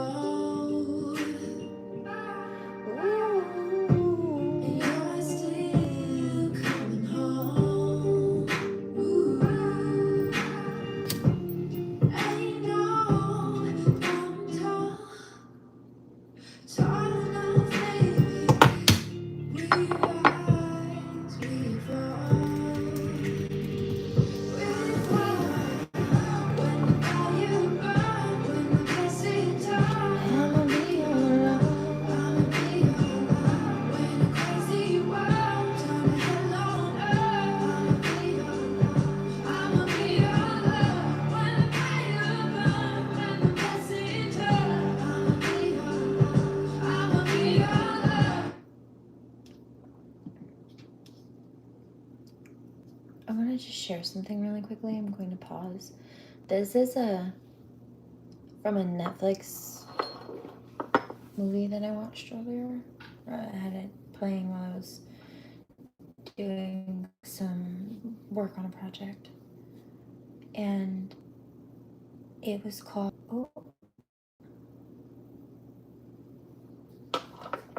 And you're still coming home. Ooh. Ain't no mountain tall enough, baby. We rise, we fall. We fall. When the fire burns, when the blessing turns. I'ma be your love. I'ma be your love when the crazy world turns hell on earth. I'ma be your love. I'ma be your love when the fire burns, when the blessing turns. I'ma be your love. I'ma be your love. I want to just share something really quickly. I'm going to pause. This is from a Netflix movie that I watched earlier. I had it playing while I was doing some work on a project. And it was called... Oh.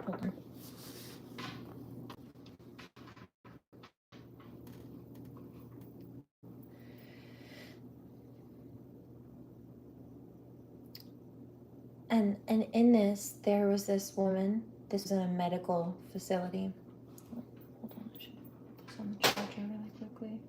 Hold on. And in this, there was this woman. This was in a medical facility. Hold on, I should put this on the charger really quickly.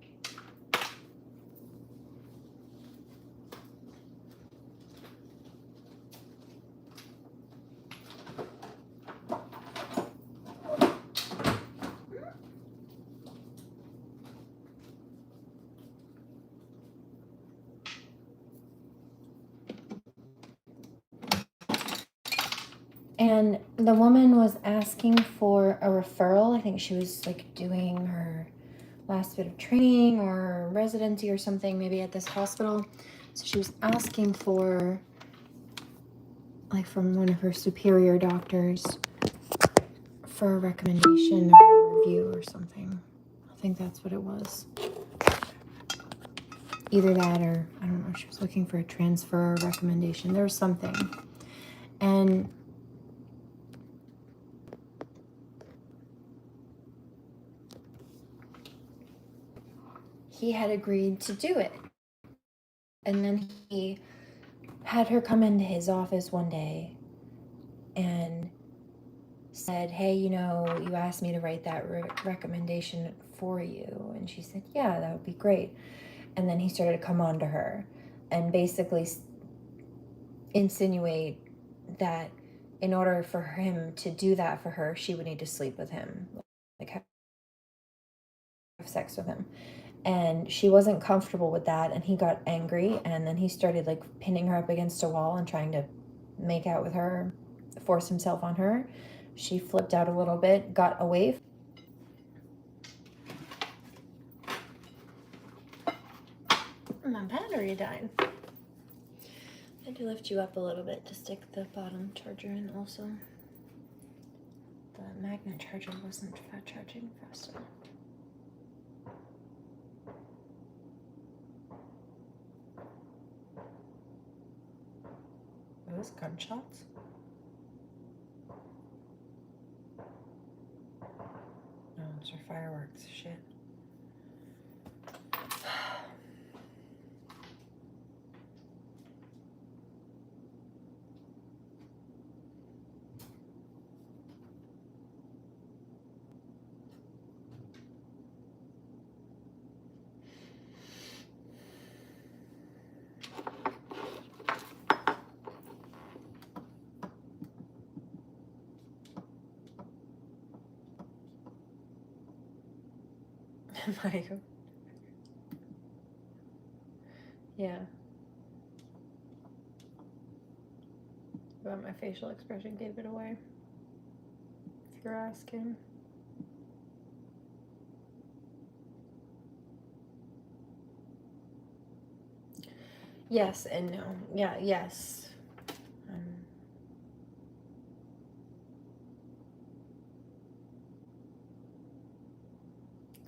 And the woman was asking for a referral. I think she was like doing her last bit of training or residency or something, maybe at this hospital. So she was asking for, like, from one of her superior doctors for a recommendation or a review or something. I think that's what it was. Either that or, I don't know, she was looking for a transfer or recommendation. There was something. And he had agreed to do it. And then he had her come into his office one day and said, hey, you know, you asked me to write that recommendation for you. And she said, yeah, that would be great. And then he started to come on to her and basically insinuate that in order for him to do that for her, she would need to sleep with him, like have sex with him. And she wasn't comfortable with that, and he got angry, and then he started like pinning her up against a wall and trying to make out with her, force himself on her. She flipped out a little bit, got away. My battery died. I had to lift you up a little bit to stick the bottom charger in also. The magnet charger wasn't charging fast enough. Are those gunshots? No, those are fireworks. Shit. Like, yeah. But my facial expression gave it away, if you're asking. Yes and no. Yeah, yes.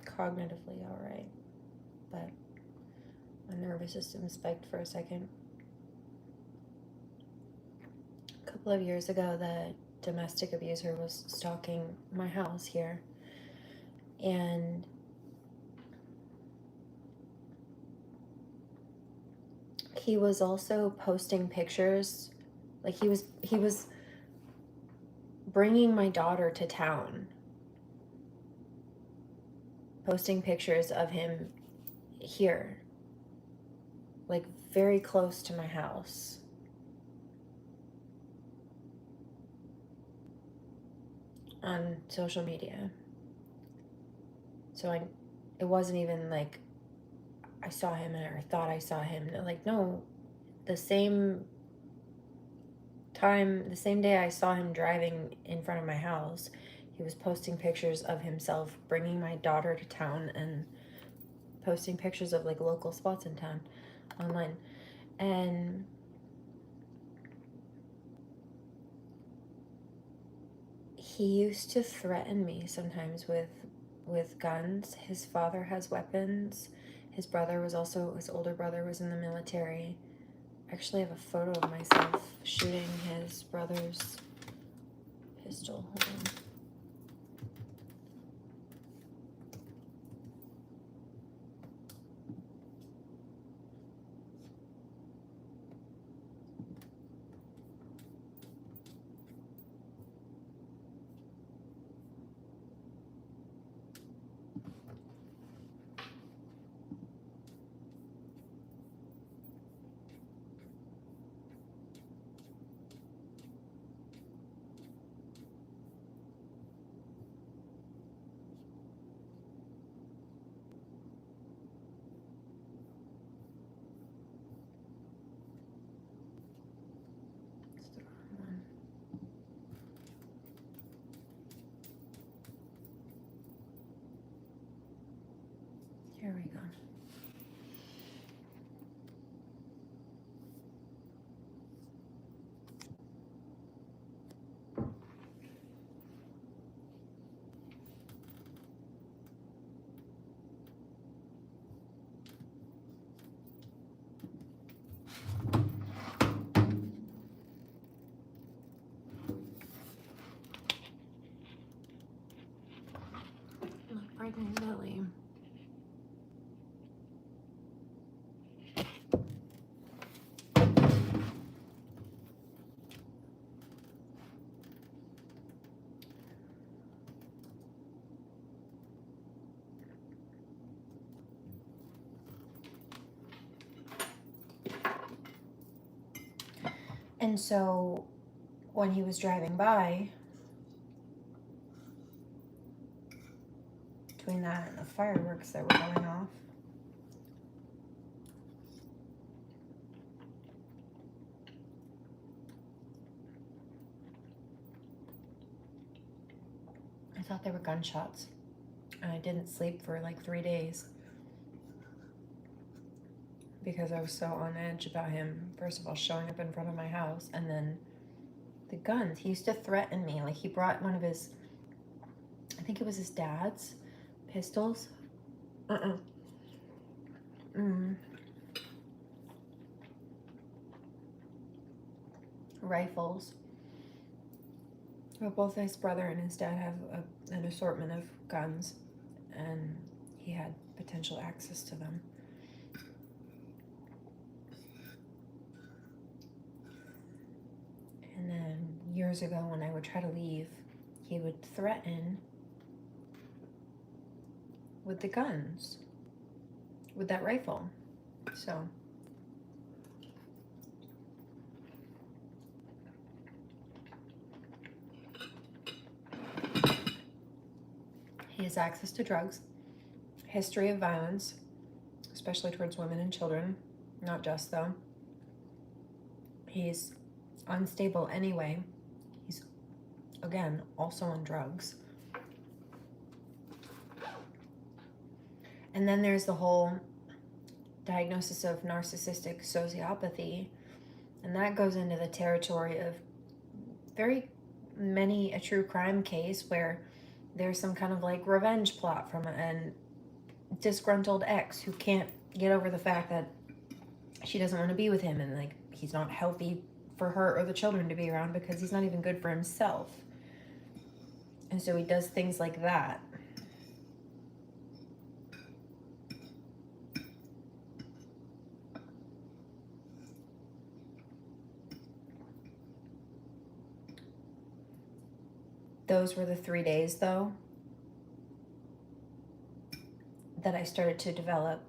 Cognitively all right, but my nervous system spiked for a second. A couple of years ago, the domestic abuser was stalking my house here, and he was also posting pictures. Like, he was bringing my daughter to town, posting pictures of him here, like very close to my house. On social media. So it wasn't even like I saw him or thought I saw him. Like, no, the same day I saw him driving in front of my house, he was posting pictures of himself bringing my daughter to town and posting pictures of like local spots in town online. And he used to threaten me sometimes with guns. His father has weapons. His older brother was in the military. I actually have a photo of myself shooting his brother's pistol. Hold on. Here we go. Look right in his belly. And so when he was driving by, between that and the fireworks that were going off, I thought they were gunshots. And I didn't sleep for like 3 days because I was so on edge about him, first of all, showing up in front of my house, and then the guns. He used to threaten me. Like, he brought one of his, I think it was his dad's pistols. Rifles. Well, both his brother and his dad have an assortment of guns, and he had potential access to them. And then years ago, when I would try to leave, he would threaten with the guns, with that rifle. So he has access to drugs. history of violence, especially towards women and children. Not just, though. He's unstable anyway. He's, again, also on drugs. And then there's the whole diagnosis of narcissistic sociopathy, and that goes into the territory of very many a true crime case where there's some kind of like revenge plot from a disgruntled ex who can't get over the fact that she doesn't want to be with him, and like he's not healthy for her or the children to be around because he's not even good for himself. And so he does things like that. Those were the 3 days, though, that I started to develop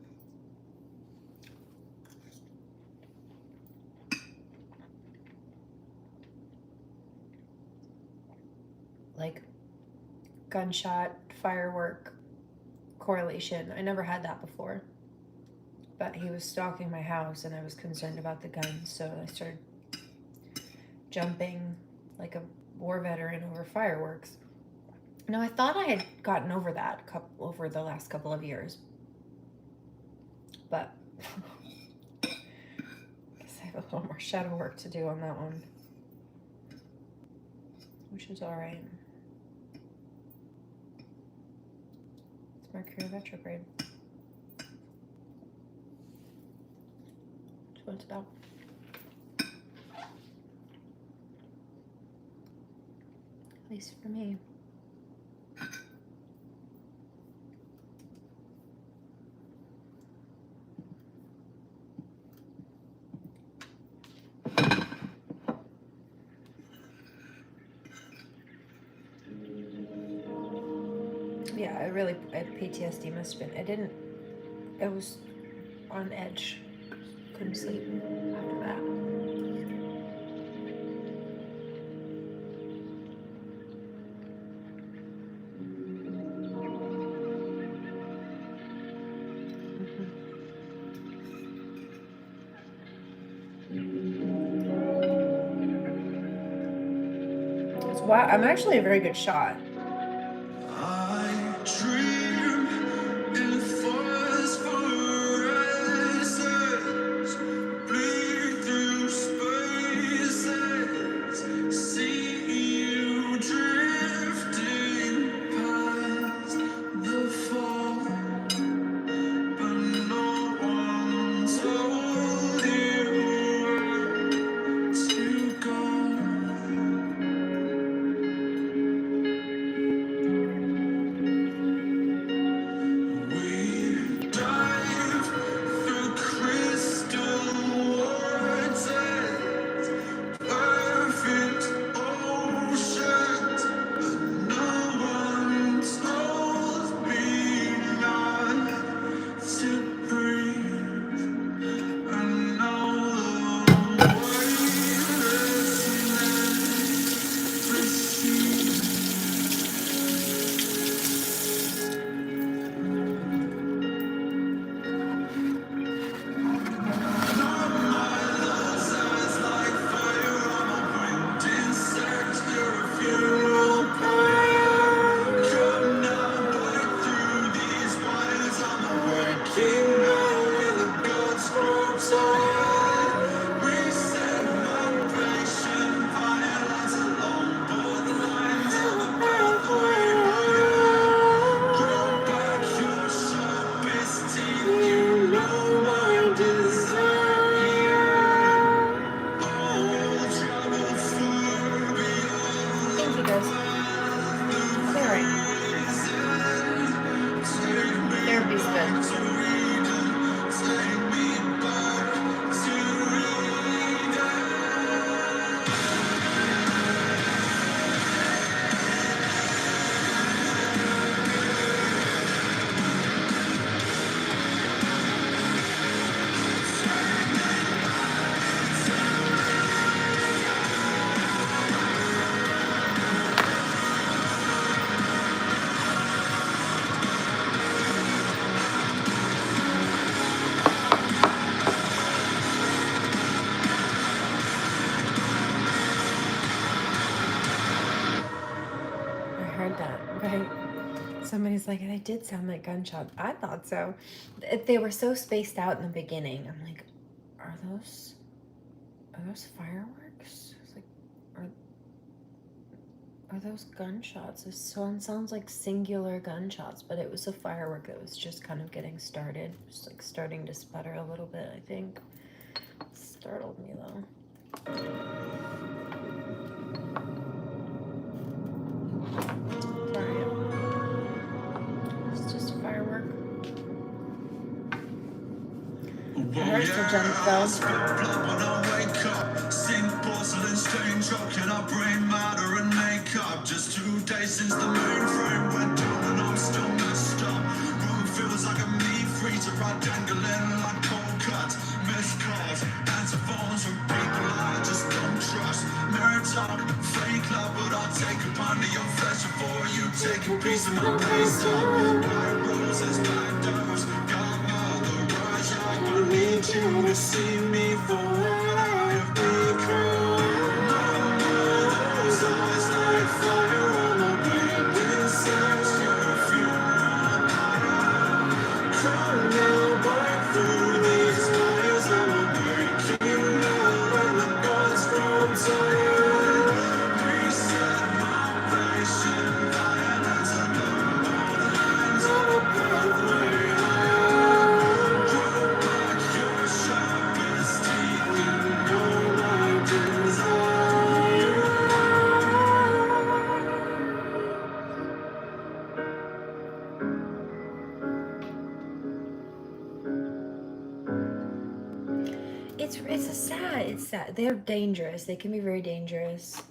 like gunshot, firework correlation. I never had that before. But he was stalking my house and I was concerned about the guns, so I started jumping like a war veteran over fireworks. Now, I thought I had gotten over that over the last couple of years, but I guess I have a little more shadow work to do on that one, which is all right. It's Mercury Retrograde. That's what it's about. At least for me. Yeah, PTSD must have been, it was on edge. Couldn't sleep after that. Wow, I'm actually a very good shot. somebody's like, they did sound like gunshots. I thought so. They were so spaced out in the beginning. I'm like, are those fireworks? It's like, are those gunshots? This one sounds like singular gunshots, but it was a firework that was just kind of getting started. Just like starting to sputter a little bit, I think. Startled me though. Sorry. It's just a firework. It hurts to jump though. Porcelain stain choking our brain matter and makeup. Just 2 days since the mainframe went down and I'm still messed up. Room feels like a meat freezer, I dangling like cold cuts. Missed calls, answer phones from people I just don't trust. Mirror talk, fake love, but I'll take a pound of your flesh before you take a piece of my face up. White roses, black doors, godmother, rush up. I need you to see me for what I have become. Those eyes like fire on my baby says your funeral. Come now, break through these fires. I'm breaking now when the gods grow tired. Reset my patient violence and the lines of a pathway high. Grow back your sharpest teeth and know my desire. It's sad. They're dangerous. They can be very dangerous,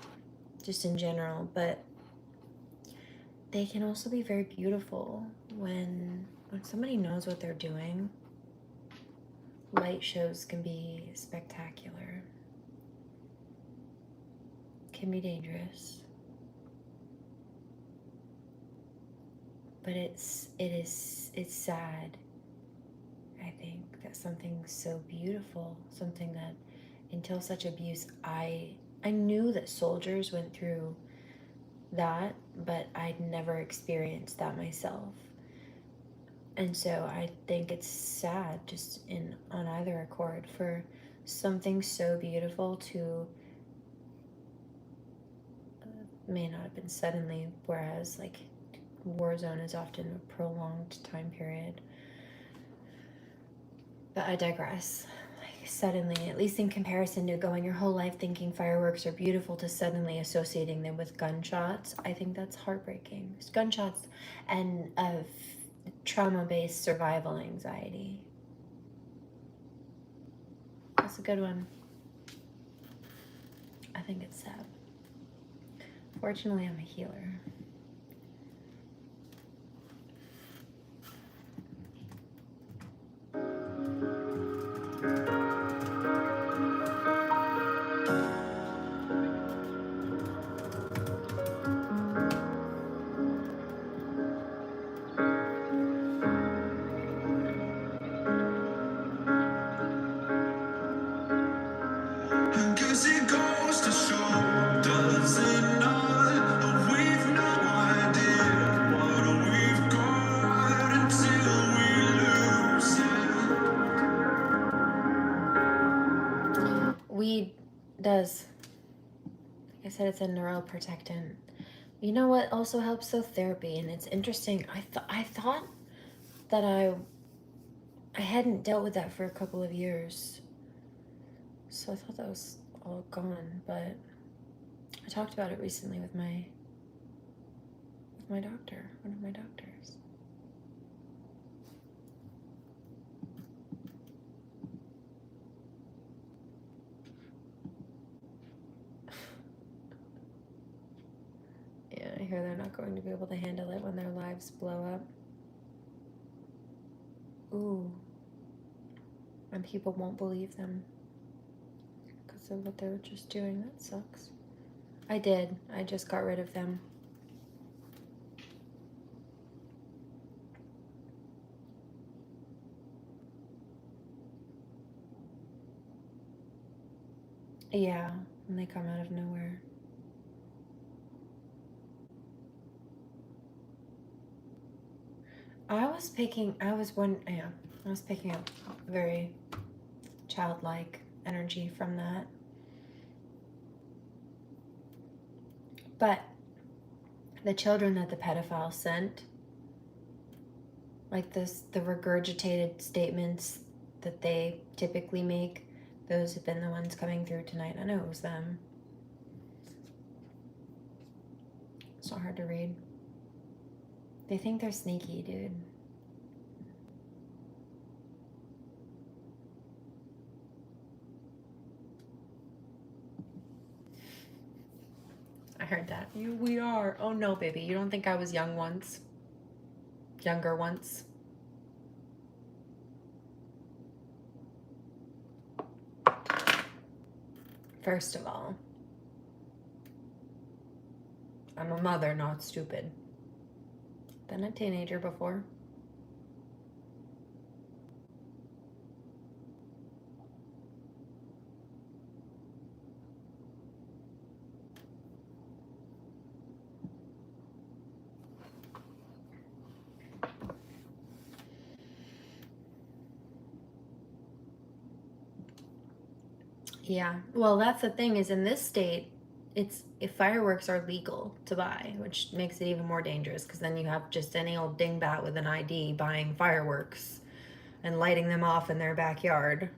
just in general. But they can also be very beautiful when somebody knows what they're doing. Light shows can be spectacular. Can be dangerous. But it's sad. I think that something so beautiful, something that until such abuse, I knew that soldiers went through that, but I'd never experienced that myself. And so I think it's sad just on either accord for something so beautiful to may not have been suddenly, whereas like war zone is often a prolonged time period. But I digress. Like suddenly, at least in comparison to going your whole life thinking fireworks are beautiful to suddenly associating them with gunshots, I think that's heartbreaking. It's gunshots and trauma-based survival anxiety. That's a good one. I think it's sad. Fortunately, I'm a healer. Weed does. Like I said, it's a neuroprotectant. You know what also helps though? Therapy. And it's interesting. I thought that I hadn't dealt with that for a couple of years. So I thought that was all gone, but I talked about it recently with my doctor, one of my doctors. Yeah, I hear they're not going to be able to handle it when their lives blow up. Ooh. And people won't believe them because of what they were just doing. That sucks. I did. I just got rid of them. Yeah, and they come out of nowhere. I was picking up very childlike energy from that. But the children that the pedophile sent, like the regurgitated statements that they typically make, those have been the ones coming through tonight. I know it was them. It's not hard to read. They think they're sneaky, dude. I heard that. We are. Oh no, baby. You don't think I was young once? Younger once? First of all, I'm a mother, not stupid. Been a teenager before. Yeah, well, that's the thing, is in this state, if fireworks are legal to buy, which makes it even more dangerous, because then you have just any old dingbat with an ID buying fireworks and lighting them off in their backyard.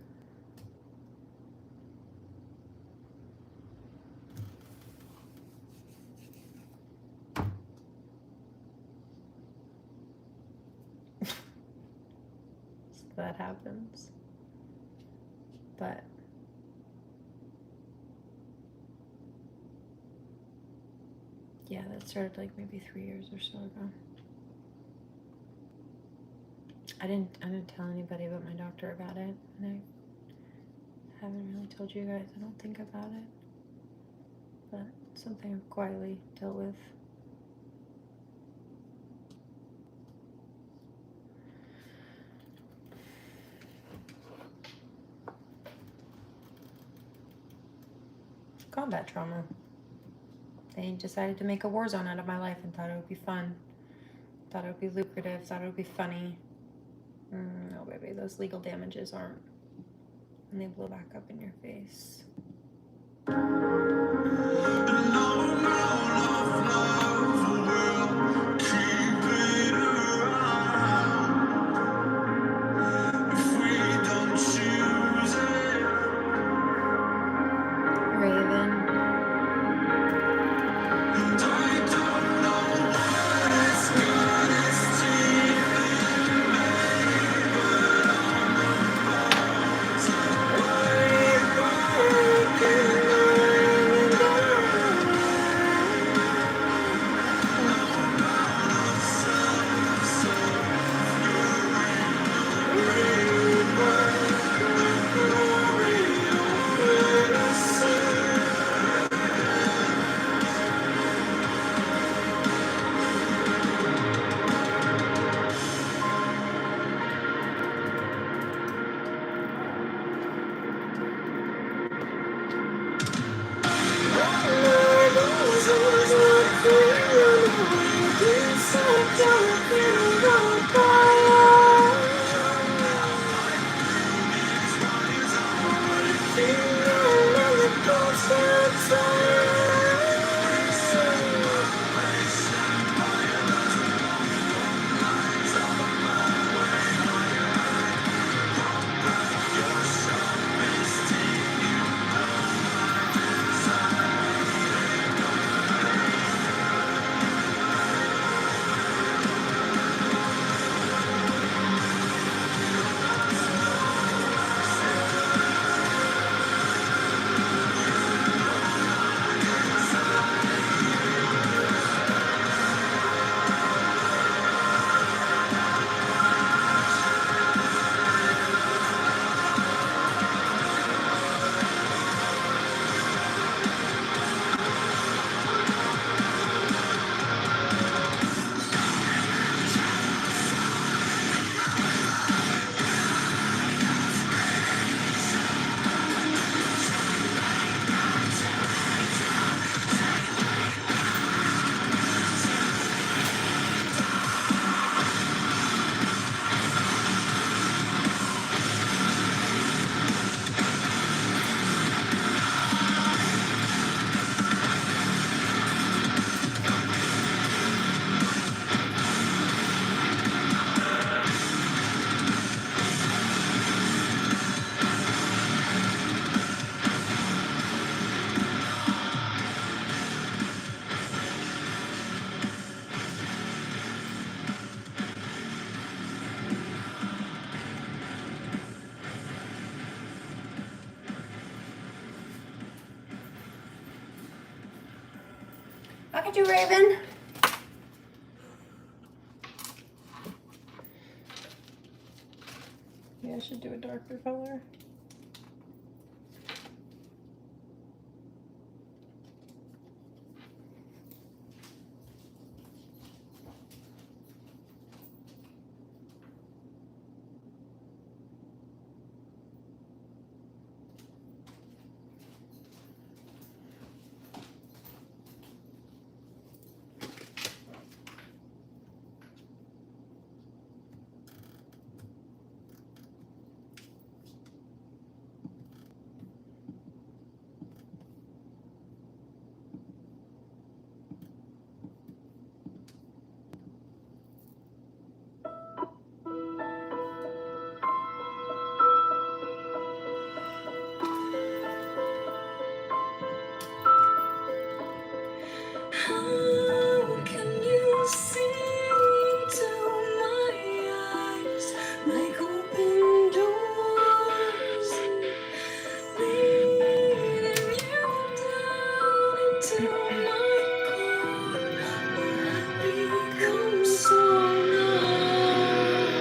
So that happens. But yeah, that started like maybe 3 years or so ago. I didn't tell anybody but my doctor about it, and I haven't really told you guys, I don't think, about it. But it's something I've quietly dealt with. Combat trauma. They decided to make a war zone out of my life and thought it would be fun. Thought it would be lucrative, thought it would be funny. No, baby, those legal damages aren't. And they blow back up in your face. Got you, Raven. Yeah, I should do a darker color. How can you see into my eyes like open doors, leading you down into my core, where I become so numb?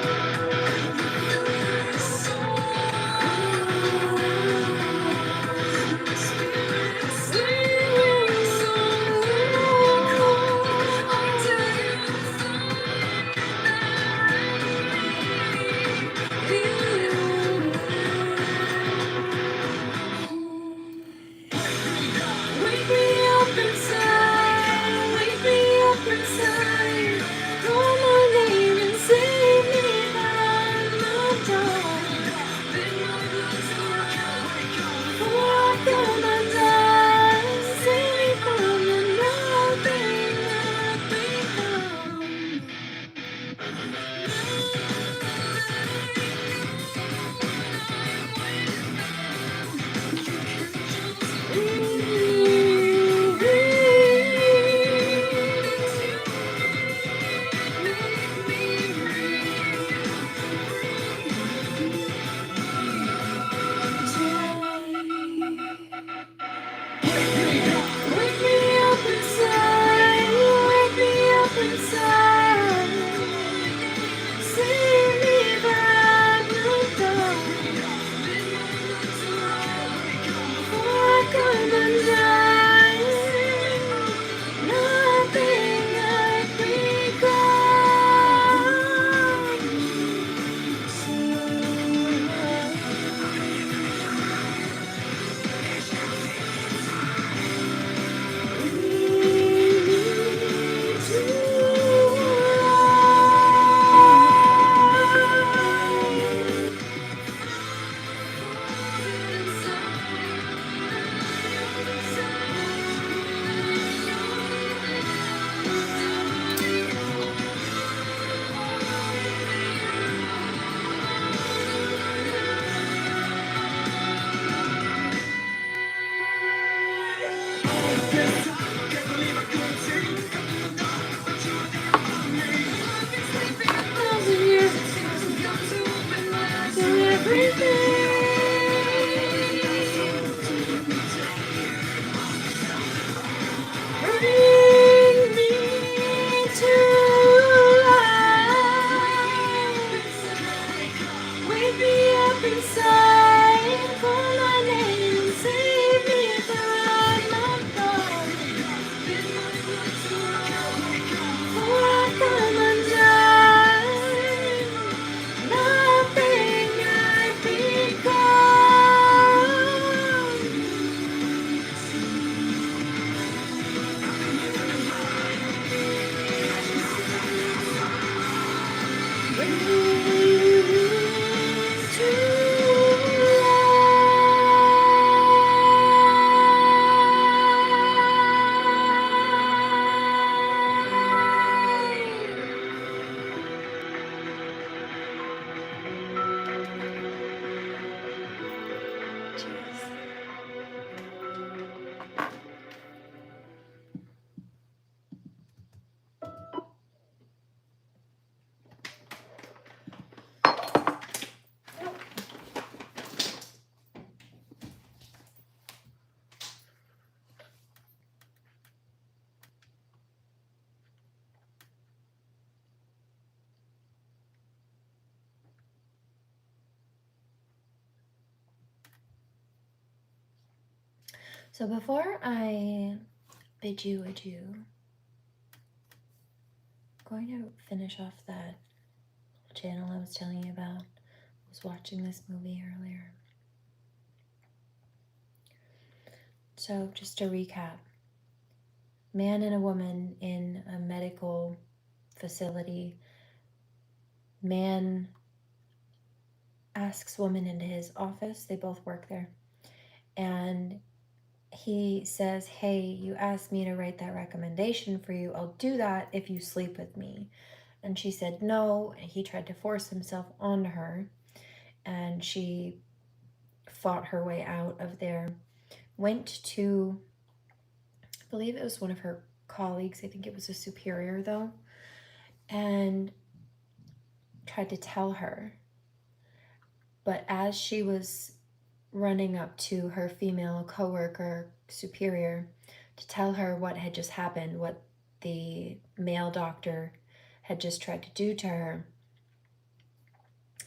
Wake me up inside, wake me up inside. Call my name and save me from the dark. Bid my blood to run, before I come undone. Save me from the nothing I've Wake me up inside, wake me up inside. Save me from the dark. Before I come undone, nothing I've thousand years to everything. Bring me to life. Wake me up inside. Call my name. Save me from my thoughts. Before I come undone, nothing I've become. Bring me to So before I bid you adieu, I'm going to finish off that channel I was telling you about. I was watching this movie earlier. So just to recap, man and a woman in a medical facility. Man asks woman into his office. They both work there. And he says, hey, you asked me to write that recommendation for you. I'll do that if you sleep with me. And she said no. And he tried to force himself on her. And she fought her way out of there. Went to, I believe it was one of her colleagues. I think it was a superior though. And tried to tell her. But as she was running up to her female coworker superior to tell her what had just happened, what the male doctor had just tried to do to her,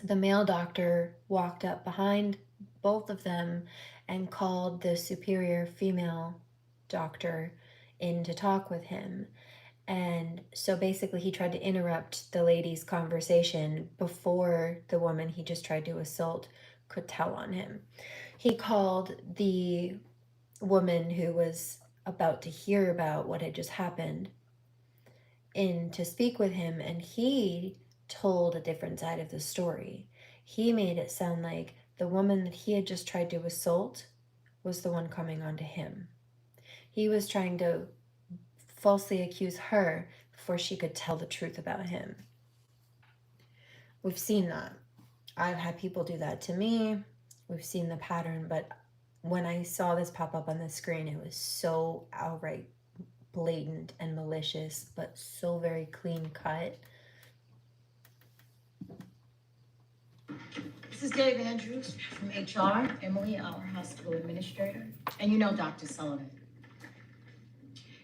the male doctor walked up behind both of them and called the superior female doctor in to talk with him. And so basically he tried to interrupt the lady's conversation before the woman he just tried to assault could tell on him. He called the woman who was about to hear about what had just happened in to speak with him, and he told a different side of the story. He made it sound like the woman that he had just tried to assault was the one coming onto him. He was trying to falsely accuse her before she could tell the truth about him. We've seen that. I've had people do that to me. We've seen the pattern, but when I saw this pop up on the screen, it was so outright blatant and malicious, but so very clean cut. This is Dave Andrews from HR, Emily, our hospital administrator. And you know Dr. Sullivan.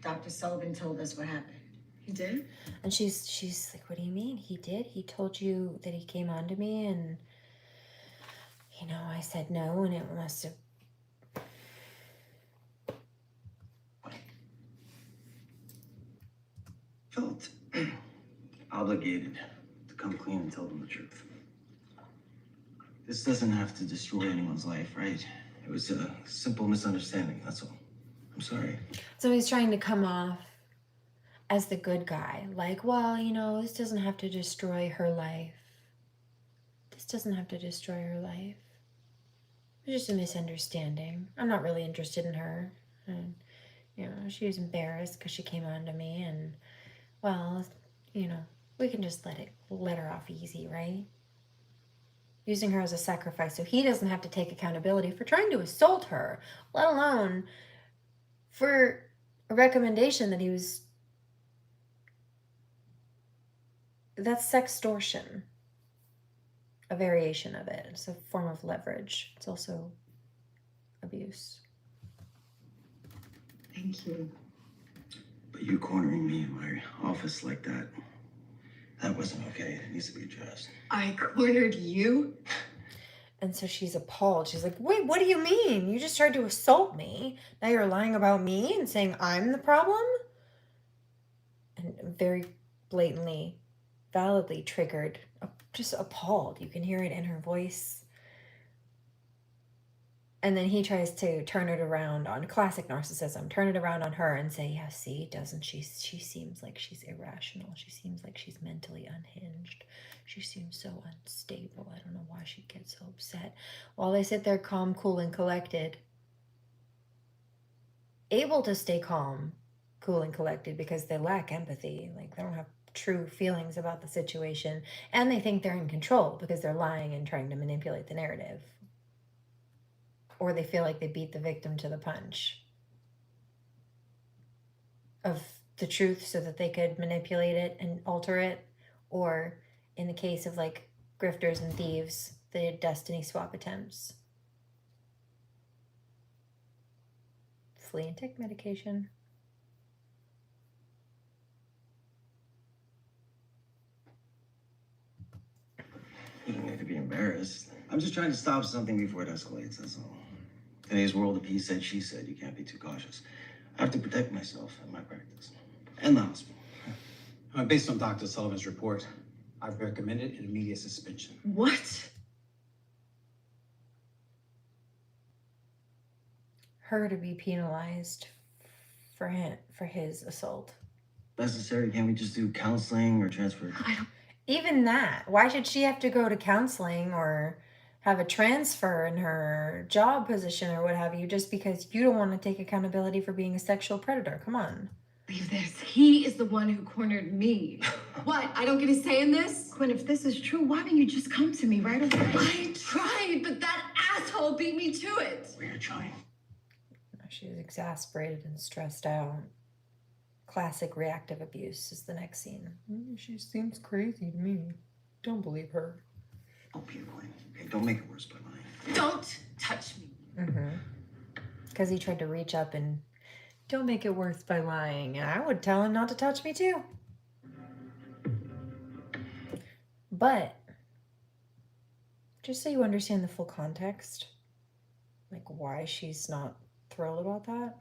Dr. Sullivan told us what happened. He did? And she's like, what do you mean? He did? He told you that he came onto me and, you know, I said no and it must have... Felt obligated to come clean and tell them the truth. This doesn't have to destroy anyone's life, right? It was a simple misunderstanding, that's all. I'm sorry. So he's trying to come off as the good guy. Like, well, you know, this doesn't have to destroy her life. This doesn't have to destroy her life. It's just a misunderstanding. I'm not really interested in her. And, you know, she was embarrassed because she came on to me and, well, you know, we can just let her off easy, right? Using her as a sacrifice so he doesn't have to take accountability for trying to assault her, let alone for a recommendation that he was... That's sextortion. A variation of it. It's a form of leverage. It's also abuse. Thank you. But you cornering me in my office like that, that wasn't okay. It needs to be addressed. I cornered you? And so she's appalled. She's like, wait, what do you mean? You just tried to assault me. Now you're lying about me and saying I'm the problem? And very blatantly, validly triggered, just appalled. You can hear it in her voice. And then he tries to turn it around on classic narcissism, turn it around on her and say, yeah, see, doesn't she? She seems like she's irrational. She seems like she's mentally unhinged. She seems so unstable. I don't know why she gets so upset. While they sit there calm, cool, and collected, able to stay calm, cool, and collected because they lack empathy. Like, they don't have true feelings about the situation. And they think they're in control because they're lying and trying to manipulate the narrative. Or they feel like they beat the victim to the punch of the truth so that they could manipulate it and alter it. Or in the case of like grifters and thieves, the destiny swap attempts. Flea and tick medication. You don't need to be embarrassed. I'm just trying to stop something before it escalates, that's all. Today's world of he said, she said. You can't be too cautious. I have to protect myself and my practice. And the hospital. Based on Dr. Sullivan's report, I've recommended an immediate suspension. What? Her to be penalized for his assault. Necessary, can't we just do counseling or transfer? Even that. Why should she have to go to counseling or have a transfer in her job position or what have you just because you don't want to take accountability for being a sexual predator? Come on. Believe this. He is the one who cornered me. What? I don't get a say in this? Quinn, if this is true, why didn't you just come to me right away? I tried, but that asshole beat me to it. We're trying. She's exasperated and stressed out. Classic reactive abuse is the next scene. She seems crazy to me. Don't believe her. Don't be annoying. Okay, don't make it worse by lying. Don't touch me. Because he tried to reach up and don't make it worse by lying. And I would tell him not to touch me too. But just so you understand the full context, like why she's not thrilled about that.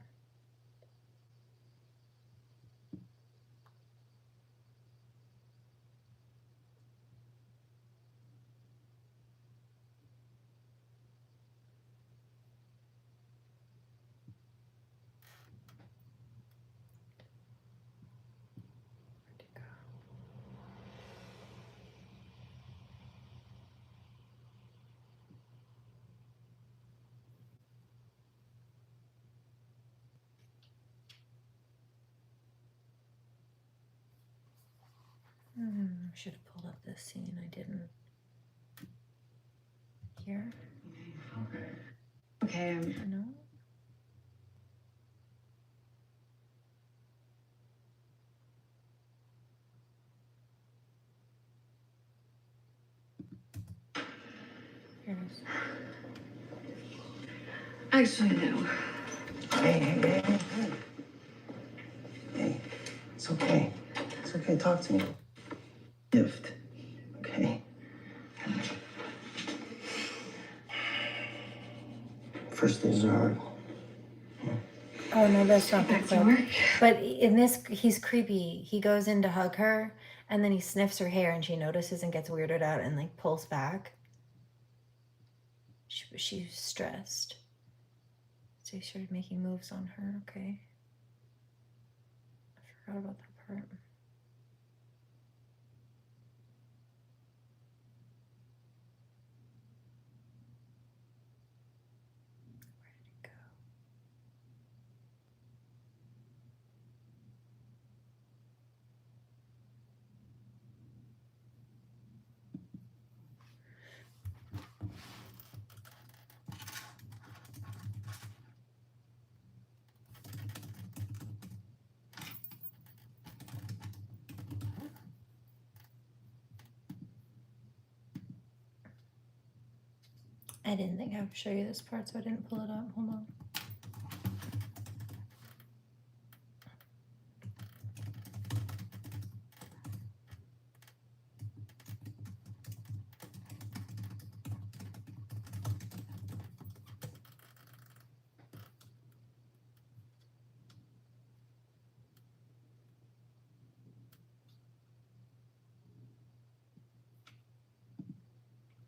Where'd it go? Should have pulled up this scene. I didn't. Here? Okay, No? Here it is. actually, no. Hey. Hey, it's okay. It's okay, talk to me. Gift, okay? First days are hard. Oh no, that's not the Back to clip. work. But in this, he's creepy. He goes in to hug her, and then he sniffs her hair, and she notices and gets weirded out and like pulls back. She's stressed. So he started making moves on her. Okay. I forgot about that part. Where did it go? I didn't think I would show you this part, so I didn't pull it up. Hold on.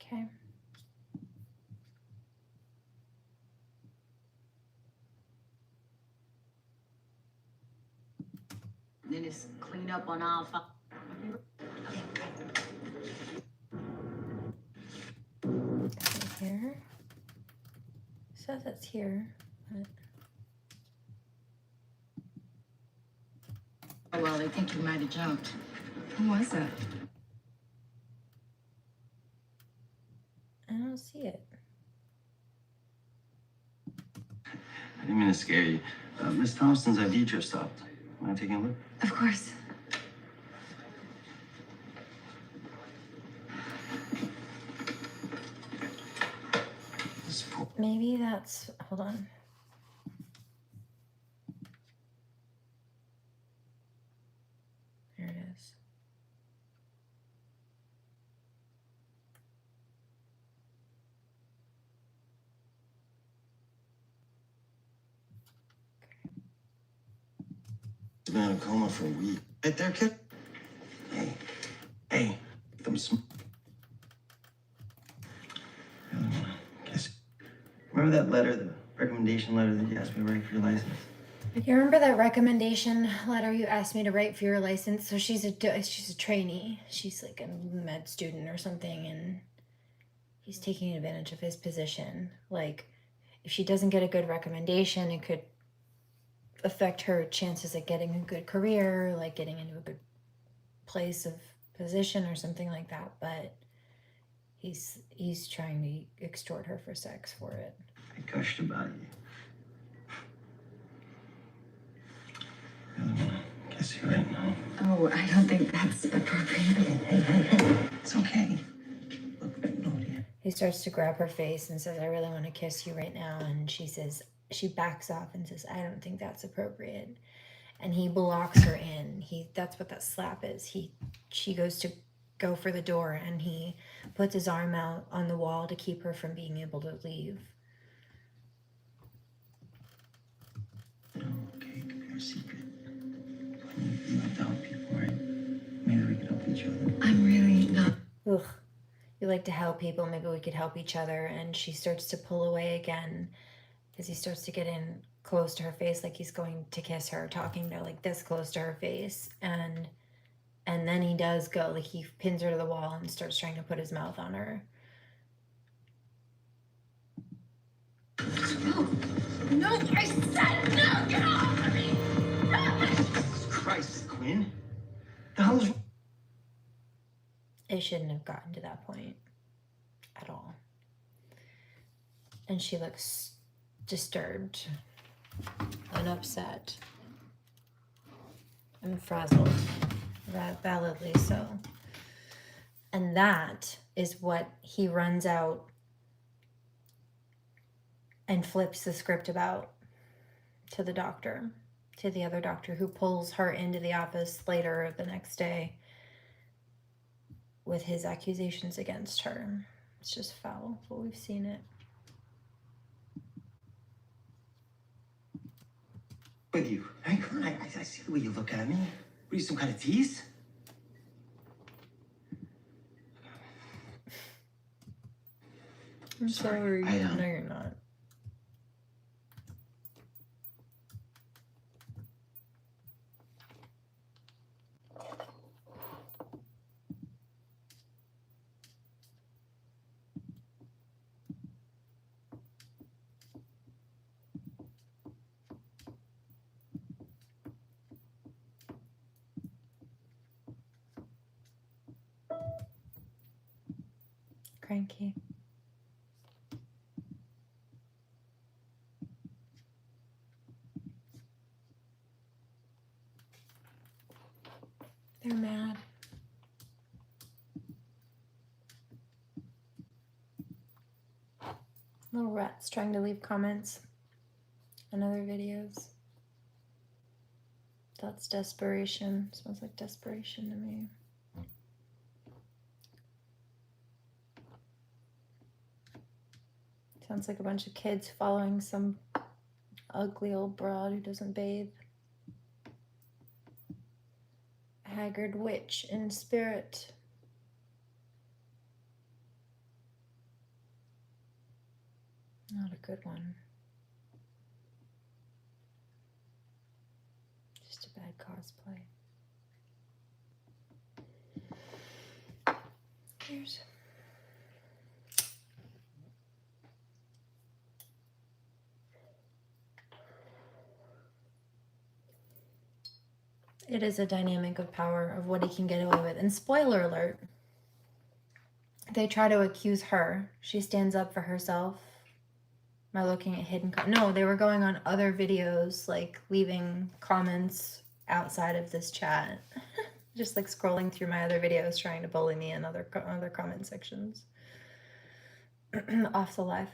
Okay. Then it's clean up on our file. Right here. It says it's here, but Oh, well, they think you might have jumped. Who was that? I don't see it. I didn't mean to scare you. Miss Thompson's ID just stopped. Mind taking a look? Of course. This poor... Maybe that's, hold on. There it is. been in a coma for a week. Right there, kid? Hey, them Guess. Remember that letter, the recommendation letter that you asked me to write for your license? You remember that recommendation letter you asked me to write for your license? So she's a trainee. She's like a med student or something, and he's taking advantage of his position. Like, if she doesn't get a good recommendation, it could affect her chances at getting a good career, like getting into a good place of position or something like that. But he's trying to extort her for sex for it. I gushed about you. Kiss you right now. Oh, I don't think that's appropriate. Hey. It's okay. Look, no, dear. He starts to grab her face and says, I really want to kiss you right now. And she backs off and says, I don't think that's appropriate. And he blocks her in. That's what that slap is. She goes to go for the door, and he puts his arm out on the wall to keep her from being able to leave. Okay, it could be our secret. You like to help people, right? Maybe we could help each other. I'm really not. Ugh. You like to help people. Maybe we could help each other. And she starts to pull away again as he starts to get in close to her face, like he's going to kiss her, talking to her like this close to her face. And then he does go, like he pins her to the wall and starts trying to put his mouth on her. No, I said no! Get off of me! Jesus Christ, Quinn. The hell is... It shouldn't have gotten to that point at all. And she looks disturbed and upset and frazzled, validly so. And that is what he runs out and flips the script about to the doctor, to the other doctor, who pulls her into the office later the next day with his accusations against her. It's just foul, but we've seen it. With you. Hey, come on, I see the way you look at me. What are you, some kind of tease? I'm sorry. I, No, you're not. Cranky. They're mad. Little rats trying to leave comments on other videos. That's desperation. Smells like desperation to me. Sounds like a bunch of kids following some ugly old broad who doesn't bathe. Haggard witch in spirit. Not a good one. Just a bad cosplay. Here's... It is a dynamic of power of what he can get away with. And spoiler alert, they try to accuse her. She stands up for herself by looking at hidden no, they were going on other videos, like leaving comments outside of this chat. Just like scrolling through my other videos, trying to bully me in other comment sections. Off the live.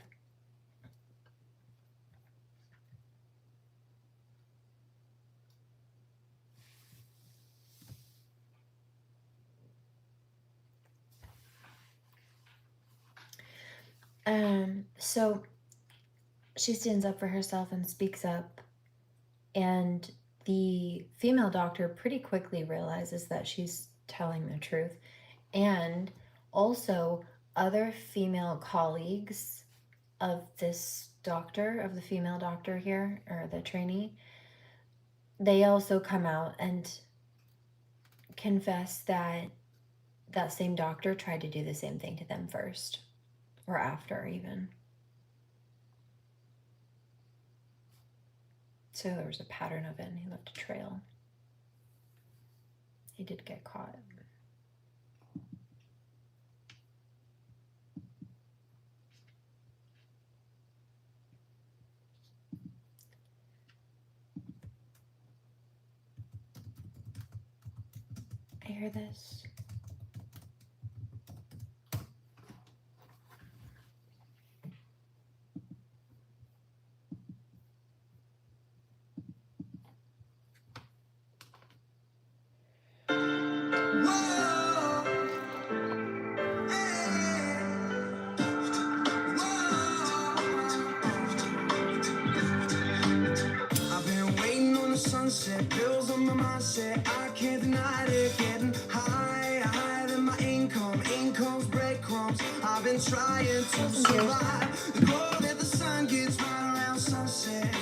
So she stands up for herself and speaks up, and the female doctor pretty quickly realizes that she's telling the truth. And also, other female colleagues of this doctor, of the female doctor here, or the trainee, they also come out and confess that that same doctor tried to do the same thing to them first, or after even. So there was a pattern of it, and he left a trail. He did get caught. I hear this. I've been waiting on the sunset, bills on my mindset. I can't deny it, getting higher than my income. Income's breadcrumbs. I've been trying to survive. The glow that the sun gets right around sunset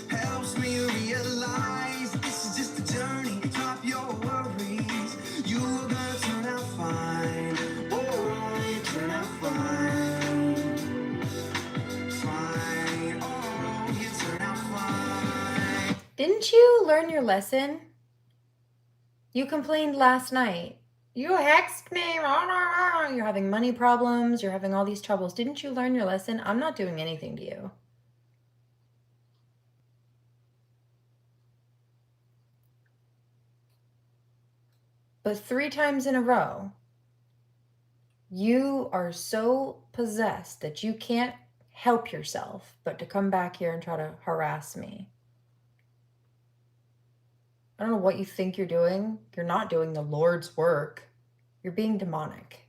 helps me realize this is just a journey. Drop your worries. You're gonna turn out fine. Oh, you turn out fine. Fine. Oh, you turn out fine. Didn't you learn your lesson? You complained last night. You hexed me. You're having money problems. You're having all these troubles. Didn't you learn your lesson? I'm not doing anything to you. But 3 times in a row, you are so possessed that you can't help yourself but to come back here and try to harass me. I don't know what you think you're doing. You're not doing the Lord's work. You're being demonic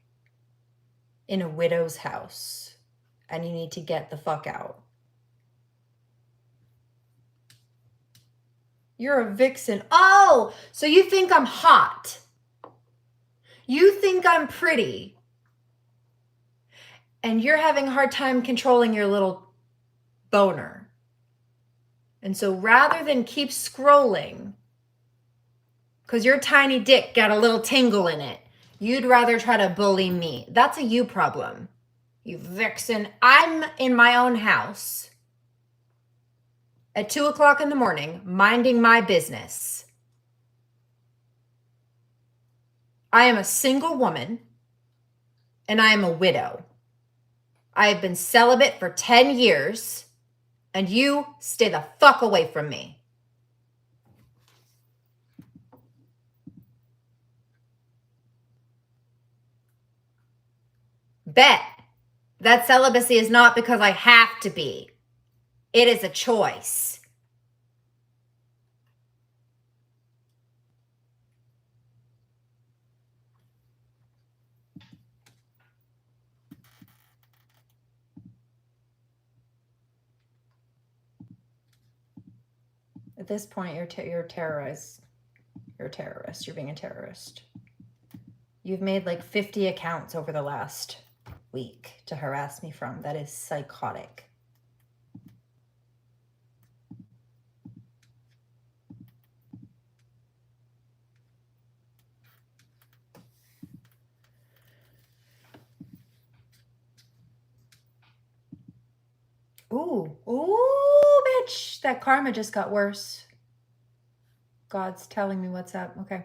in a widow's house, and you need to get the fuck out. You're a vixen. Oh, so you think I'm hot. You think I'm pretty. And you're having a hard time controlling your little boner. And so rather than keep scrolling, because your tiny dick got a little tingle in it, you'd rather try to bully me. That's a you problem, you vixen. I'm in my own house at 2 o'clock in the morning, minding my business. I am a single woman, and I am a widow. I have been celibate for 10 years, and you stay the fuck away from me. Bet that celibacy is not because I have to be. It is a choice. At this point, you're terrorized. You're a terrorist. You're being a terrorist. You've made like 50 accounts over the last week to harass me from. That is psychotic. Ooh, bitch. That karma just got worse. God's telling me what's up. Okay.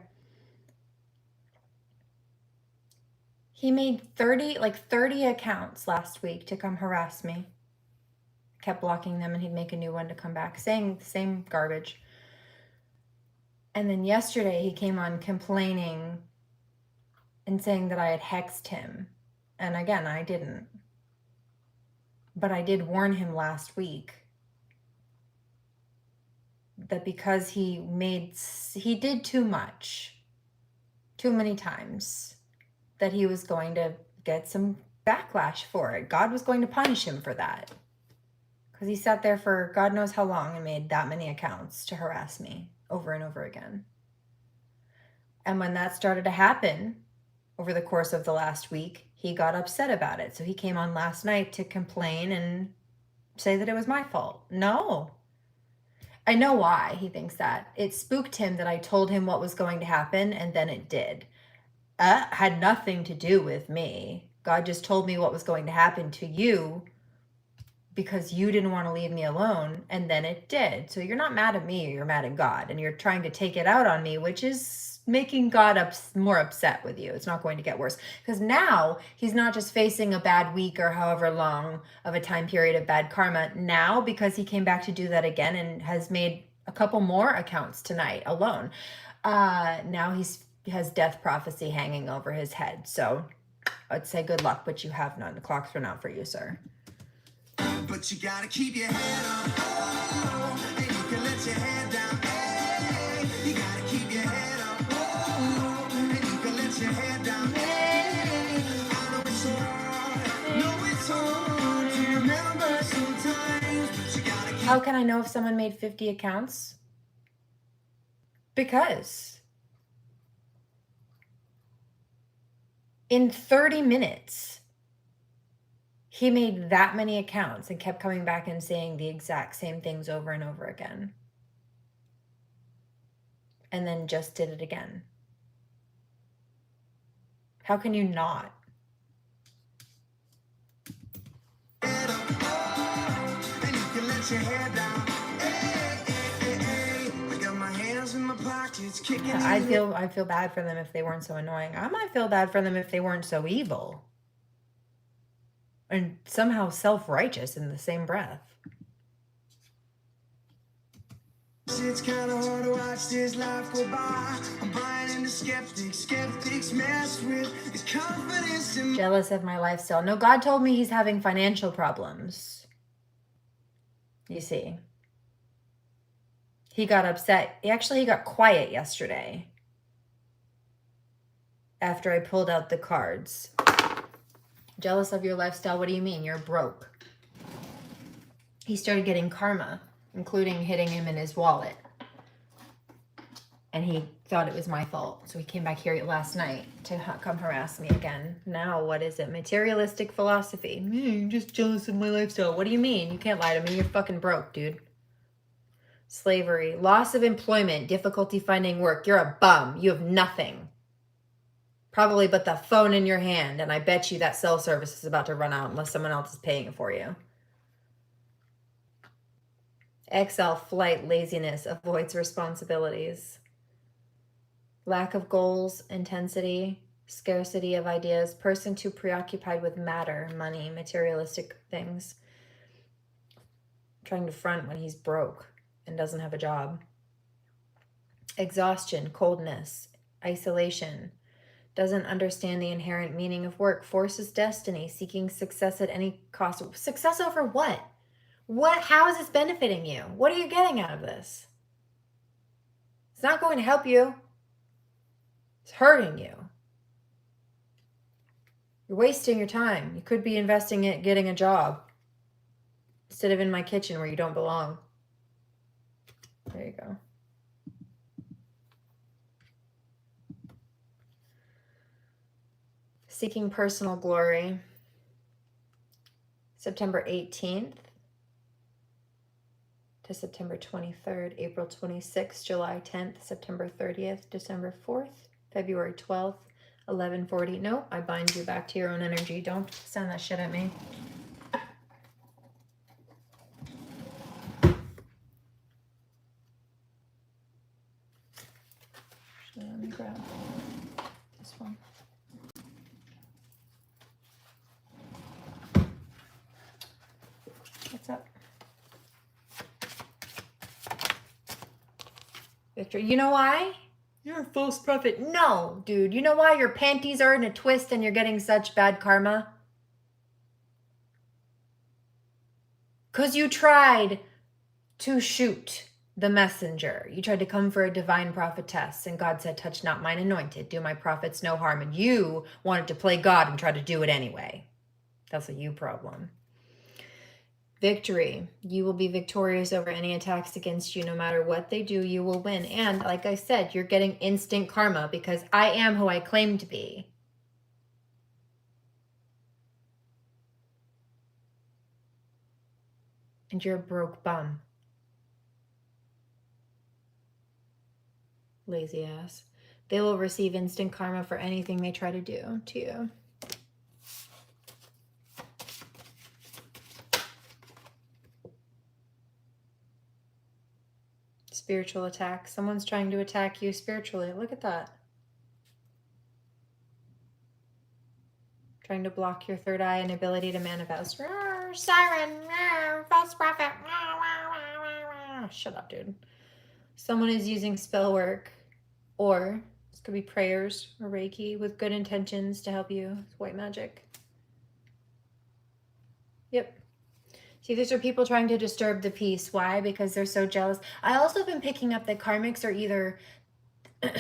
He made 30 accounts last week to come harass me. Kept blocking them, and he'd make a new one to come back, saying the same garbage. And then yesterday he came on complaining and saying that I had hexed him. And again, I didn't. But I did warn him last week that because he did too much, too many times, that he was going to get some backlash for it. God was going to punish him for that. Because he sat there for God knows how long and made that many accounts to harass me. over and over again. And when that started to happen over the course of the last week, he got upset about it. So he came on last night to complain and say that it was my fault. No. I know why he thinks that. It spooked him that I told him what was going to happen, and then it did. Had nothing to do with me. God just told me what was going to happen to you because you didn't want to leave me alone, and then it did. So you're not mad at me, you're mad at God, and you're trying to take it out on me, which is making God more upset with you. It's not going to get worse, because now he's not just facing a bad week or however long of a time period of bad karma. Now, because he came back to do that again and has made a couple more accounts tonight alone, now he has death prophecy hanging over his head. So I'd say good luck, but you have none. The clocks run out for you, sir. But you gotta keep your head up, oh, and you can let your head down, hey. You gotta keep your head up, oh, and you can let your head down, hey. I know it's hard to remember sometimes, but you gotta keep. How can I know if someone made 50 accounts? Because in 30 minutes, he made that many accounts and kept coming back and saying the exact same things over and over again. And then just did it again. How can you not? And you can let your hair down. I got my hands in my pockets, kicking. I feel bad for them if they weren't so annoying. I might feel bad for them if they weren't so evil. And somehow self-righteous in the same breath. It's kind of hard to watch this life go by. I'm buying into skeptics. Skeptics mess with the confidence in. Jealous of my lifestyle. No, God told me he's having financial problems. You see. He got upset. He got quiet yesterday. After I pulled out the cards. Jealous of your lifestyle? What do you mean? You're broke. He started getting karma, including hitting him in his wallet. And he thought it was my fault. So he came back here last night to come harass me again. Now, what is it? Materialistic philosophy. You're just jealous of my lifestyle. What do you mean? You can't lie to me. You're fucking broke, dude. Slavery. Loss of employment. Difficulty finding work. You're a bum. You have nothing. Probably but the phone in your hand, and I bet you that cell service is about to run out unless someone else is paying it for you. XL flight, laziness, avoids responsibilities. Lack of goals, intensity, scarcity of ideas, person too preoccupied with matter, money, materialistic things. Trying to front when he's broke and doesn't have a job. Exhaustion, coldness, isolation. Doesn't understand the inherent meaning of work, forces destiny, seeking success at any cost. Success over what? How is this benefiting you? What are you getting out of this? It's not going to help you. It's hurting you. You're wasting your time. You could be investing it, getting a job instead of in my kitchen where you don't belong. There you go. Seeking personal glory. September 18th to September 23rd, April 26th, July 10th, September 30th, December 4th, February 12th, 11:40. No, I bind you back to your own energy. Don't send that shit at me. Actually, let me grab this one. What's up? Victor, you know why? You're a false prophet. No, dude. You know why your panties are in a twist and you're getting such bad karma? Because you tried to shoot the messenger. You tried to come for a divine prophetess, and God said, touch not mine anointed, do my prophets no harm. And you wanted to play God and try to do it anyway. That's a you problem. victory. You will be victorious over any attacks against you. No matter what they do, you will win. And like I said, you're getting instant karma because I am who I claim to be. And you're a broke bum. Lazy ass. They will receive instant karma for anything they try to do to you. Spiritual attack. Someone's trying to attack you spiritually. Look at that. Trying to block your third eye and ability to manifest. Siren, false prophet. Shut up, dude. Someone is using spell work, or this could be prayers or Reiki with good intentions to help you with white magic. Yep. See, these are people trying to disturb the peace. Why? Because they're so jealous. I also have been picking up that karmics are either,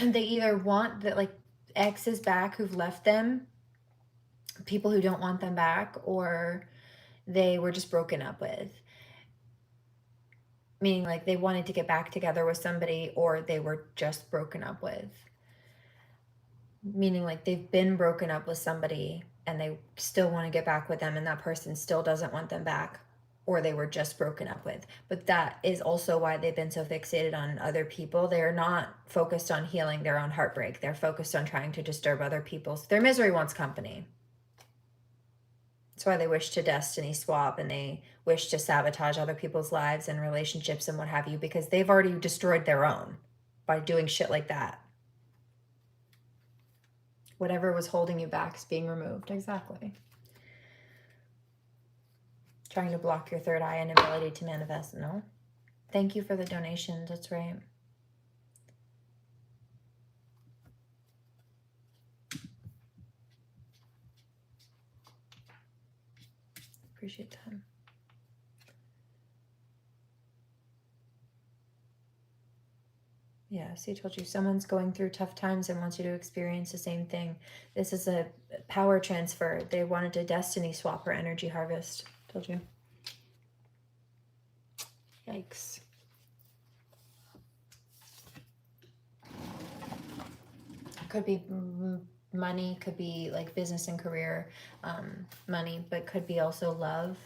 they either want that like exes back who've left them, people who don't want them back, or they were just broken up with. Meaning like they wanted to get back together with somebody, or they were just broken up with. Meaning like they've been broken up with somebody and they still want to get back with them and that person still doesn't want them back, or they were just broken up with. But that is also why they've been so fixated on other people. They're not focused on healing their own heartbreak. They're focused on trying to disturb other people's. Their misery wants company. That's why they wish to destiny swap and they wish to sabotage other people's lives and relationships and what have you, because they've already destroyed their own by doing shit like that. Whatever was holding you back is being removed. Exactly. Trying to block your third eye and ability to manifest. No. Thank you for the donations. That's right. Appreciate that. Yeah, see, I told you, someone's going through tough times and wants you to experience the same thing. This is a power transfer. They wanted to destiny swap or energy harvest. Told you. Yikes. Could be money, could be like business and career money, but could be also love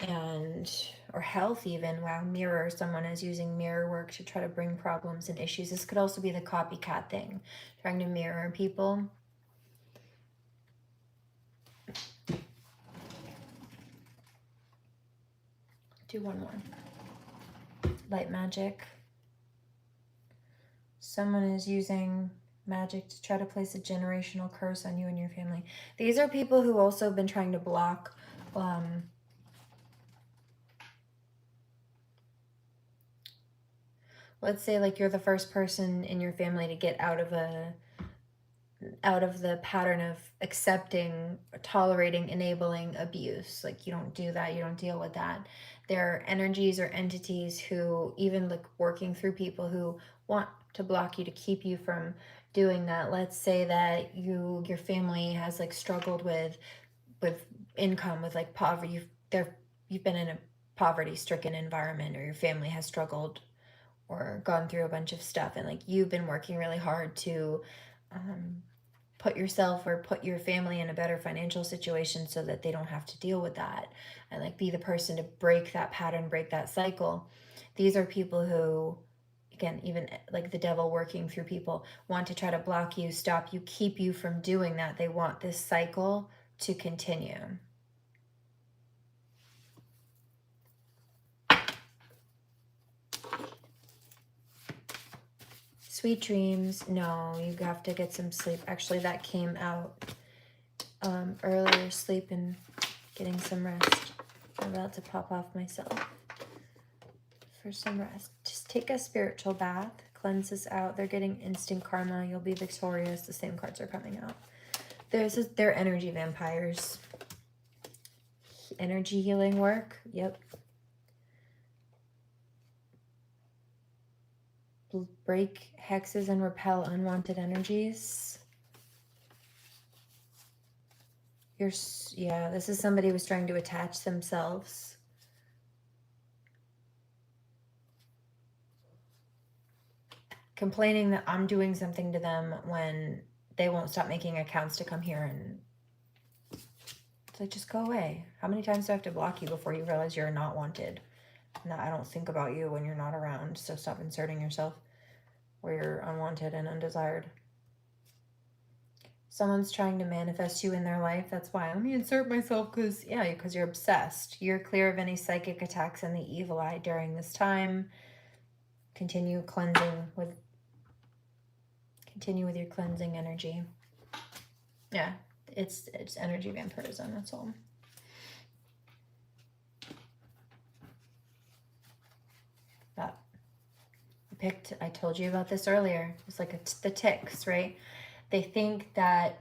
and or health even. Wow, mirror. Someone is using mirror work to try to bring problems and issues. This could also be the copycat thing, trying to mirror people. Do one more. Light magic. Someone is using magic to try to place a generational curse on you and your family. These are people who also have been trying to block let's say like you're the first person in your family to get out of the pattern of accepting, tolerating, enabling abuse. Like you don't do that, you don't deal with that. There are energies or entities who, even like working through people who want to block you to keep you from doing that. Let's say that your family has like struggled with income, with like poverty. You've been in a poverty-stricken environment, or your family has struggled or gone through a bunch of stuff, and like you've been working really hard to put yourself or put your family in a better financial situation so that they don't have to deal with that, and like be the person to break that pattern, break that cycle. These are people who, again, even like the devil working through people, want to try to block you, stop you, keep you from doing that. They want this cycle to continue. Sweet dreams. No, you have to get some sleep. Actually, that came out earlier. Sleep and getting some rest. I'm about to pop off myself for some rest. Just take a spiritual bath. Cleanse this out. They're getting instant karma. You'll be victorious. The same cards are coming out. They're energy vampires. Energy healing work. Yep. Break hexes and repel unwanted energies. Yeah, this is somebody who was trying to attach themselves complaining that I'm doing something to them when they won't stop making accounts to come here, and it's like, just go away. How many times do I have to block you before you realize you're not wanted? And that I don't think about you when you're not around, so stop inserting yourself where you're unwanted and undesired. Someone's trying to manifest you in their life. That's why. Let me insert myself because you're obsessed. You're clear of any psychic attacks and the evil eye during this time. Continue with your cleansing energy. Yeah, it's energy vampirism. That's all. That I told you about this earlier. It's like the ticks, right? They think that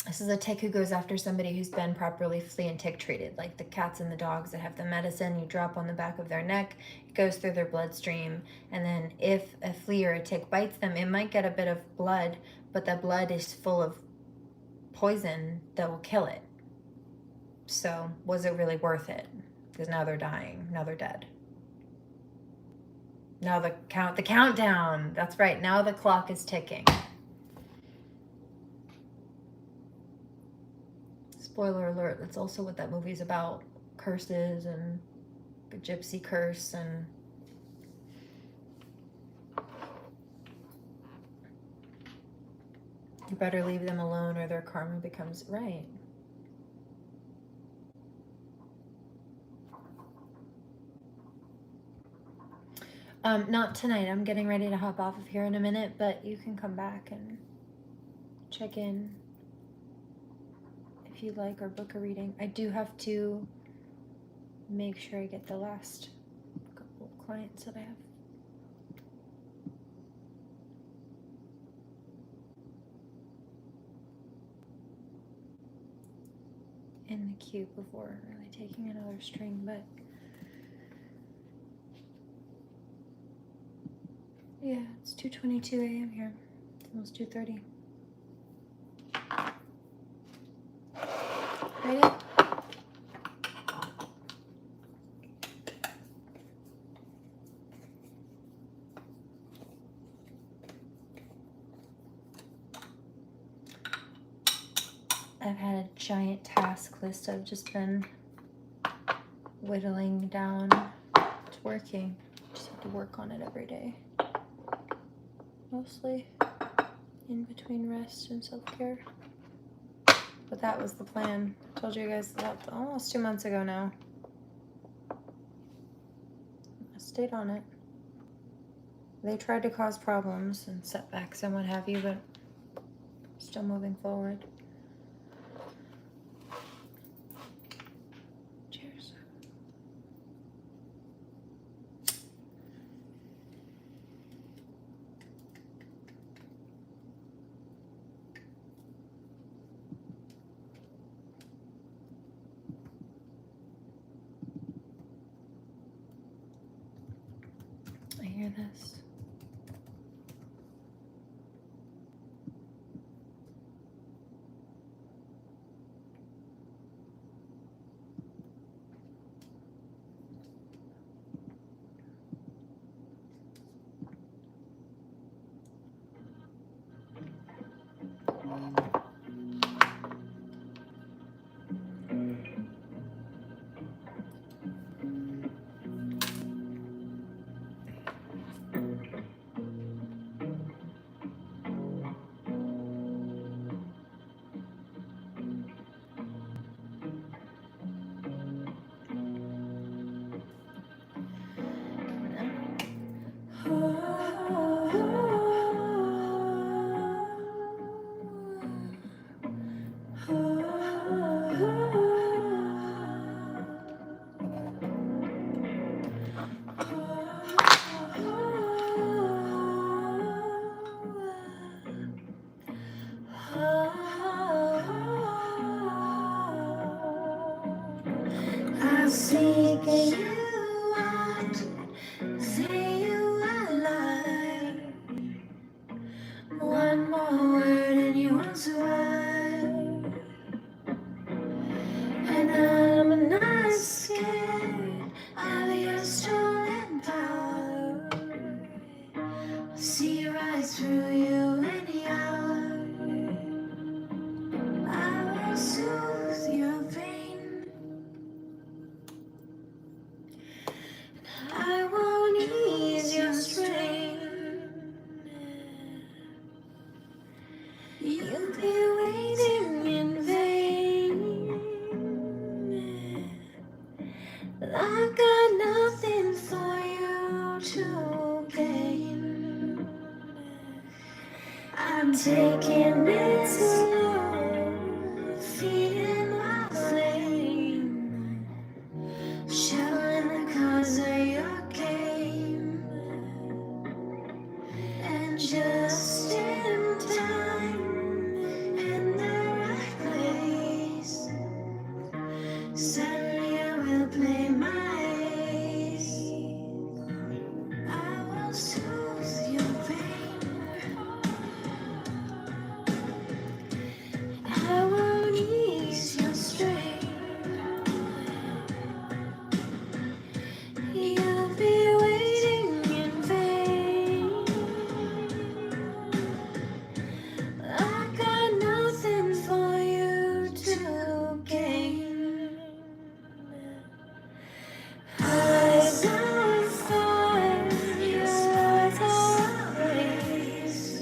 this is a tick who goes after somebody who's been properly flea and tick treated, like the cats and the dogs that have the medicine you drop on the back of their neck, it goes through their bloodstream, and then if a flea or a tick bites them, it might get a bit of blood, but the blood is full of poison that will kill it. So was it really worth it? Because now they're dying, now they're dead. Now the countdown, that's right, now the clock is ticking. Spoiler alert, that's also what that movie's about. Curses and the gypsy curse, and you better leave them alone or their karma becomes right. Not tonight. I'm getting ready to hop off of here in a minute, but you can come back and check in if you'd like, or book a reading. I do have to make sure I get the last couple of clients that I have. In the queue before really taking another string, but yeah, it's 2:22 a.m. here. It's almost 2:30. Ready? I've had a giant task list I've just been whittling down. It's working. Just have to work on it every day. Mostly in between rest and self-care. But that was the plan. I told you guys that almost 2 months ago now. I stayed on it. They tried to cause problems and setbacks and what have you, but still moving forward. Cheers. I hear this. I'll seek you out, say you are light. One more word and you won't survive. And I'm not scared of your stolen power. See I got nothing for you to gain. I'm taking it slow, feeding my flame, showing the cards of your game, and just in time, in the right place, suddenly I will play my ace. I will soothe your pain, I won't ease your strain. You'll be waiting in vain. I got nothing for you to gain. Eyes on fire, your eyes are ablaze,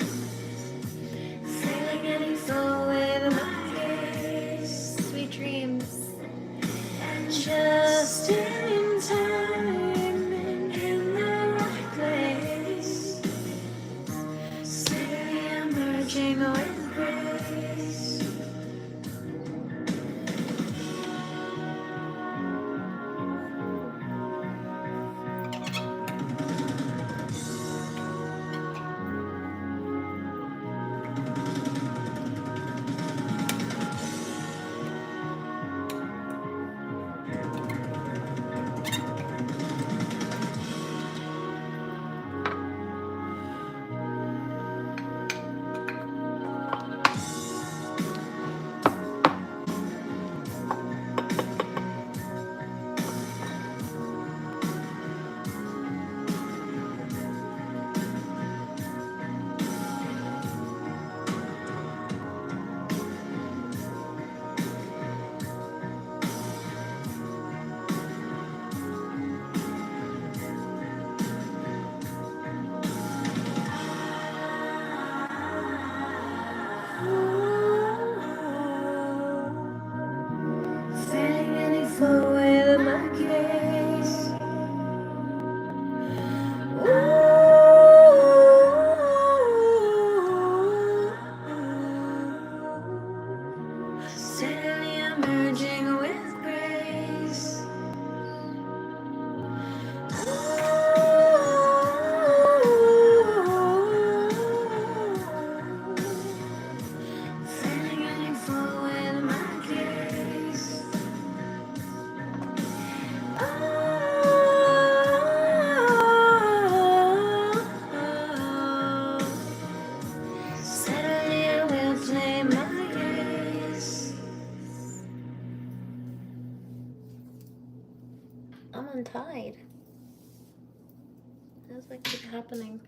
feeling any foe with my gaze. Sweet dreams. And just in time, in the right place, slowly emerging with grace. Feeling any foe with my gaze. Steadily emerging with grace. Feeling any foe with my gaze. Suddenly I will play my gaze. I'm untied. How's that keep happening?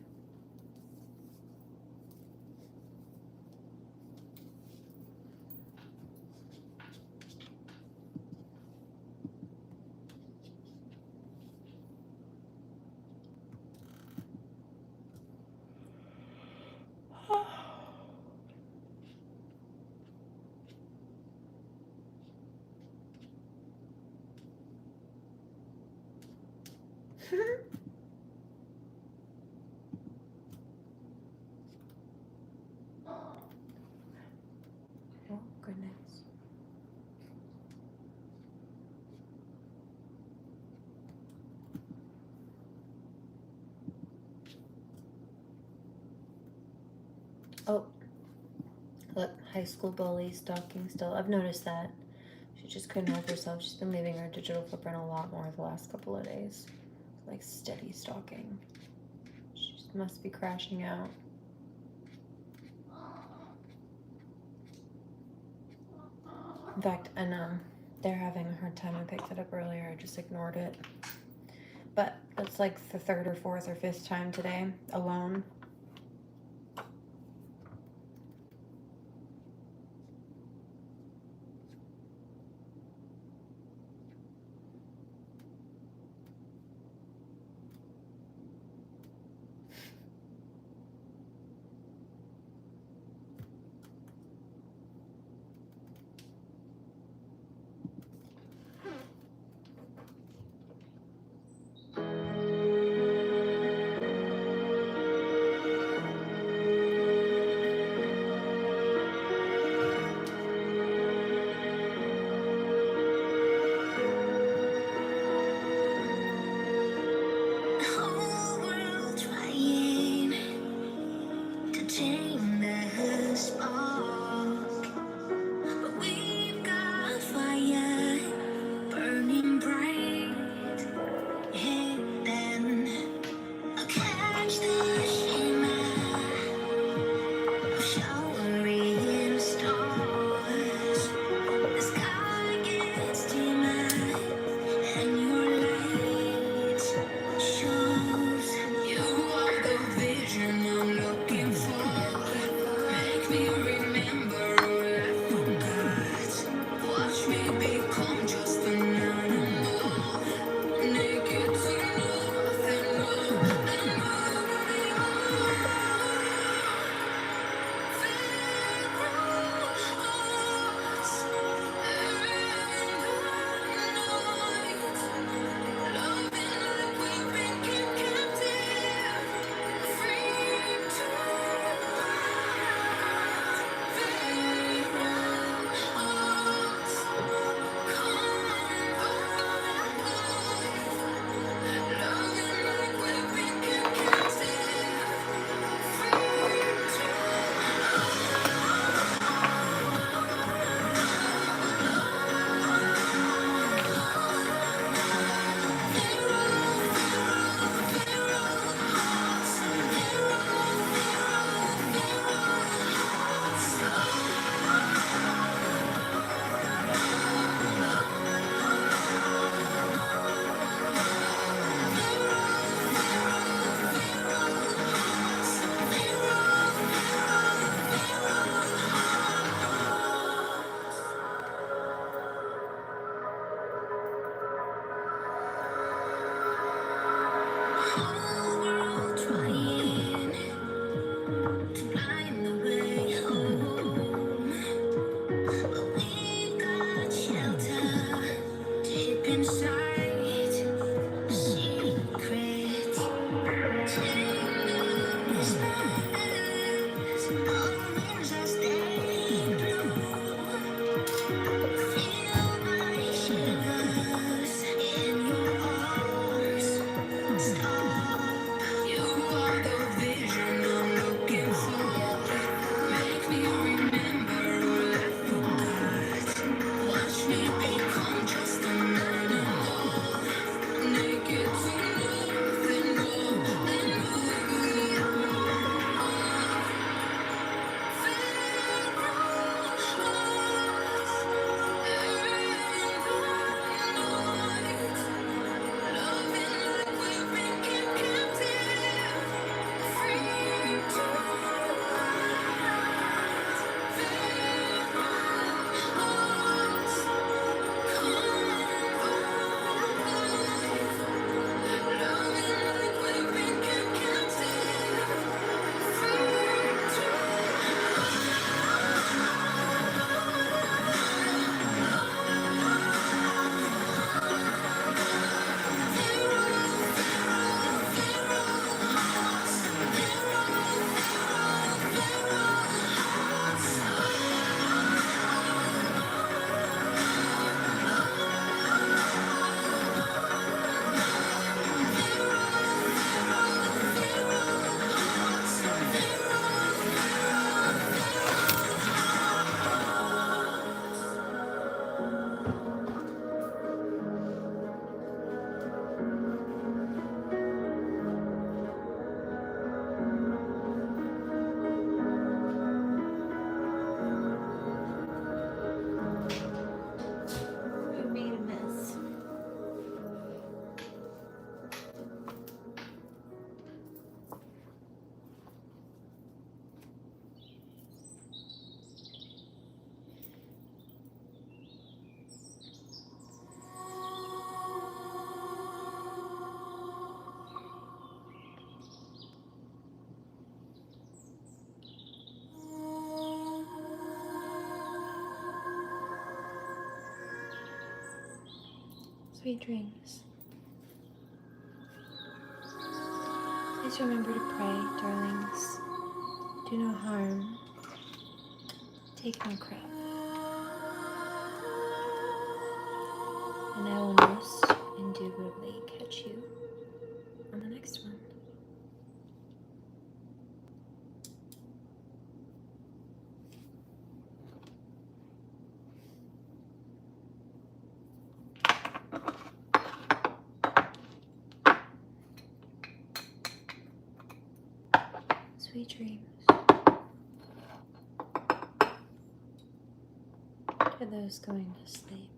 Oh, goodness. Oh, look, high school bully stalking still. I've noticed that. She just couldn't help herself. She's been leaving her digital footprint a lot more the last couple of days. Like steady stalking. She just must be crashing out. In fact, and they're having a hard time. I picked it up earlier. I just ignored it. But it's like the third or fourth or fifth time today alone. Sweet dreams. Please remember to pray, darlings. Do no harm. Take no crap. And I will most indubitably catch you on the next one. Sweet dreams. For those going to sleep.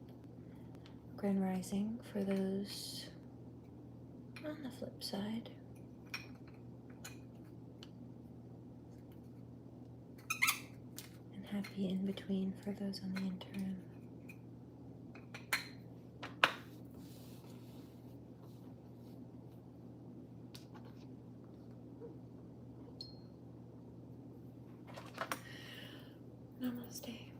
Grand rising for those on the flip side. And happy in between for those on the interim. Namaste.